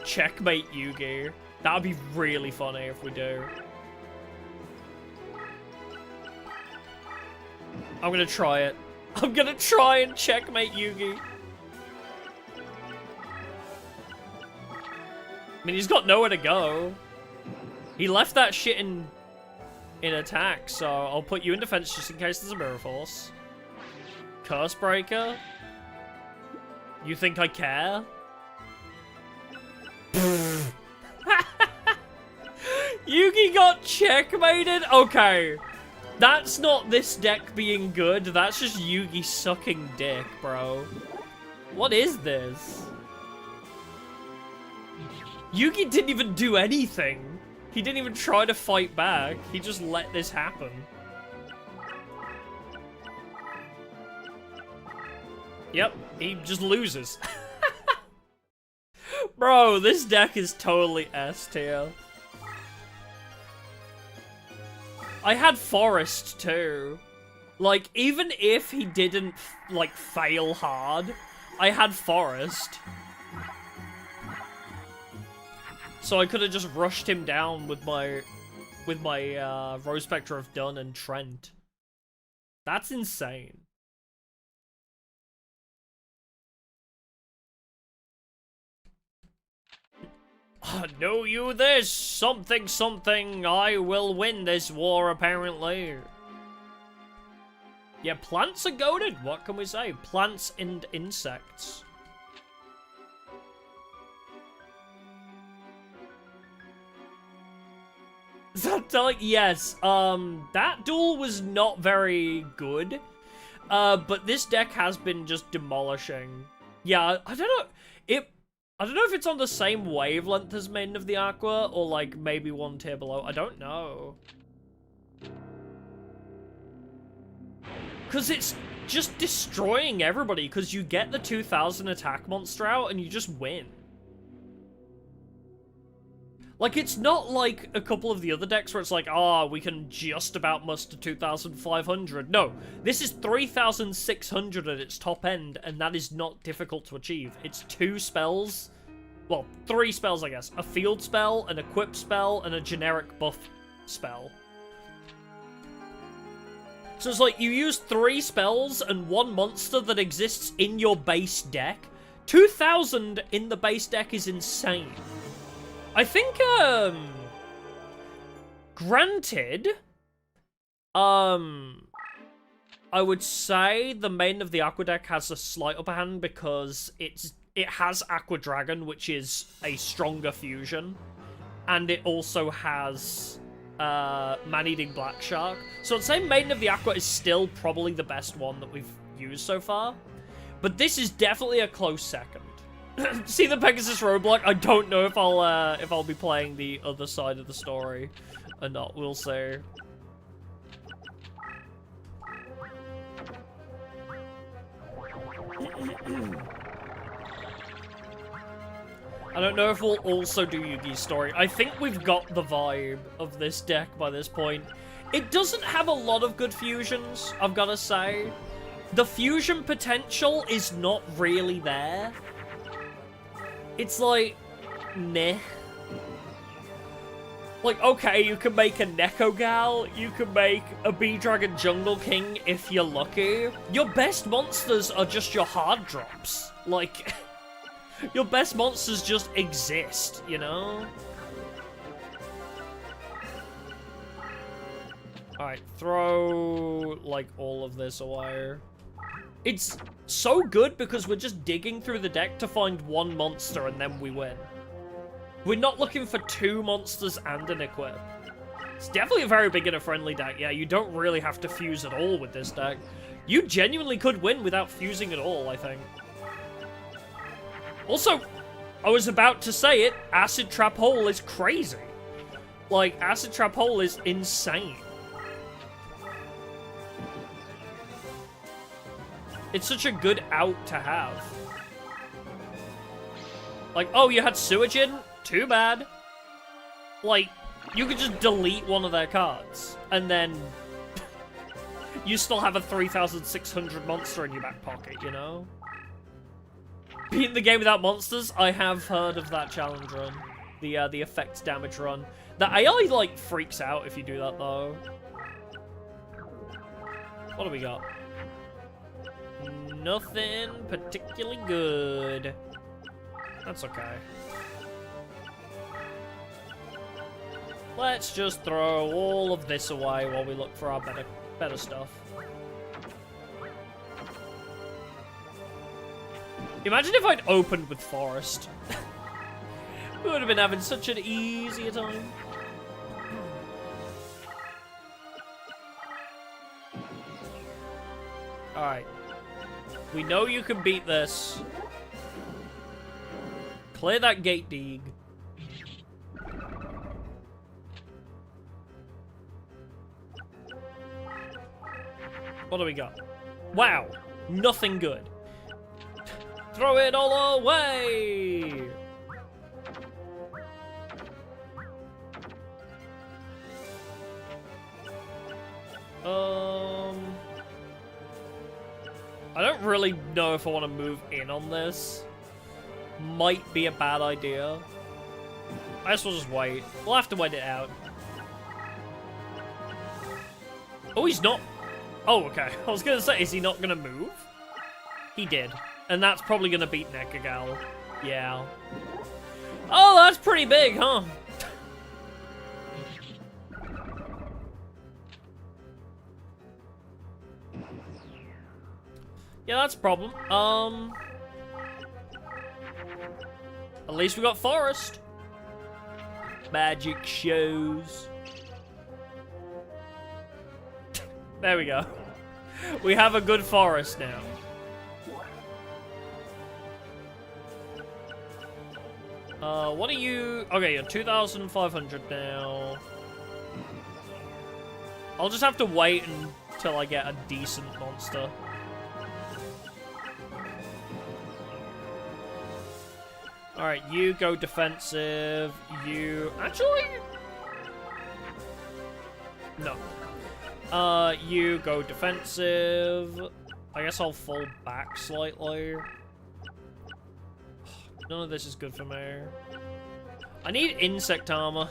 checkmate Yugi. That would be really funny if we do. I'm gonna try it. I'm gonna try and checkmate Yugi. I mean, he's got nowhere to go. He left that shit in attack, so I'll put you in defense just in case there's a Mirror Force. Curse Breaker? You think I care? Yugi got checkmated? Okay. That's not this deck being good. That's just Yugi sucking dick, bro. What is this? Yugi didn't even do anything. He didn't even try to fight back. He just let this happen. Yep, he just loses. Bro, this deck is totally S tier. I had Forest too. Like, even if he didn't, like, fail hard, I had Forest. So I could have just rushed him down with my Rose Spectre of Dun and Trent. That's insane. Know you this? Something, something. I will win this war, apparently. Yeah, plants are goated. What can we say? Plants and insects. Is that telling? Yes. That duel was not very good. But this deck has been just demolishing. Yeah, I don't know. I don't know if it's on the same wavelength as Maiden of the Aqua, or like maybe one tier below. I don't know. Because it's just destroying everybody, because you get the 2000 attack monster out and you just win. Like, it's not like a couple of the other decks where it's like, we can just about muster 2,500. No, this is 3,600 at its top end, and that is not difficult to achieve. It's 2 spells, well, 3 spells, I guess. A field spell, an equip spell, and a generic buff spell. So it's like, you use 3 spells and 1 monster that exists in your base deck. 2,000 in the base deck is insane. I think, granted, I would say the Maiden of the Aqua deck has a slight upper hand because it has Aqua Dragon, which is a stronger fusion, and it also has, Man-Eating Black Shark. So I'd say Maiden of the Aqua is still probably the best one that we've used so far, but this is definitely a close second. See the Pegasus roadblock? I don't know if I'll be playing the other side of the story or not. We'll see. I don't know if we'll also do Yugi's story. I think we've got the vibe of this deck by this point. It doesn't have a lot of good fusions, I've got to say. The fusion potential is not really there. It's like, meh. Like, okay, you can make a Neko Gal, you can make a B-Dragon Jungle King if you're lucky. Your best monsters are just your hard drops. Like... Your best monsters just exist, you know? Alright, throw, like, all of this away. It's so good because we're just digging through the deck to find one monster and then we win. We're not looking for two monsters and an equip. It's definitely a very beginner-friendly deck. Yeah, you don't really have to fuse at all with this deck. You genuinely could win without fusing at all, I think. Also, I was about to say it, Acid Trap Hole is crazy. Like, Acid Trap Hole is insane. It's such a good out to have. Like, oh, you had Suijin? Too bad. Like, you could just delete one of their cards, and then you still have a 3,600 monster in your back pocket, you know? Beating the game without monsters, I have heard of that challenge run. The effect damage run. The AI, like, freaks out if you do that, though. What do we got? Nothing particularly good. That's okay. Let's just throw all of this away while we look for our better stuff. Imagine if I'd opened with Forest. We would have been having such an easier time. Alright. We know you can beat this. Clear that gate, Deeg. What do we got? Wow. Nothing good. Throw it all away! I don't really know if I want to move in on this. Might be a bad idea. I guess we'll just wait. We'll have to wait it out. Oh, he's not... Oh, okay. I was gonna say, is he not gonna move? He did. And that's probably gonna beat Neko-Gal. Yeah. Oh, that's pretty big, huh? Yeah, that's a problem. At least we got Forest. Magic shows. There we go. We have a good Forest now. What are you... Okay, you're 2,500 now. I'll just have to wait until I get a decent monster. Alright, you go defensive. You... Actually... No. You go defensive. I guess I'll fall back slightly. None of this is good for me. I need Insect Armor.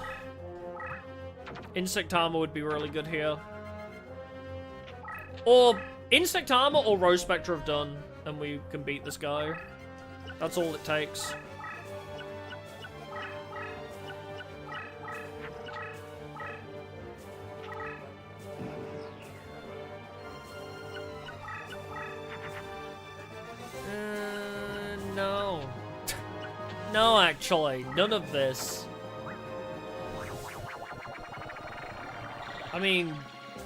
Insect Armor would be really good here. Or Insect Armor or Rose Spectre have done, and we can beat this guy. That's all it takes. No. No, actually. None of this. I mean,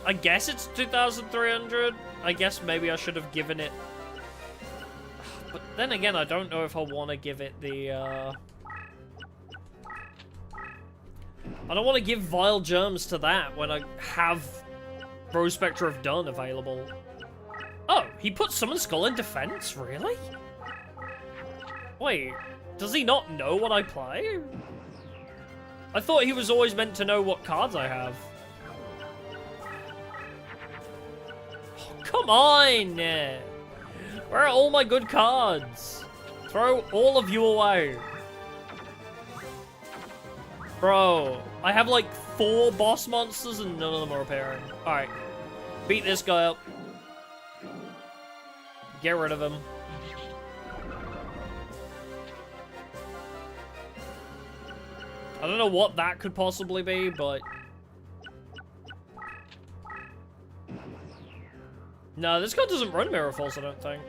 I guess it's 2,300. I guess maybe I should have given it... But then again, I don't know if I want to give it the, I don't want to give Vile Germs to that when I have Rose Spectre of Dun available. Oh, he put Summon Skull in defense? Really? Wait, does he not know what I play? I thought he was always meant to know what cards I have. Oh, come on! Where are all my good cards? Throw all of you away. Bro, I have like 4 boss monsters and none of them are appearing. Alright, beat this guy up. Get rid of him. I don't know what that could possibly be, but... No, this card doesn't run Mirror Force, I don't think.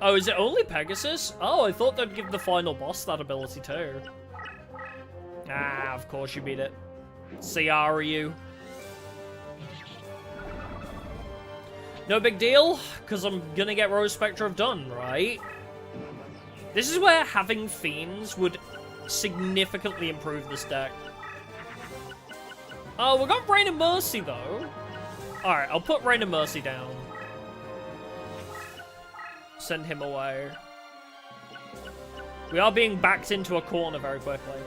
Oh, is it only Pegasus? Oh, I thought they'd give the final boss that ability too. Ah, of course you beat it. CRU. No big deal, because I'm gonna get Rose Spectre of Dun, right? This is where having Fiends would significantly improve this deck. Oh, we got Rain of Mercy, though. Alright, I'll put Rain of Mercy down. Send him away. We are being backed into a corner very quickly.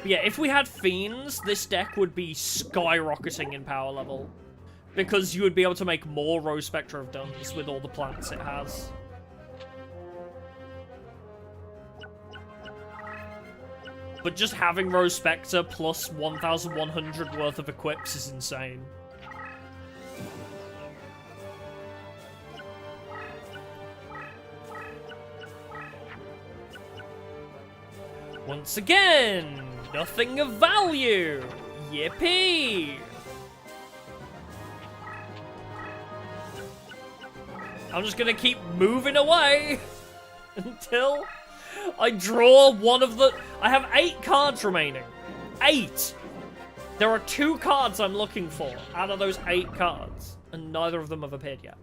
But yeah, if we had Fiends, this deck would be skyrocketing in power level. Because you would be able to make more Rose Spectre of Duns with all the plants it has. But just having Rose Spectre plus 1,100 worth of equips is insane. Once again, nothing of value. Yippee! I'm just gonna keep moving away until I draw one of the... I have 8 cards remaining. 8! There are 2 cards I'm looking for out of those 8 cards, and neither of them have appeared yet.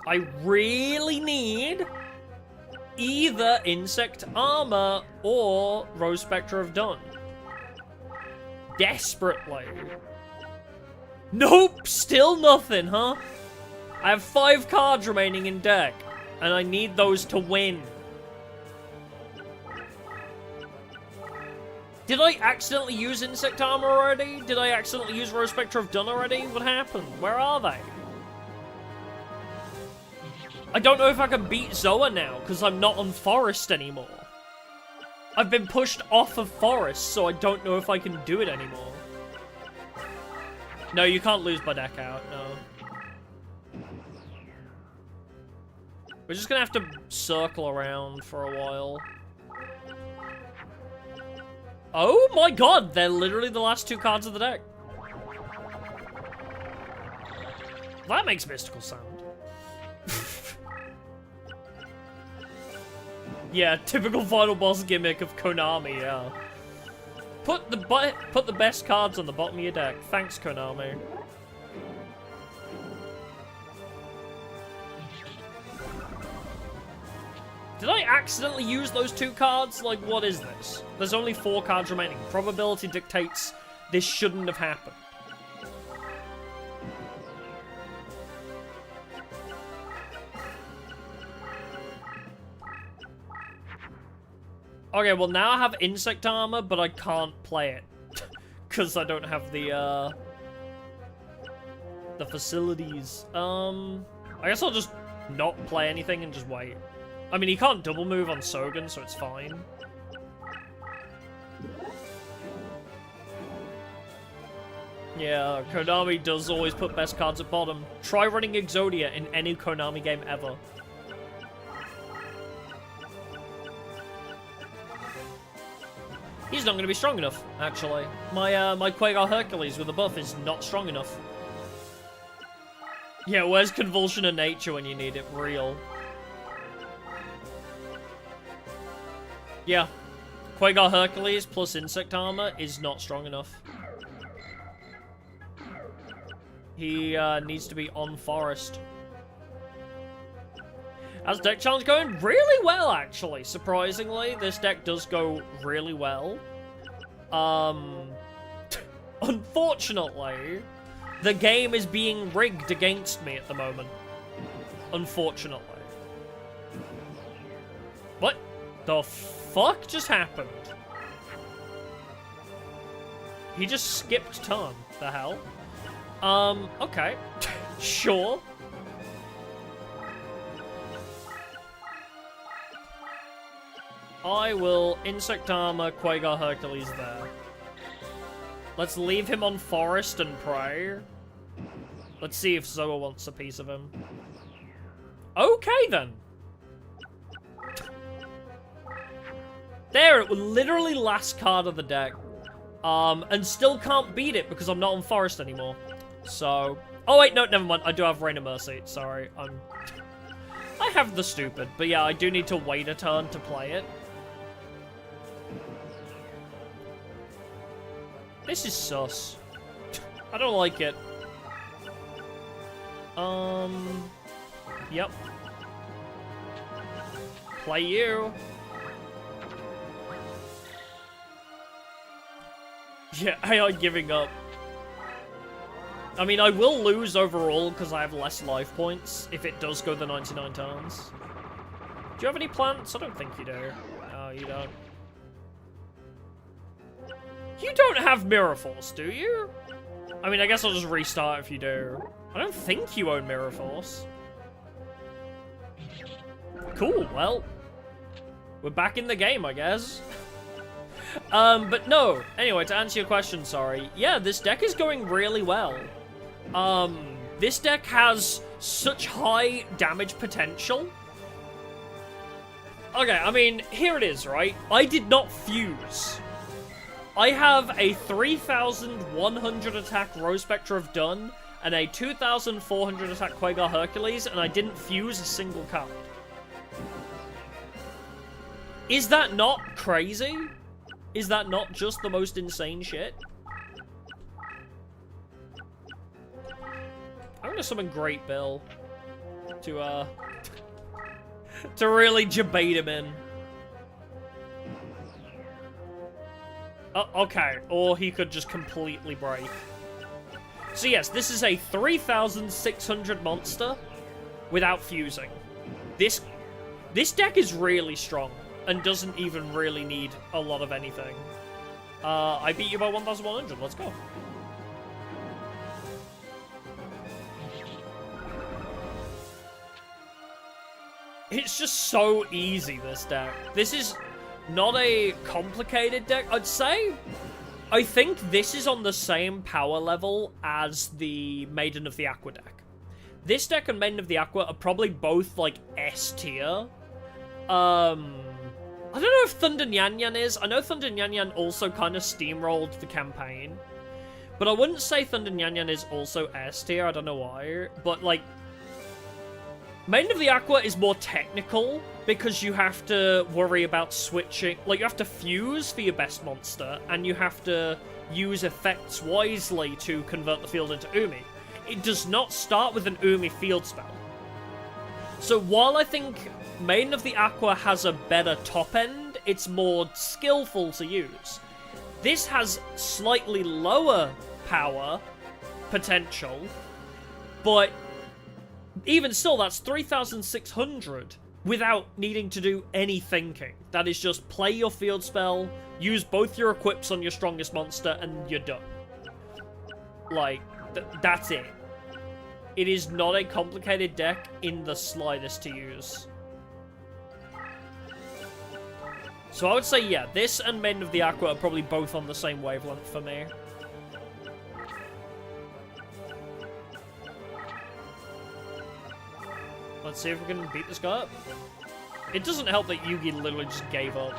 I really need either Insect Armor or Rose Spectre of Dun. Desperately. Nope, still nothing, huh? I have 5 cards remaining in deck, and I need those to win. Did I accidentally use Insect Armor already? Did I accidentally use Rose Spectre of Dun already? What happened? Where are they? I don't know if I can beat Zoa now, because I'm not on Forest anymore. I've been pushed off of Forest, so I don't know if I can do it anymore. No, you can't lose by deck out, no. We're just gonna have to circle around for a while. Oh my god, they're literally the last 2 cards of the deck. That makes mystical sound. Yeah, typical final boss gimmick of Konami, yeah. Put the best cards on the bottom of your deck. Thanks, Konami. Did I accidentally use those 2 cards? Like, what is this? There's only 4 cards remaining. Probability dictates this shouldn't have happened. Okay, well now I have Insect Armor, but I can't play it. Because I don't have the facilities. I guess I'll just not play anything and just wait. I mean, he can't double move on Sogen, so it's fine. Yeah, Konami does always put best cards at bottom. Try running Exodia in any Konami game ever. He's not going to be strong enough, actually. My Quagar Hercules with a buff is not strong enough. Yeah, where's Convulsion of Nature when you need it? Real. Yeah. Quagar Hercules plus Insect Armor is not strong enough. He needs to be on Forest. How's deck challenge going? Really well, actually. Surprisingly, this deck does go really well. Unfortunately, the game is being rigged against me at the moment. Unfortunately. What the fuck just happened? He just skipped turn. The hell? Okay. Sure. I will Insect Armor Quagar Hercules there. Let's leave him on Forest and Prey. Let's see if Zoa wants a piece of him. Okay, then. There, it was literally last card of the deck. And still can't beat it because I'm not on Forest anymore. So... Oh, wait, no, never mind. I do have Rain of Mercy. Sorry, I have the stupid. But yeah, I do need to wait a turn to play it. This is sus. I don't like it. Yep. Play you. Yeah, AI giving up. I mean, I will lose overall because I have less life points if it does go the 99 turns. Do you have any plants? I don't think you do. No, you don't. You don't have Mirror Force, do you? I mean, I guess I'll just restart if you do. I don't think you own Mirror Force. Cool, well. We're back in the game, I guess. But no. Anyway, to answer your question, sorry. Yeah, this deck is going really well. This deck has such high damage potential. Okay, I mean, here it is, right? I did not fuse. I have a 3,100 attack Rose Spectre of Dun and a 2,400 attack Quagar Hercules, and I didn't fuse a single card. Is that not crazy? Is that not just the most insane shit? I'm gonna summon Great Bill to really debate him in. Okay, or he could just completely break. So yes, this is a 3,600 monster without fusing. This deck is really strong and doesn't even really need a lot of anything. I beat you by 1,100, let's go. It's just so easy, this deck. This is not a complicated deck, I'd say. I think this is on the same power level as the Maiden of the Aqua deck. This deck and Maiden of the Aqua are probably both, like, S tier. I don't know if Thunder Nyan Nyan is. I know Thunder Nyan Nyan also kind of steamrolled the campaign. But I wouldn't say Thunder Nyan Nyan is also S tier, I don't know why. But, like, Maiden of the Aqua is more technical because you have to worry about switching. Like, you have to fuse for your best monster, and you have to use effects wisely to convert the field into Umi. It does not start with an Umi field spell. So while I think Maiden of the Aqua has a better top end, it's more skillful to use. This has slightly lower power potential, but even still, that's 3,600 without needing to do any thinking. That is just play your field spell, use both your equips on your strongest monster, and you're done. Like, that's it. It is not a complicated deck in the slightest to use. So I would say, yeah, this and Maiden of the Aqua are probably both on the same wavelength for me. Let's see if we can beat this guy up. It doesn't help that Yugi literally just gave up.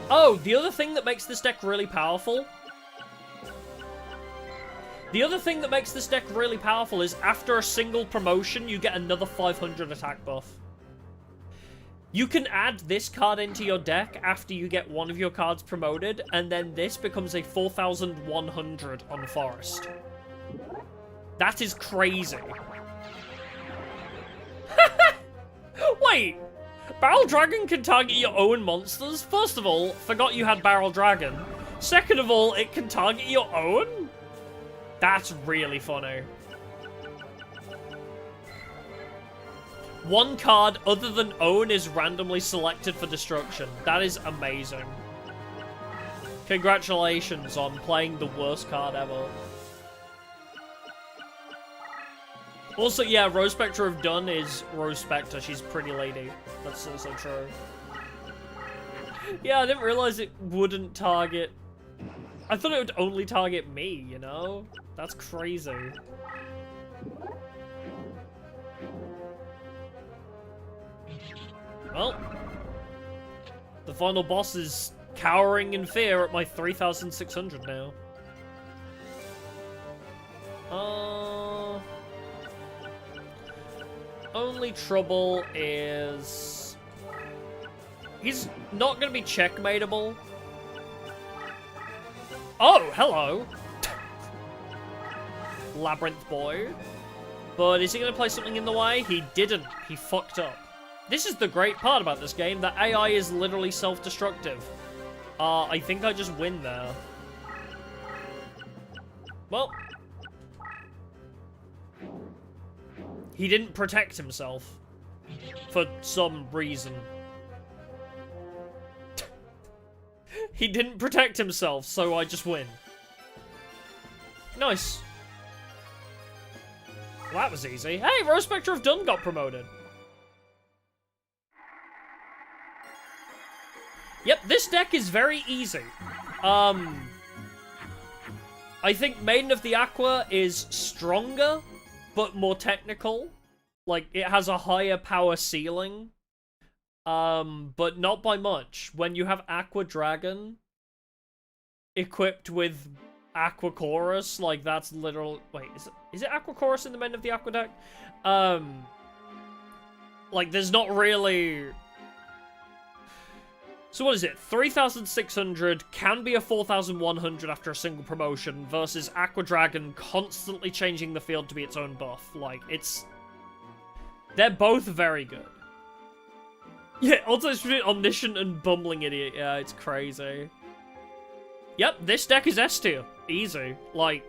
Oh, the other thing that makes this deck really powerful... The other thing that makes this deck really powerful is after a single promotion, you get another 500 attack buff. You can add this card into your deck after you get one of your cards promoted, and then this becomes a 4,100 on Forest. That is crazy. Wait, Barrel Dragon can target your own monsters? First of all, forgot you had Barrel Dragon. Second of all, it can target your own? That's really funny. One card other than own is randomly selected for destruction. That is amazing. Congratulations on playing the worst card ever. Also, yeah, Rose Spectre of Dun is Rose Spectre. She's pretty lady. That's also true. Yeah, I didn't realize it wouldn't target... I thought it would only target me, you know? That's crazy. Well, the final boss is cowering in fear at my 3,600 now. Only trouble is... he's not going to be checkmateable. Oh, hello! Labyrinth boy. But is he going to play something in the way? He didn't. He fucked up. This is the great part about this game, that AI is literally self-destructive. I think I just win there. Well. He didn't protect himself. For some reason. He didn't protect himself, so I just win. Nice. Well, that was easy. Hey, Rose Spectre of Dun got promoted. Yep, this deck is very easy. I think Maiden of the Aqua is stronger, but more technical. Like, it has a higher power ceiling. But not by much. When you have Aqua Dragon equipped with Aqua Chorus, like, that's literal... Wait, is it Aqua Chorus in the Maiden of the Aqua deck? Like, there's not really... So what is it? 3,600 can be a 4,100 after a single promotion versus Aqua Dragon constantly changing the field to be its own buff. Like, it's... They're both very good. Yeah, also it's between Omniscient and Bumbling Idiot. Yeah, it's crazy. Yep, this deck is S tier. Easy. Like,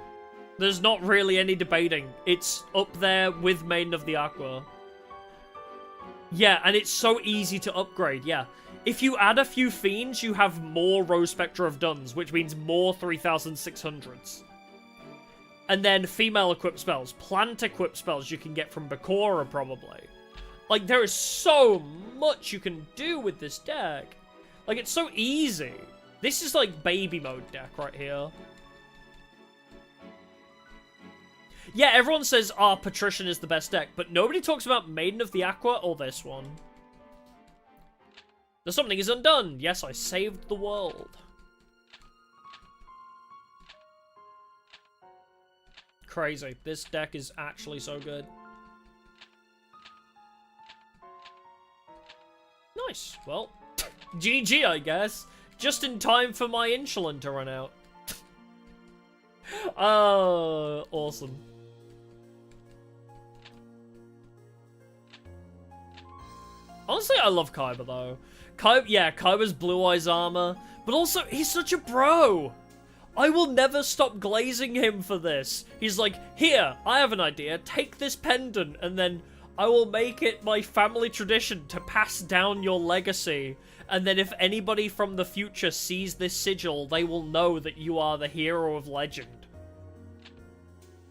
there's not really any debating. It's up there with Maiden of the Aqua. Yeah, and it's so easy to upgrade, yeah. If you add a few Fiends, you have more Rose Spectre of Duns, which means more 3,600s. And then female equip spells, plant equip spells you can get from Bakura, probably. Like, there is so much you can do with this deck. Like, it's so easy. This is like baby mode deck right here. Yeah, everyone says, Patrician is the best deck, but nobody talks about Maiden of the Aqua or this one. The something is undone. Yes, I saved the world. Crazy. This deck is actually so good. Nice. Well, GG, I guess. Just in time for my insulin to run out. Awesome. Honestly, I love Kaiba, though. Kaiba's Blue Eyes armor, but also, he's such a bro! I will never stop glazing him for this. He's like, here, I have an idea, take this pendant, and then I will make it my family tradition to pass down your legacy. And then if anybody from the future sees this sigil, they will know that you are the hero of legend.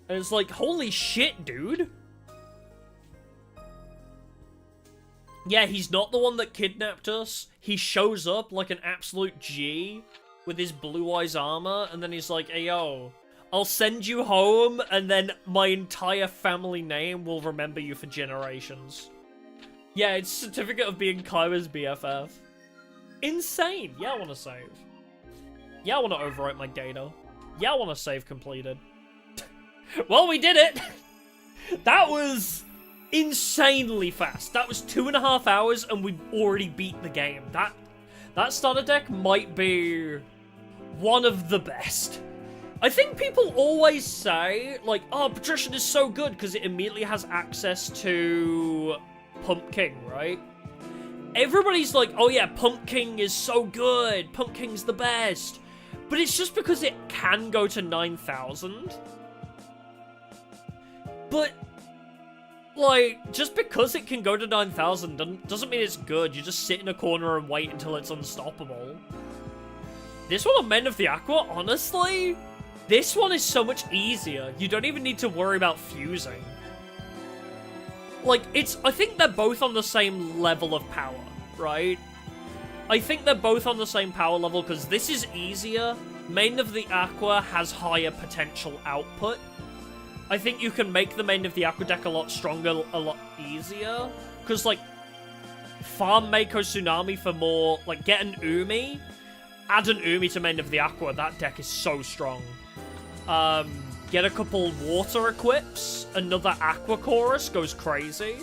And it's like, holy shit, dude! Yeah, he's not the one that kidnapped us. He shows up like an absolute G with his Blue Eyes armor, and then he's like, hey, yo, I'll send you home, and then my entire family name will remember you for generations. Yeah, it's Certificate of being Kaiba's BFF. Insane! Yeah, I want to save. Yeah, I want to overwrite my data. Yeah, I want to save completed. Well, we did it! That was insanely fast. That was 2.5 hours, and we already beat the game. That starter deck might be one of the best. I think people always say, like, oh, Patrician is so good because it immediately has access to Pump King, right? everybody's like, oh yeah, Pump King is so good. Pump King's the best. But it's just because it can go to 9,000. But, like, just because it can go to 9,000 doesn't mean it's good. You just sit in a corner and wait until it's unstoppable. This one on Men of the Aqua, honestly, this one is so much easier. You don't even need to worry about fusing. Like, I think they're both on the same level of power, right? I think they're both on the same power level because this is easier. Main of the Aqua has higher potential output. I think you can make the Main of the Aqua deck a lot stronger, a lot easier. Because, like, farm Mako Tsunami for more, like, get an Umi. Add an Umi to Main of the Aqua. That deck is so strong. Get a couple water equips. Another Aqua Chorus goes crazy.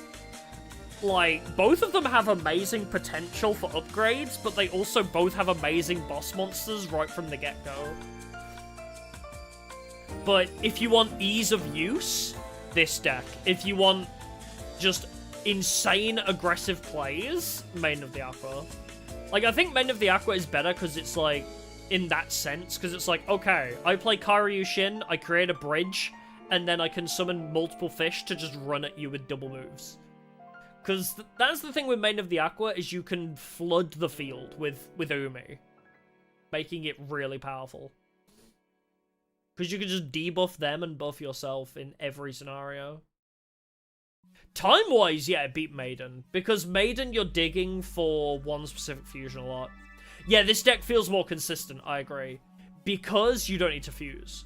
Like, both of them have amazing potential for upgrades, but they also both have amazing boss monsters right from the get-go. But if you want ease of use, this deck. If you want just insane aggressive plays, Main of the Aqua. Like, I think Main of the Aqua is better because it's like, in that sense, because it's like, okay, I play Karyu Shin, I create a bridge, and then I can summon multiple fish to just run at you with double moves. Because that's the thing with Main of the Aqua, is you can flood the field with Umi, making it really powerful. Because you can just debuff them and buff yourself in every scenario. Time-wise, yeah, it beat Maiden. Because Maiden, you're digging for one specific fusion a lot. Yeah, this deck feels more consistent, I agree. Because you don't need to fuse.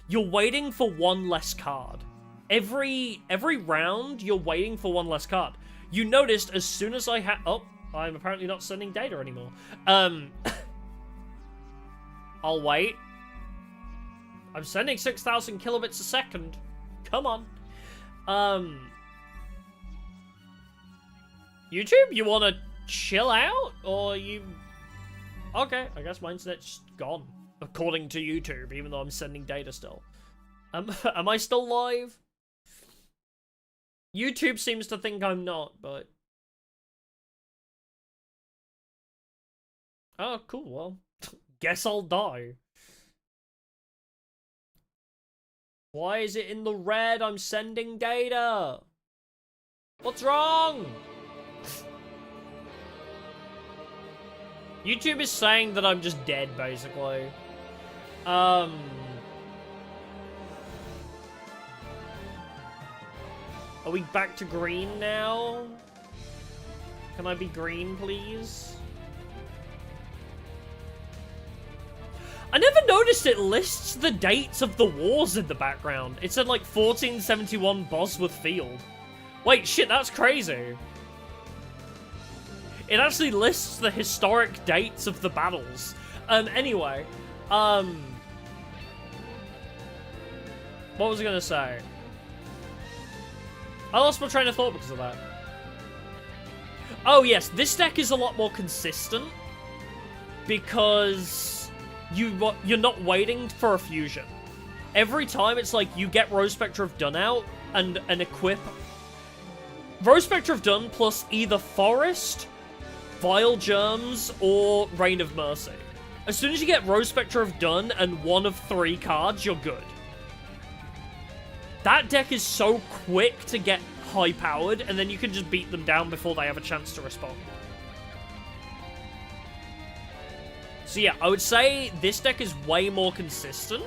You're waiting for one less card. Every round, you're waiting for one less card. You noticed as soon as I had... Oh, I'm apparently not sending data anymore. I'll wait. I'm sending 6,000 kilobits a second. Come on. YouTube, you want to chill out? Or you... Okay, I guess my internet's gone. According to YouTube, even though I'm sending data still. Am I still live? YouTube seems to think I'm not, but... Oh, cool, well. Guess I'll die. Why is it in the red? I'm sending data. What's wrong? YouTube is saying that I'm just dead, basically. Are we back to green now? Can I be green, please? I never noticed it lists the dates of the wars in the background. It said, like, 1471 Bosworth Field. Wait, shit, that's crazy. It actually lists the historic dates of the battles. Anyway, what was I gonna say? I lost my train of thought because of that. Oh yes, this deck is a lot more consistent because you're not waiting for a fusion. Every time it's like you get Rose Spectre of Dun out and equip Rose Spectre of Dun plus either Forest, Vile Germs, or Reign of Mercy. As soon as you get Rose Spectre of Dun and one of 3 cards, you're good. That deck is so quick to get high-powered, and then you can just beat them down before they have a chance to respond. So yeah, I would say this deck is way more consistent.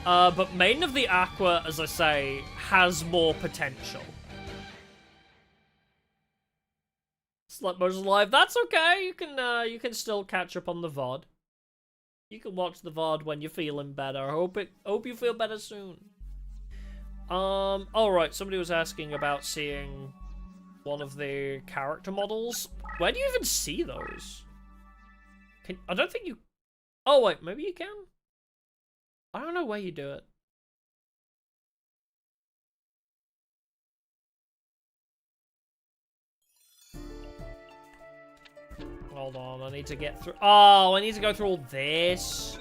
But Main of the Aqua, as I say, has more potential. Slut Motion Live, that's okay. You can still catch up on the VOD. You can watch the VOD when you're feeling better. I hope you feel better soon. Alright, somebody was asking about seeing one of the character models. Where do you even see those? I don't think you... Oh, wait, maybe you can? I don't know where you do it. Hold on, I need to get through... Oh, I need to go through all this.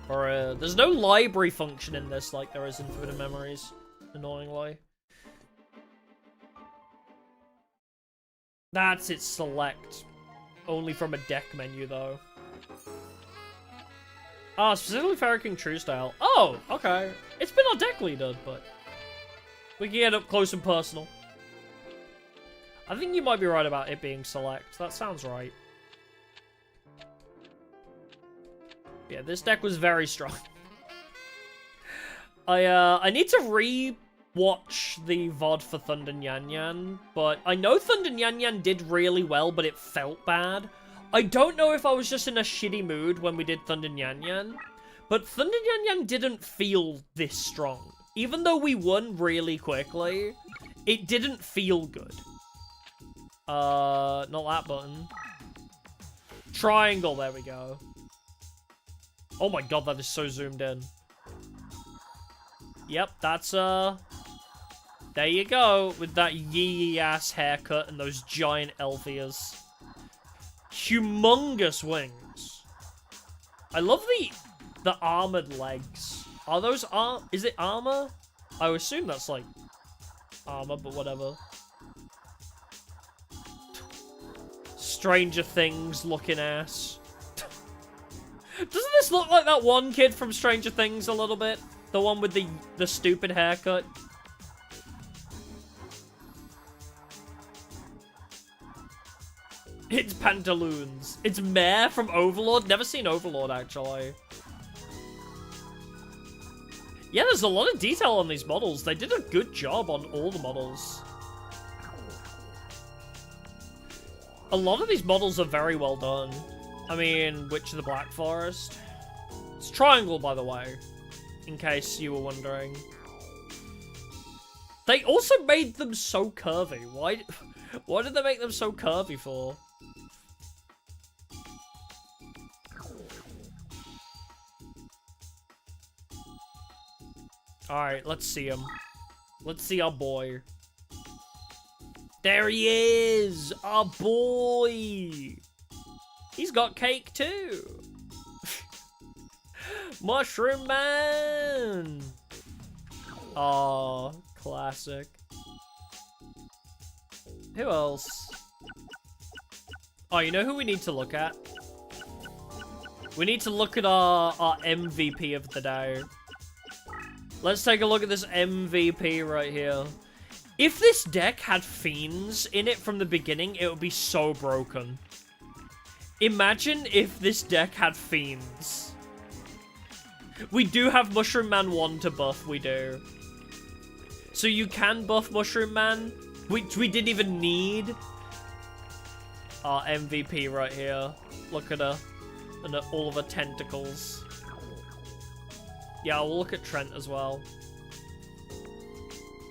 Or, there's no library function in this like there is in Forbidden Memories, annoyingly. That's its select. Only from a deck menu, though. Ah, specifically Fairy King Truesdale. Oh, okay. It's been our deck leader, but we can get up close and personal. I think you might be right about it being select. That sounds right. Yeah, this deck was very strong. I need to re-watch the VOD for Thunder Nyan Nyan, but I know Thunder Nyan Nyan did really well, but it felt bad. I don't know if I was just in a shitty mood when we did Thunder Nyan Nyan, but Thunder Nyan Nyan didn't feel this strong. Even though we won really quickly, it didn't feel good. Not that button. Triangle, there we go. Oh my god, that is so zoomed in. Yep, that's, there you go, with that yee-ass haircut and those giant elf ears. Humongous wings. I love the armored legs. Are those is it armor? I would assume that's, like, armor, but whatever. Stranger Things looking ass. Doesn't this look like that one kid from Stranger Things a little bit? The one with the stupid haircut? It's Pantaloons. It's Mare from Overlord. Never seen Overlord, actually. Yeah, there's a lot of detail on these models. They did a good job on all the models. A lot of these models are very well done. I mean, Witch of the Black Forest. It's Triangle, by the way, in case you were wondering. They also made them so curvy. Why did they make them so curvy for? Alright, let's see him. Let's see our boy. There he is! Our boy! He's got cake too! Mushroom Man! Aw, classic. Who else? Oh, you know who we need to look at? We need to look at our MVP of the day. Let's take a look at this MVP right here. If this deck had Fiends in it from the beginning, it would be so broken. Imagine if this deck had Fiends. We do have Mushroom Man 1 to buff, we do. So you can buff Mushroom Man, which we didn't even need. Our MVP right here. Look at her. And at all of her tentacles. Yeah, we'll look at Trent as well.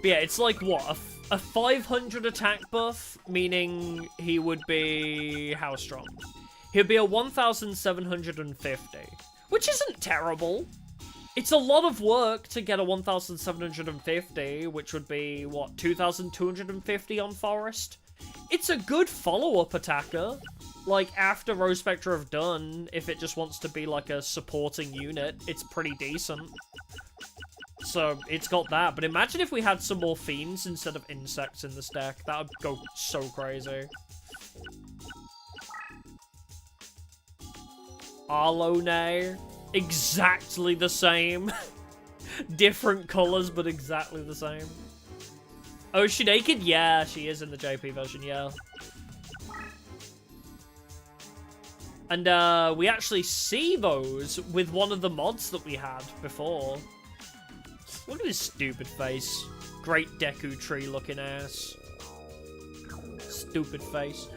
But yeah, it's like, what, a 500 attack buff, meaning he would be... how strong? He'd be a 1,750, which isn't terrible. It's a lot of work to get a 1,750, which would be, what, 2,250 on Forest? It's a good follow-up attacker. Like, after Rose Spectre have done, if it just wants to be like a supporting unit, it's pretty decent. So, it's got that. But imagine if we had some more Fiends instead of insects in this deck. That would go so crazy. Arlone. Exactly the same. Different colors, but exactly the same. Oh, is she naked? Yeah, she is in the JP version, yeah. And, we actually see those with one of the mods that we had before. Look at his stupid face. Great Deku Tree looking ass. Stupid face.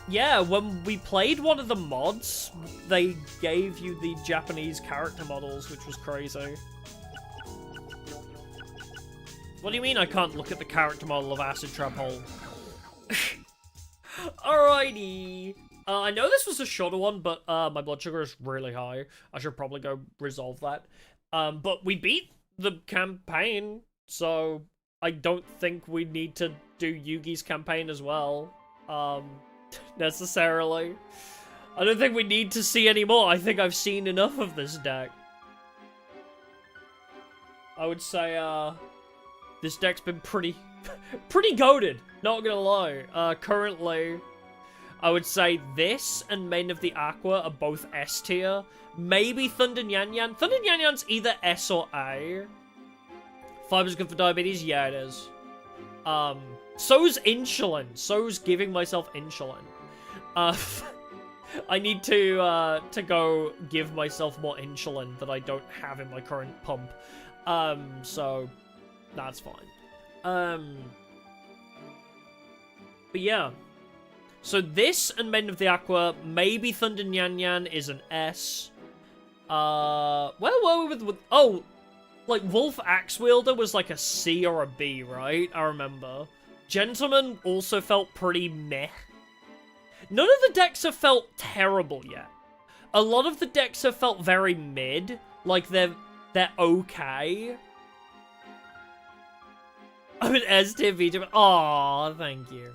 Yeah, when we played one of the mods, they gave you the Japanese character models, which was crazy. What do you mean I can't look at the character model of Acid Trap Hole? Alrighty. I know this was a shorter one, but my blood sugar is really high. I should probably go resolve that. But we beat the campaign, so I don't think we need to do Yugi's campaign as well. Necessarily. I don't think we need to see any more. I think I've seen enough of this deck. I would say, this deck's been pretty pretty goated, not gonna lie. Currently, I would say this and Main of the Aqua are both S tier. Maybe Thunder Nyan Nyan. Thunder Nyan Nyan's either S or A. Fiber's good for diabetes? Yeah, it is. So's insulin. So's giving myself insulin. I need to go give myself more insulin that I don't have in my current pump. So that's fine. But yeah. So this and Men of the Aqua, maybe Thunder Nyan Nyan is an S. Where were we with oh, like Wolf Axe Wielder was like a C or a B, right? I remember. Gentleman also felt pretty meh. None of the decks have felt terrible yet. A lot of the decks have felt very mid, like they're okay. I'm an S-tier VTuber. Aw, thank you.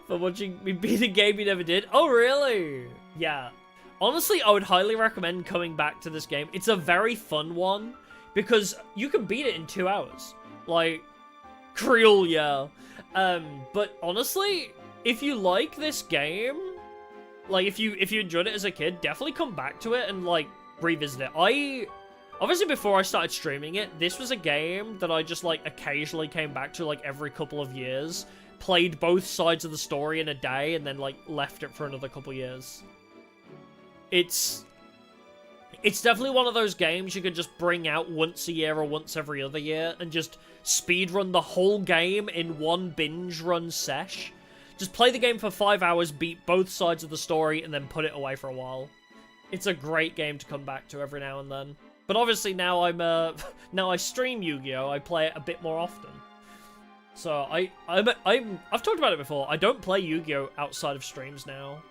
For watching me beat a game you never did. Oh, really? Yeah. Honestly, I would highly recommend coming back to this game. It's a very fun one, because you can beat it in 2 hours. Like, Creole, yeah. But honestly, if you like this game, like, if you enjoyed it as a kid, definitely come back to it and, like, revisit it. Obviously, before I started streaming it, this was a game that I just, like, occasionally came back to, like, every couple of years. Played both sides of the story in a day, and then, like, left it for another couple years. It's definitely one of those games you could just bring out once a year or once every other year, and just speedrun the whole game in one binge run sesh. Just play the game for 5 hours, beat both sides of the story, and then put it away for a while. It's a great game to come back to every now and then. But obviously now now I stream Yu-Gi-Oh! I play it a bit more often. So I've talked about it before. I don't play Yu-Gi-Oh! Outside of streams now.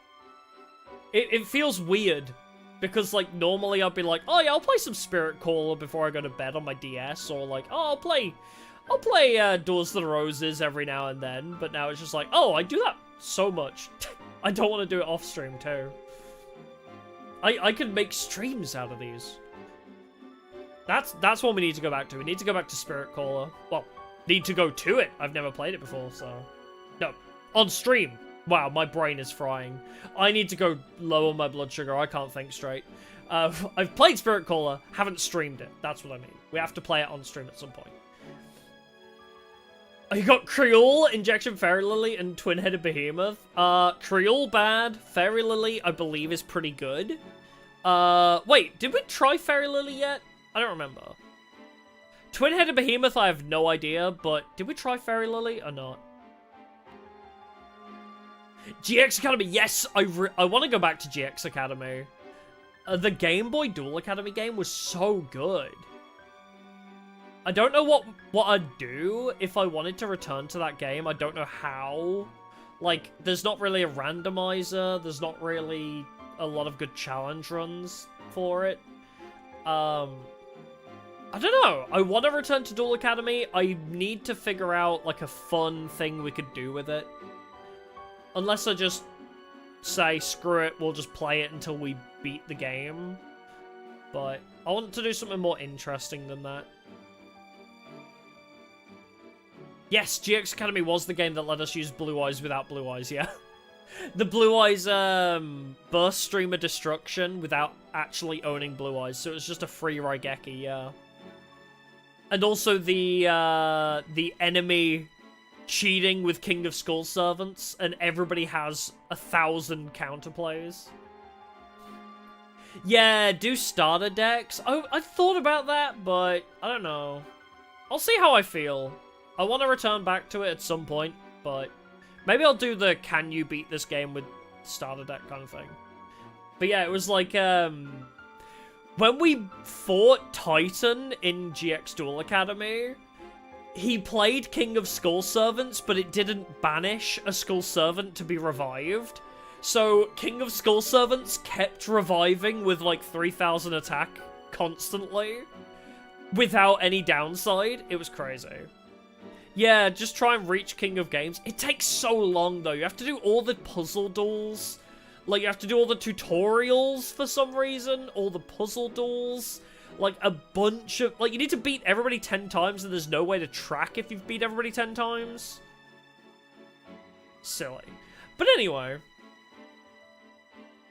It feels weird, because like normally I'd be like, oh yeah, I'll play some Spirit Caller before I go to bed on my DS, or like, oh I'll play Duels of the Roses every now and then. But now it's just like, oh, I do that so much. I don't want to do it off stream too. I could make streams out of these. That's what we need to go back to. We need to go back to Spirit Caller. Well, need to go to it. I've never played it before, so... No. On stream. Wow, my brain is frying. I need to go lower my blood sugar. I can't think straight. I've played Spirit Caller, haven't streamed it. That's what I mean. We have to play it on stream at some point. You got Creole, Injection Fairy Lily, and Twin-Headed Behemoth. Creole bad. Fairy Lily, I believe, is pretty good. Wait, did we try Fairy Lily yet? I don't remember. Twin-Headed Behemoth, I have no idea, but did we try Fairy Lily or not? GX Academy, yes! I want to go back to GX Academy. The Game Boy Duel Academy game was so good. I don't know what I'd do if I wanted to return to that game. I don't know how. Like, there's not really a randomizer. There's not really a lot of good challenge runs for it. I don't know. I want to return to Duel Academy. I need to figure out, like, a fun thing we could do with it. Unless I just say, screw it, we'll just play it until we beat the game. But I want to do something more interesting than that. Yes, GX Academy was the game that let us use Blue Eyes without Blue Eyes, yeah. The Blue Eyes, burst streamer destruction without actually owning Blue Eyes, so it was just a free Raigeki, yeah. And also the enemy cheating with King of Skull Servants, and everybody has 1,000 counterplays. Yeah, do starter decks. I thought about that, but I don't know. I'll see how I feel. I want to return back to it at some point, but maybe I'll do the can you beat this game with starter deck kind of thing. But yeah, it was like, when we fought Titan in GX Duel Academy, he played King of Skull Servants, but it didn't banish a Skull Servant to be revived. So King of Skull Servants kept reviving with like 3,000 attack constantly, without any downside. It was crazy. Yeah, just try and reach King of Games. It takes so long, though. You have to do all the puzzle duels. Like, you have to do all the tutorials for some reason, all the puzzle duels, like, a bunch of... Like, you need to beat everybody 10 times, and there's no way to track if you've beat everybody 10 times. Silly. But anyway.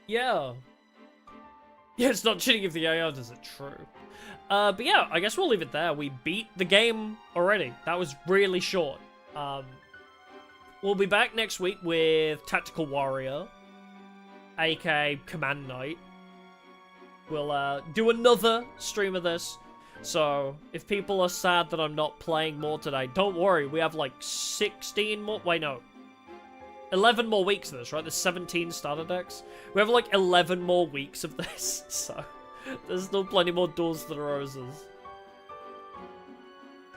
Yeah. Yeah, it's not cheating if the AI does it, true. But yeah, I guess we'll leave it there. We beat the game already. That was really short. We'll be back next week with Tactical Warrior, aka Command Knight. We'll do another stream of this. So, if people are sad that I'm not playing more today, don't worry. We have like 16 more... Wait, no. 11 more weeks of this, right? There's 17 starter decks. We have like 11 more weeks of this, so there's still plenty more Duels to the Roses.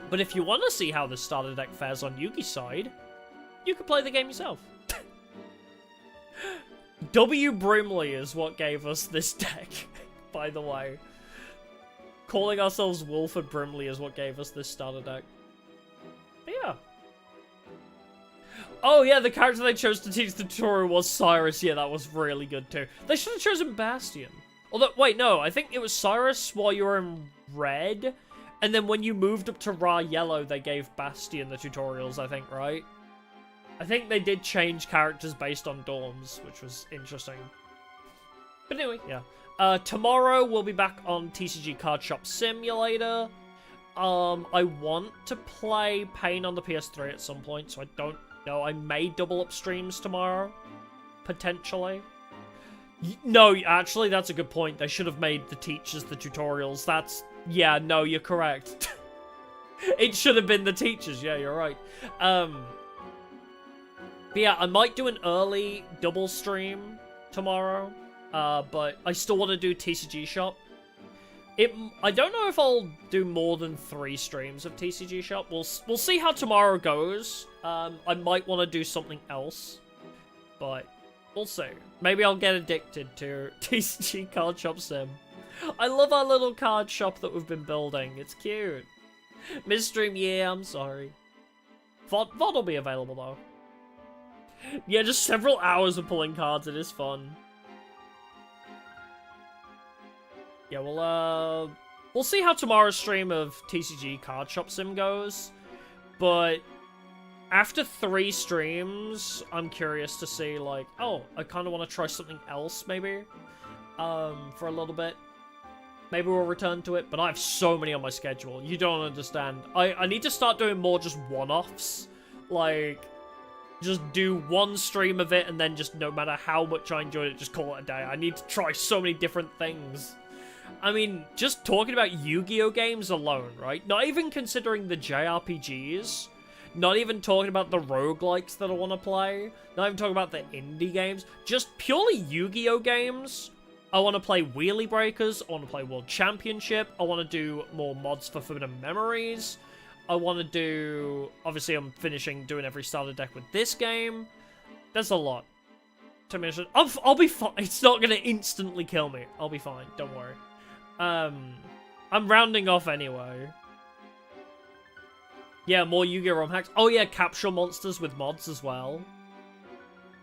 But if you want to see how the starter deck fares on Yugi's side, you can play the game yourself. W. Brimley is what gave us this deck, by the way. Calling ourselves Wilford Brimley is what gave us this starter deck. But yeah. Oh yeah, the character they chose to teach the tutorial was Cyrus. Yeah, that was really good too. They should have chosen Bastion. Although, wait, no, I think it was Cyrus while you were in red, and then when you moved up to Ra Yellow, they gave Bastion the tutorials, I think, right? I think they did change characters based on dorms, which was interesting. But anyway, yeah. Tomorrow we'll be back on TCG Card Shop Simulator. I want to play Pain on the PS3 at some point, so I don't know. I may double up streams tomorrow, potentially. No, actually, that's a good point. They should have made the teachers the tutorials. That's... Yeah, no, you're correct. It should have been the teachers. Yeah, you're right. But yeah, I might do an early double stream tomorrow. But I still want to do TCG Shop. I don't know if I'll do more than 3 streams of TCG Shop. We'll see how tomorrow goes. I might want to do something else, but we'll see. Maybe I'll get addicted to TCG Card Shop Sim. I love our little card shop that we've been building. It's cute. Midstream, yeah, I'm sorry. VOD will be available though. Yeah, just several hours of pulling cards. It is fun. Yeah, we'll see how tomorrow's stream of TCG Card Shop Sim goes, but after 3 streams, I'm curious to see, like, oh, I kind of want to try something else, maybe, for a little bit. Maybe we'll return to it, but I have so many on my schedule. You don't understand. I need to start doing more just one-offs, like, just do 1 stream of it, and then just no matter how much I enjoyed it, just call it a day. I need to try so many different things. I mean, just talking about Yu-Gi-Oh! Games alone, right? Not even considering the JRPGs. Not even talking about the roguelikes that I want to play. Not even talking about the indie games. Just purely Yu-Gi-Oh! Games. I want to play Wheelie Breakers. I want to play World Championship. I want to do more mods for Forbidden Memories. I want to do... Obviously, I'm finishing doing every starter deck with this game. There's a lot to mention. I'll be fine. It's not going to instantly kill me. I'll be fine. Don't worry. I'm rounding off anyway. Yeah, more Yu-Gi-Oh! ROM hacks. Oh yeah, capture monsters with mods as well.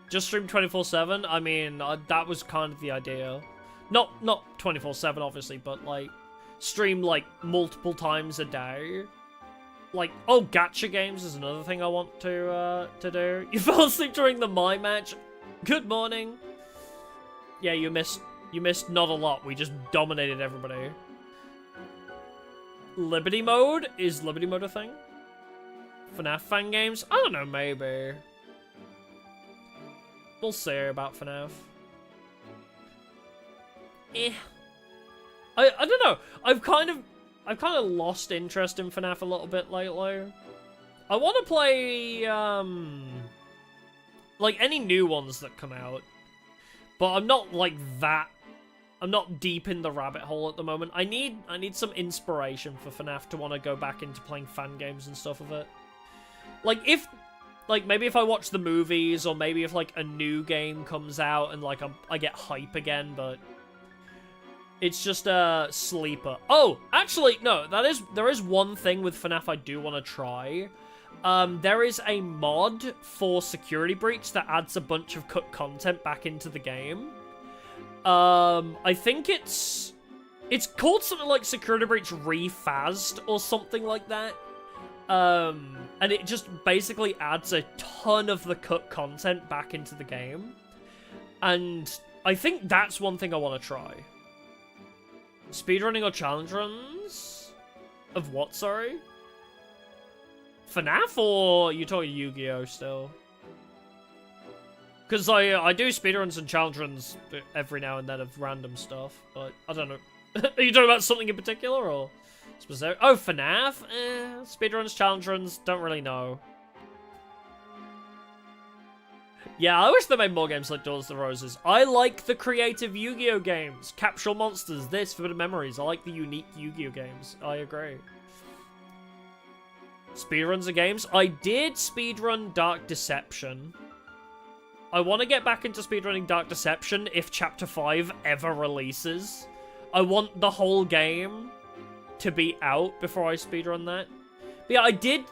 Just stream 24/7. I mean, that was kind of the idea. Not 24/7, obviously, but like stream like multiple times a day. Like, oh, gacha games is another thing I want to do. You fell asleep during the My match. Good morning. Yeah, you missed not a lot. We just dominated everybody. Liberty mode? Is Liberty mode a thing? FNAF fan games? I don't know, maybe. We'll see about FNAF. I don't know. I've kind of lost interest in FNAF a little bit lately. I want to play like any new ones that come out. But I'm not like that. I'm not deep in the rabbit hole at the moment. I need some inspiration for FNAF to want to go back into playing fan games and stuff of it. Like, maybe if I watch the movies, or maybe if, like, a new game comes out and, like, I get hype again, but it's just a sleeper. Oh, actually, no, there is one thing with FNAF I do want to try. There is a mod for Security Breach that adds a bunch of cut content back into the game. I think it's called something like Security Breach Rephased or something like that. And it just basically adds a ton of the cut content back into the game. And I think that's one thing I want to try. Speedrunning or challenge runs? Of what, sorry? FNAF, or you talking Yu-Gi-Oh still? Because I do speedruns and challenge runs every now and then of random stuff, but I don't know. Are you talking about something in particular, or specific? Oh, FNAF? Speedruns, challenge runs, don't really know. Yeah, I wish they made more games like Duelists and Roses. I like the creative Yu-Gi-Oh games. Capsule Monsters, this, Forbidden Memories. I like the unique Yu-Gi-Oh games. I agree. Speedruns of games. I did speedrun Dark Deception. I want to get back into speedrunning Dark Deception if Chapter 5 ever releases. I want the whole game to be out before I speedrun that. But yeah, I did...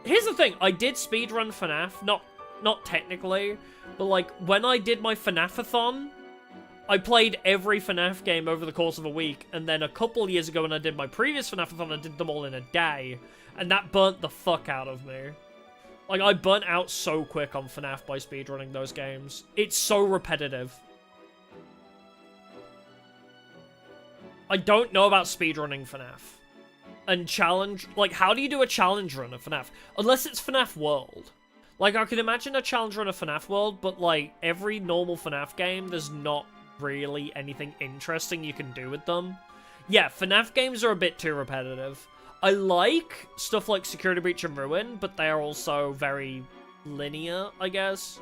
Here's the thing. I did speedrun FNAF. Not technically, but like when I did my FNAF-a-thon, I played every FNAF game over the course of a week, and then a couple of years ago when I did my previous FNAF-a-thon, I did them all in a day, and that burnt the fuck out of me. Like, I burnt out so quick on FNAF by speedrunning those games. It's so repetitive. I don't know about speedrunning FNAF. And challenge... Like, how do you do a challenge run of FNAF? Unless it's FNAF World. Like, I can imagine a challenge run of FNAF World, but, like, every normal FNAF game, there's not really anything interesting you can do with them. Yeah, FNAF games are a bit too repetitive. I like stuff like Security Breach and Ruin, but they are also very linear, I guess.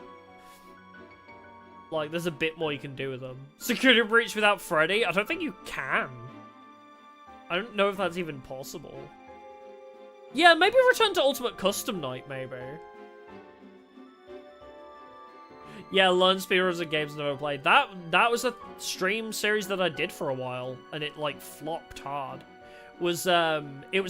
Like, there's a bit more you can do with them. Security Breach without Freddy? I don't think you can. I don't know if that's even possible. Yeah, maybe return to Ultimate Custom Night, maybe. Yeah, learn speedruns of games I've never played. That was a stream series that I did for a while, and it, like, flopped hard. It was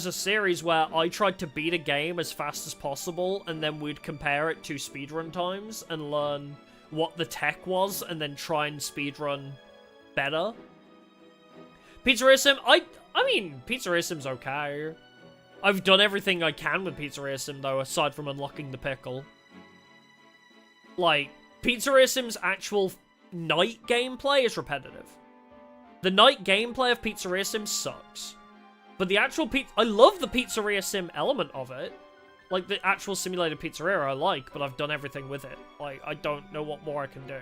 a series where I tried to beat a game as fast as possible, and then we'd compare it to speedrun times and learn what the tech was, and then try and speedrun better. Pizzeria Sim, I mean, Pizzeria Sim's okay. I've done everything I can with Pizzeria Sim, though, aside from unlocking the pickle. Like, Pizzeria Sim's actual night gameplay is repetitive. The night gameplay of Pizzeria Sim sucks. But the actual I love the Pizzeria Sim element of it. Like, the actual simulated pizzeria I like, but I've done everything with it. Like, I don't know what more I can do.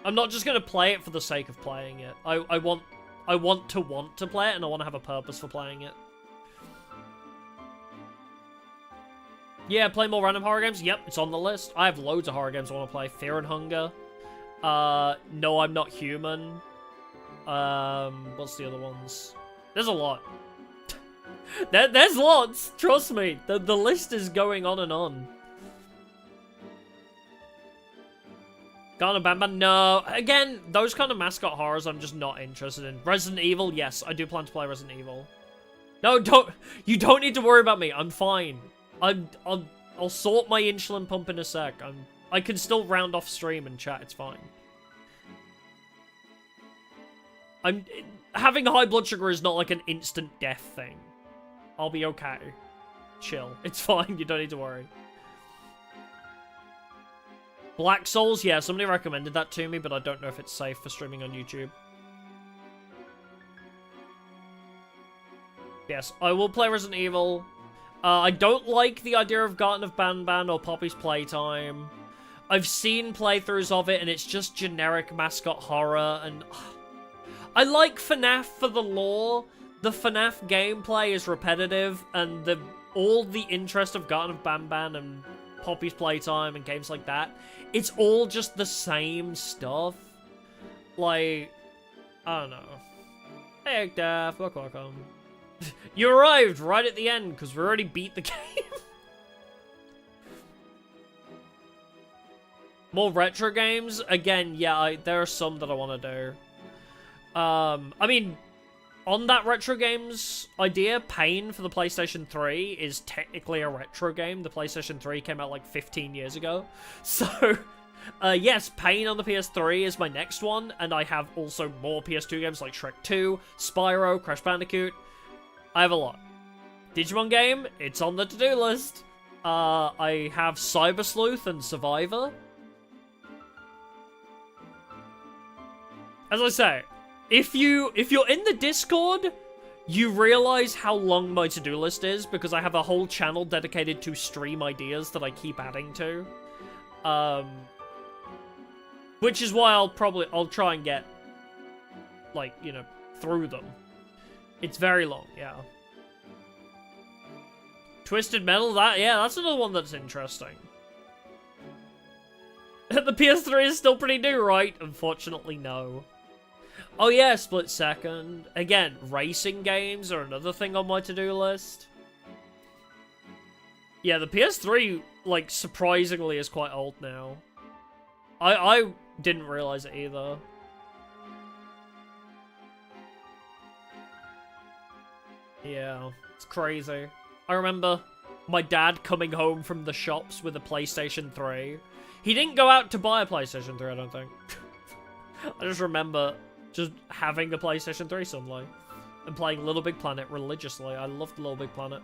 I'm not just gonna play it for the sake of playing it. I want to play it, and I want to have a purpose for playing it. Yeah, play more random horror games? Yep, it's on the list. I have loads of horror games I want to play. Fear and Hunger. No, I'm Not Human. What's the other ones? There's a lot. There's lots, trust me. The list is going on and on. Garden of Banban? No. Again, those kind of mascot horrors I'm just not interested in. Resident Evil? Yes, I do plan to play Resident Evil. No, you don't need to worry about me. I'm fine. I'll sort my insulin pump in a sec. I can still round off stream and chat. It's fine. Having high blood sugar is not like an instant death thing. I'll be okay. Chill. It's fine. You don't need to worry. Black Souls? Yeah, somebody recommended that to me, but I don't know if it's safe for streaming on YouTube. Yes, I will play Resident Evil. I don't like the idea of Garden of Banban or Poppy's Playtime. I've seen playthroughs of it, and it's just generic mascot horror, and... I like FNAF for the lore. The FNAF gameplay is repetitive, and all the interest of Garden of Banban and Poppy's Playtime and games like that, it's all just the same stuff. Like, I don't know. Hey, Daph, welcome. You arrived right at the end, because we already beat the game. More retro games? Again, yeah, there are some that I want to do. I mean, On that retro games idea, Pain for the PlayStation 3 is technically a retro game. The PlayStation 3 came out like 15 years ago. So, yes, Pain on the PS3 is my next one, and I have also more PS2 games like Shrek 2, Spyro, Crash Bandicoot. I have a lot. Digimon game, it's on the to-do list. I have Cyber Sleuth and Survivor. As I say, if you're in the Discord, you realize how long my to-do list is, because I have a whole channel dedicated to stream ideas that I keep adding to. Which is why I'll try and get, like, you know, through them. It's very long, yeah. Twisted Metal, that's another one that's interesting. The PS3 is still pretty new, right? Unfortunately, no. Oh yeah, Split Second. Again, racing games are another thing on my to-do list. Yeah, the PS3, like, surprisingly is quite old now. I didn't realize it either. Yeah, it's crazy. I remember my dad coming home from the shops with a PlayStation 3. He didn't go out to buy a PlayStation 3, I don't think. I just remember just having a PlayStation 3 suddenly. And playing Little Big Planet religiously. I loved Little Big Planet.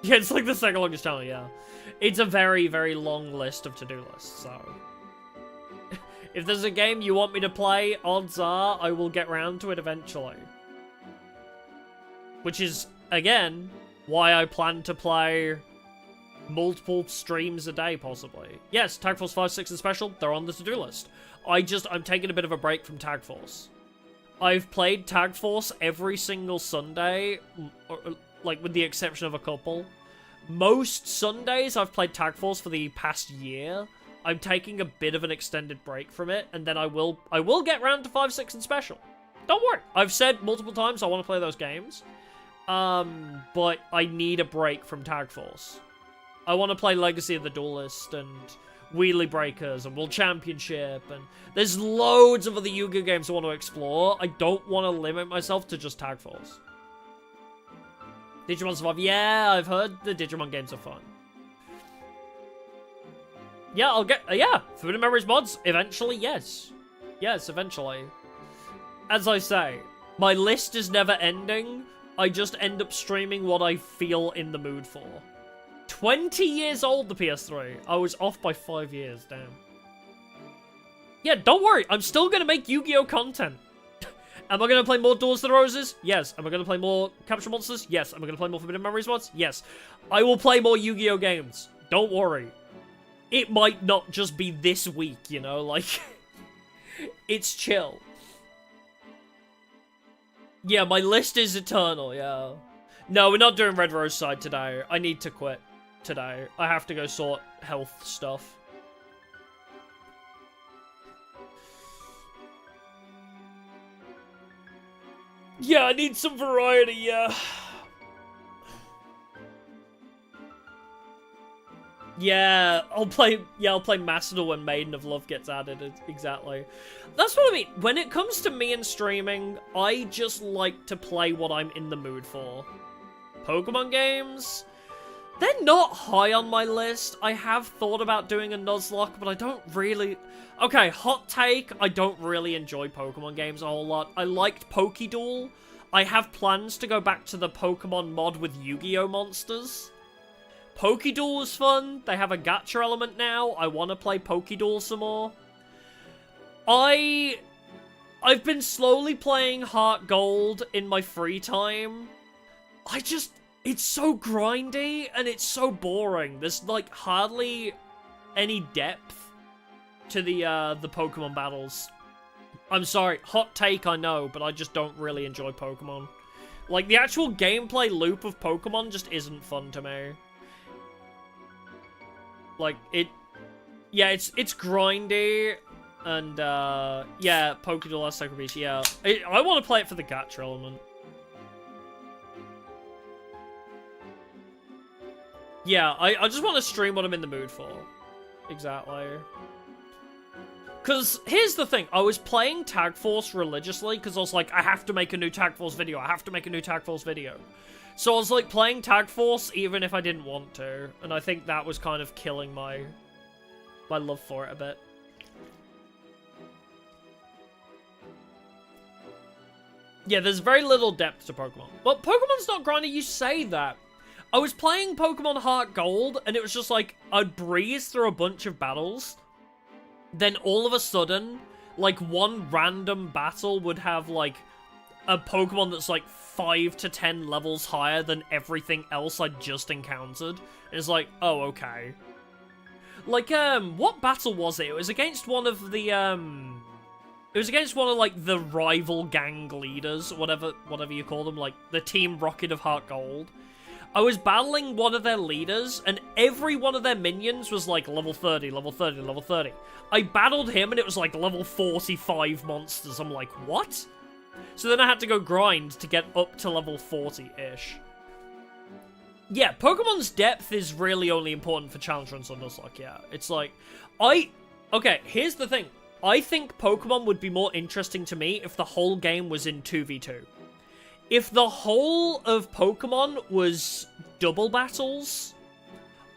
Yeah, it's like the second longest channel, yeah. It's a very, very long list of to-do lists, so... If there's a game you want me to play, odds are I will get round to it eventually. Which is, again, why I plan to play multiple streams a day, possibly. Yes, Tag Force 5, 6, and Special, they're on the to-do list. I'm taking a bit of a break from Tag Force. I've played Tag Force every single Sunday, like, with the exception of a couple. Most Sundays I've played Tag Force for the past year. I'm taking a bit of an extended break from it, and then I will get round to 5, 6, and Special. Don't worry. I've said multiple times I want to play those games. But I need a break from Tag Force. I want to play Legacy of the Duelist and Wheelie Breakers and World Championship, and there's loads of other Yu-Gi-Oh games I want to explore. I don't want to limit myself to just Tag Force. Digimon Survive, yeah, I've heard the Digimon games are fun. Yeah, I'll get, Food and Memories mods, eventually, yes. Yes, eventually. As I say, my list is never ending. I just end up streaming what I feel in the mood for. 20 years old, the PS3. I was off by 5 years, damn. Yeah, don't worry, I'm still gonna make Yu-Gi-Oh content. Am I gonna play more Duels of the Roses? Yes. Am I gonna play more Capture Monsters? Yes. Am I gonna play more Forbidden Memories mods? Yes. I will play more Yu-Gi-Oh games. Don't worry. It might not just be this week, you know, like... It's chill. Yeah, my list is eternal, yeah. No, we're not doing Red Rose side today. I need to quit today. I have to go sort health stuff. Yeah, I need some variety, yeah. Yeah, I'll play Macedon when Maiden of Love gets added, exactly. That's what I mean. When it comes to me and streaming, I just like to play what I'm in the mood for. Pokemon games? They're not high on my list. I have thought about doing a Nuzlocke, but I don't really... Okay, hot take, I don't really enjoy Pokemon games a whole lot. I liked Pokéduel. I have plans to go back to the Pokemon mod with Yu-Gi-Oh monsters. Pokéduel was fun. They have a gacha element now. I want to play Pokéduel some more. I've been slowly playing Heart Gold in my free time. It's so grindy and it's so boring. There's like hardly any depth to the Pokemon battles. I'm sorry, hot take, I know, but I just don't really enjoy Pokemon. Like, the actual gameplay loop of Pokemon just isn't fun to me. Like, yeah, it's grindy, and, yeah, Pokéduel has Sacred Beast, yeah. I want to play it for the gacha element. Yeah, I just want to stream what I'm in the mood for. Exactly. Because here's the thing, I was playing Tag Force religiously because I was like, I have to make a new Tag Force video, I have to make a new Tag Force video. So I was like playing Tag Force even if I didn't want to, and I think that was kind of killing my love for it a bit. Yeah, there's very little depth to Pokemon. Well, Pokemon's not grindy, you say that. I was playing Pokemon Heart Gold, and it was just like, I'd breeze through a bunch of battles, then all of a sudden, like, one random battle would have, like, a Pokemon that's, like, 5 to 10 levels higher than everything else I'd just encountered. And it's like, oh, okay. Like, what battle was it? It was against one of the, it was against one of, like, the rival gang leaders, whatever you call them, like, the Team Rocket of Heart Gold. I was battling one of their leaders, and every one of their minions was, like, level 30, level 30, level 30. I battled him, and it was, like, level 45 monsters. I'm like, what? So then I had to go grind to get up to level 40-ish. Yeah, Pokemon's depth is really only important for Challenger and Nuzlocke, yeah. It's like, okay, here's the thing. I think Pokemon would be more interesting to me if the whole game was in 2v2. If the whole of Pokemon was double battles,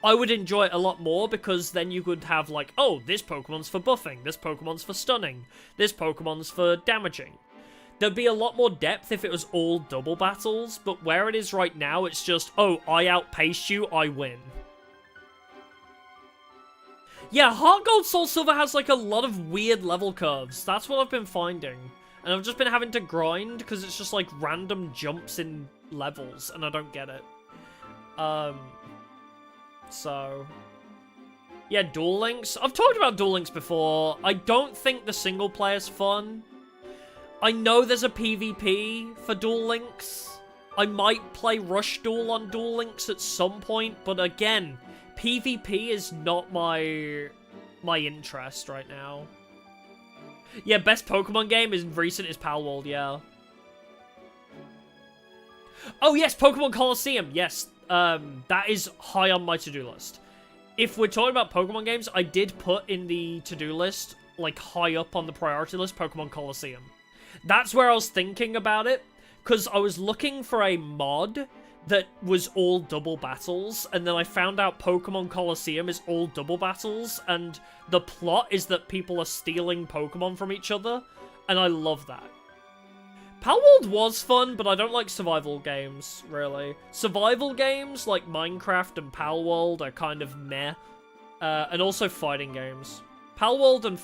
I would enjoy it a lot more, because then you could have like, oh, this Pokemon's for buffing, this Pokemon's for stunning, this Pokemon's for damaging. There'd be a lot more depth if it was all double battles, but where it is right now, it's just, oh, I outpaced you, I win. Yeah, Heart Gold Soul Silver has, like, a lot of weird level curves. That's what I've been finding. And I've just been having to grind, because it's just, like, random jumps in levels, and I don't get it. So... yeah, Duel Links. I've talked about Duel Links before. I don't think the single player's fun. I know there's a PvP for Duel Links. I might play Rush Duel on Duel Links at some point, but again... PvP is not my interest right now. Yeah, best Pokemon game is recent is Palworld, yeah. Oh yes, Pokemon Colosseum, yes. That is high on my to-do list. If we're talking about Pokemon games, I did put in the to-do list, like high up on the priority list, Pokemon Colosseum. That's where I was thinking about it, because I was looking for a mod that was all double battles, and then I found out Pokemon Colosseum is all double battles, and the plot is that people are stealing Pokemon from each other, and I love that. Palworld was fun, but I don't like survival games, really. Survival games like Minecraft and Palworld are kind of meh, and also fighting games. Palworld and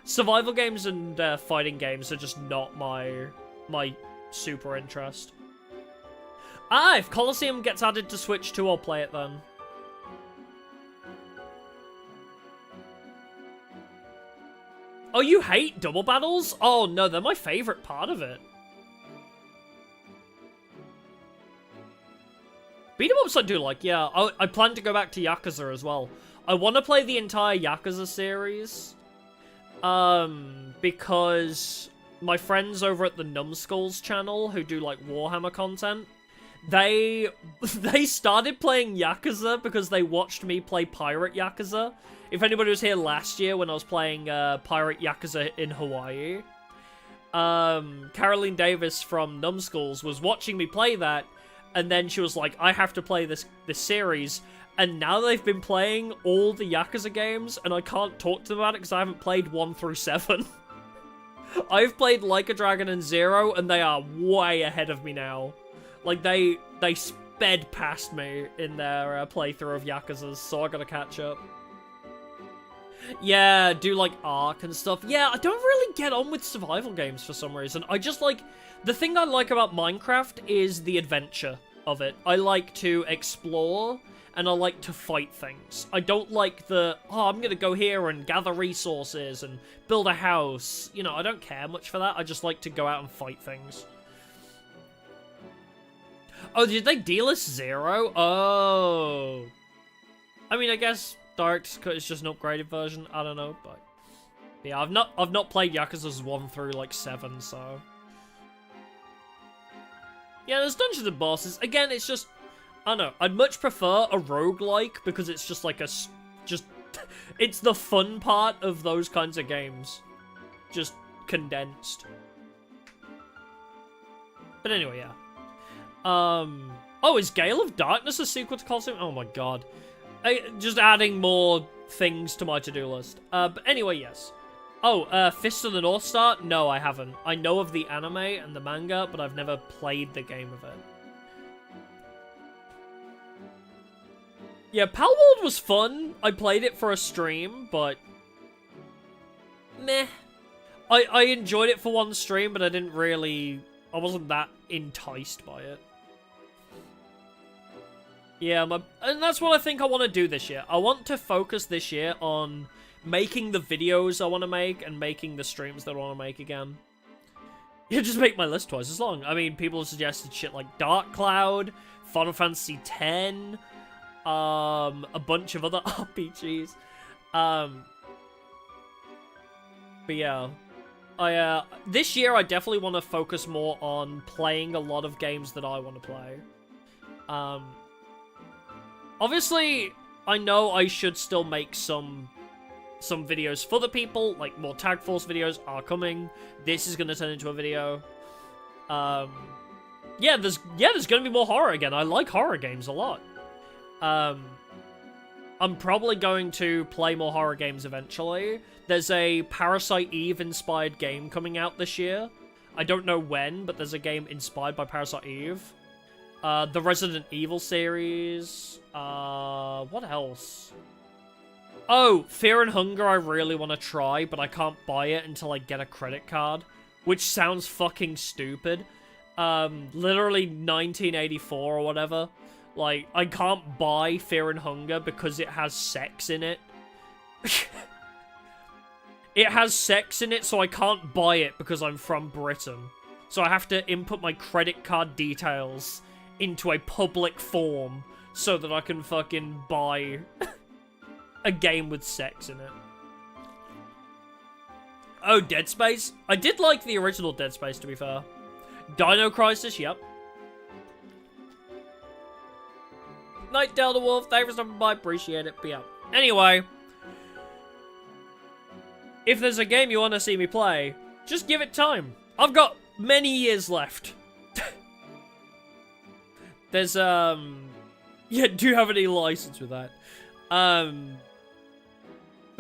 survival games and fighting games are just not my super interest. Ah, if Colosseum gets added to Switch 2, I'll play it then. Oh, you hate double battles? Oh no, they're my favorite part of it. Beat-em-ups I do like, yeah. I plan to go back to Yakuza as well. I want to play the entire Yakuza series. Because my friends over at the Numbskulls channel, who do like Warhammer content, they started playing Yakuza because they watched me play Pirate Yakuza. If anybody was here last year when I was playing Pirate Yakuza in Hawaii, Caroline Davis from Numbskulls was watching me play that, and then she was like, I have to play this series, and now they've been playing all the Yakuza games, and I can't talk to them about it because I haven't played 1 through 7. I've played Like a Dragon and Zero, and they are way ahead of me now. Like, they sped past me in their playthrough of Yakuza's, so I gotta catch up. Yeah, do, like, Ark and stuff. Yeah, I don't really get on with survival games for some reason. I just, like... The thing I like about Minecraft is the adventure of it. I like to explore, and I like to fight things. I don't like the, oh, I'm gonna go here and gather resources and build a house. You know, I don't care much for that. I just like to go out and fight things. Oh, did they Duelist 0? Oh. I mean, I guess Director's Cut is just an upgraded version. I don't know, but yeah, I've not played Yakuza's 1 through like 7, so yeah, there's dungeons and bosses. Again, it's just, I don't know. I'd much prefer a roguelike because it's just like It's the fun part of those kinds of games. Just condensed. But anyway, yeah. Oh, is Gale of Darkness a sequel to Coliseum? Oh my god. Just adding more things to my to-do list. But anyway, yes. Oh, Fist of the North Star? No, I haven't. I know of the anime and the manga, but I've never played the game of it. Yeah, Palworld was fun. I played it for a stream, but... meh. I enjoyed it for one stream, but I didn't really... I wasn't that enticed by it. Yeah, and that's what I think I want to do this year. I want to focus this year on making the videos I want to make and making the streams that I want to make again. Yeah, just make my list twice as long. I mean, people have suggested shit like Dark Cloud, Final Fantasy X, a bunch of other RPGs. But yeah, this year I definitely want to focus more on playing a lot of games that I want to play. Obviously, I know I should still make some videos for the people, like more Tag Force videos are coming. This is gonna turn into a video. Yeah, there's gonna be more horror again. I like horror games a lot. I'm probably going to play more horror games eventually. There's a Parasite Eve inspired game coming out this year. I don't know when, but there's a game inspired by Parasite Eve. The Resident Evil series. What else? Oh, Fear and Hunger I really want to try, but I can't buy it until I get a credit card. Which sounds fucking stupid. Literally 1984 or whatever. Like, I can't buy Fear and Hunger because it has sex in it. It has sex in it, so I can't buy it because I'm from Britain. So I have to input my credit card details into a public form so that I can fucking buy a game with sex in it. Oh, Dead Space? I did like the original Dead Space, to be fair. Dino Crisis, yep. Night Delta Wolf, thanks for stopping by, appreciate it, but yeah. Anyway, if there's a game you want to see me play, just give it time. I've got many years left. There's, yeah, do you have any license with that? But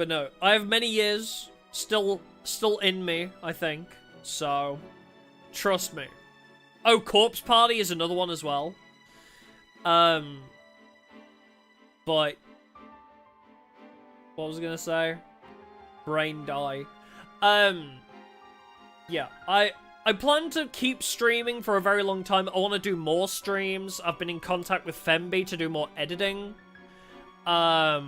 no, I have many years still in me, I think, so trust me. Oh, Corpse Party is another one as well. But what was I gonna say? Brain die. Yeah, I plan to keep streaming for a very long time. I want to do more streams. I've been in contact with Femby to do more editing. So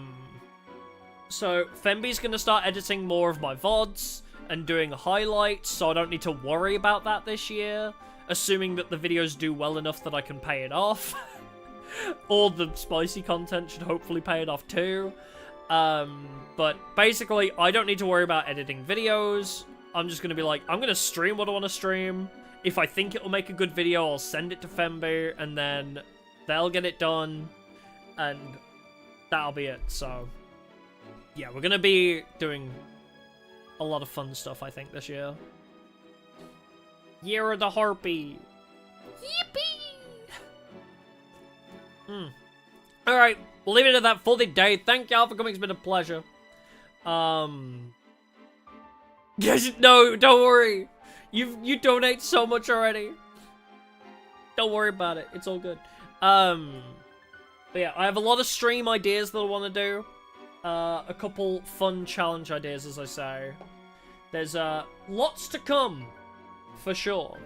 Femby's gonna start editing more of my VODs and doing highlights, so I don't need to worry about that this year. Assuming that the videos do well enough that I can pay it off. Or the spicy content should hopefully pay it off too. But basically, I don't need to worry about editing videos. I'm just gonna be like, I'm gonna stream what I want to stream. If I think it'll make a good video, I'll send it to Femby, and then they'll get it done, and that'll be it. So, yeah, we're gonna be doing a lot of fun stuff, I think, this year. Year of the Harpy. Yippee! Alright, we'll leave it at that for the day. Thank y'all for coming, it's been a pleasure. Yes, no, don't worry. You donate so much already. Don't worry about it, it's all good. But yeah, I have a lot of stream ideas that I want to do. A couple fun challenge ideas, as I say. There's lots to come, for sure.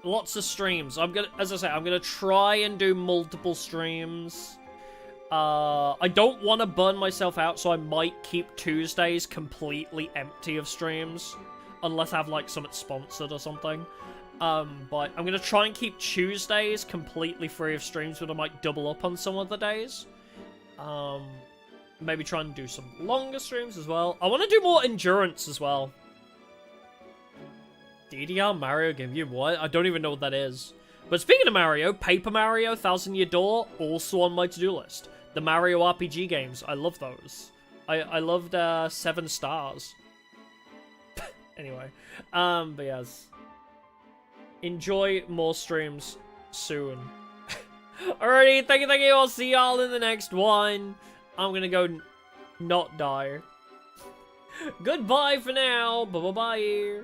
Lots of streams. As I say, I'm gonna try and do multiple streams. I don't want to burn myself out, so I might keep Tuesdays completely empty of streams. Unless I have, like, something sponsored or something. But I'm gonna try and keep Tuesdays completely free of streams, but I might double up on some other days. Maybe try and do some longer streams as well. I want to do more endurance as well. DDR Mario game, you what? I don't even know what that is. But speaking of Mario, Paper Mario, Thousand Year Door, also on my to-do list. The Mario RPG games, I love those. I loved 7 Stars. Anyway, but yes. Enjoy more streams soon. Alrighty, thank you, I'll see y'all in the next one. I'm gonna go not die. Goodbye for now, bye-bye.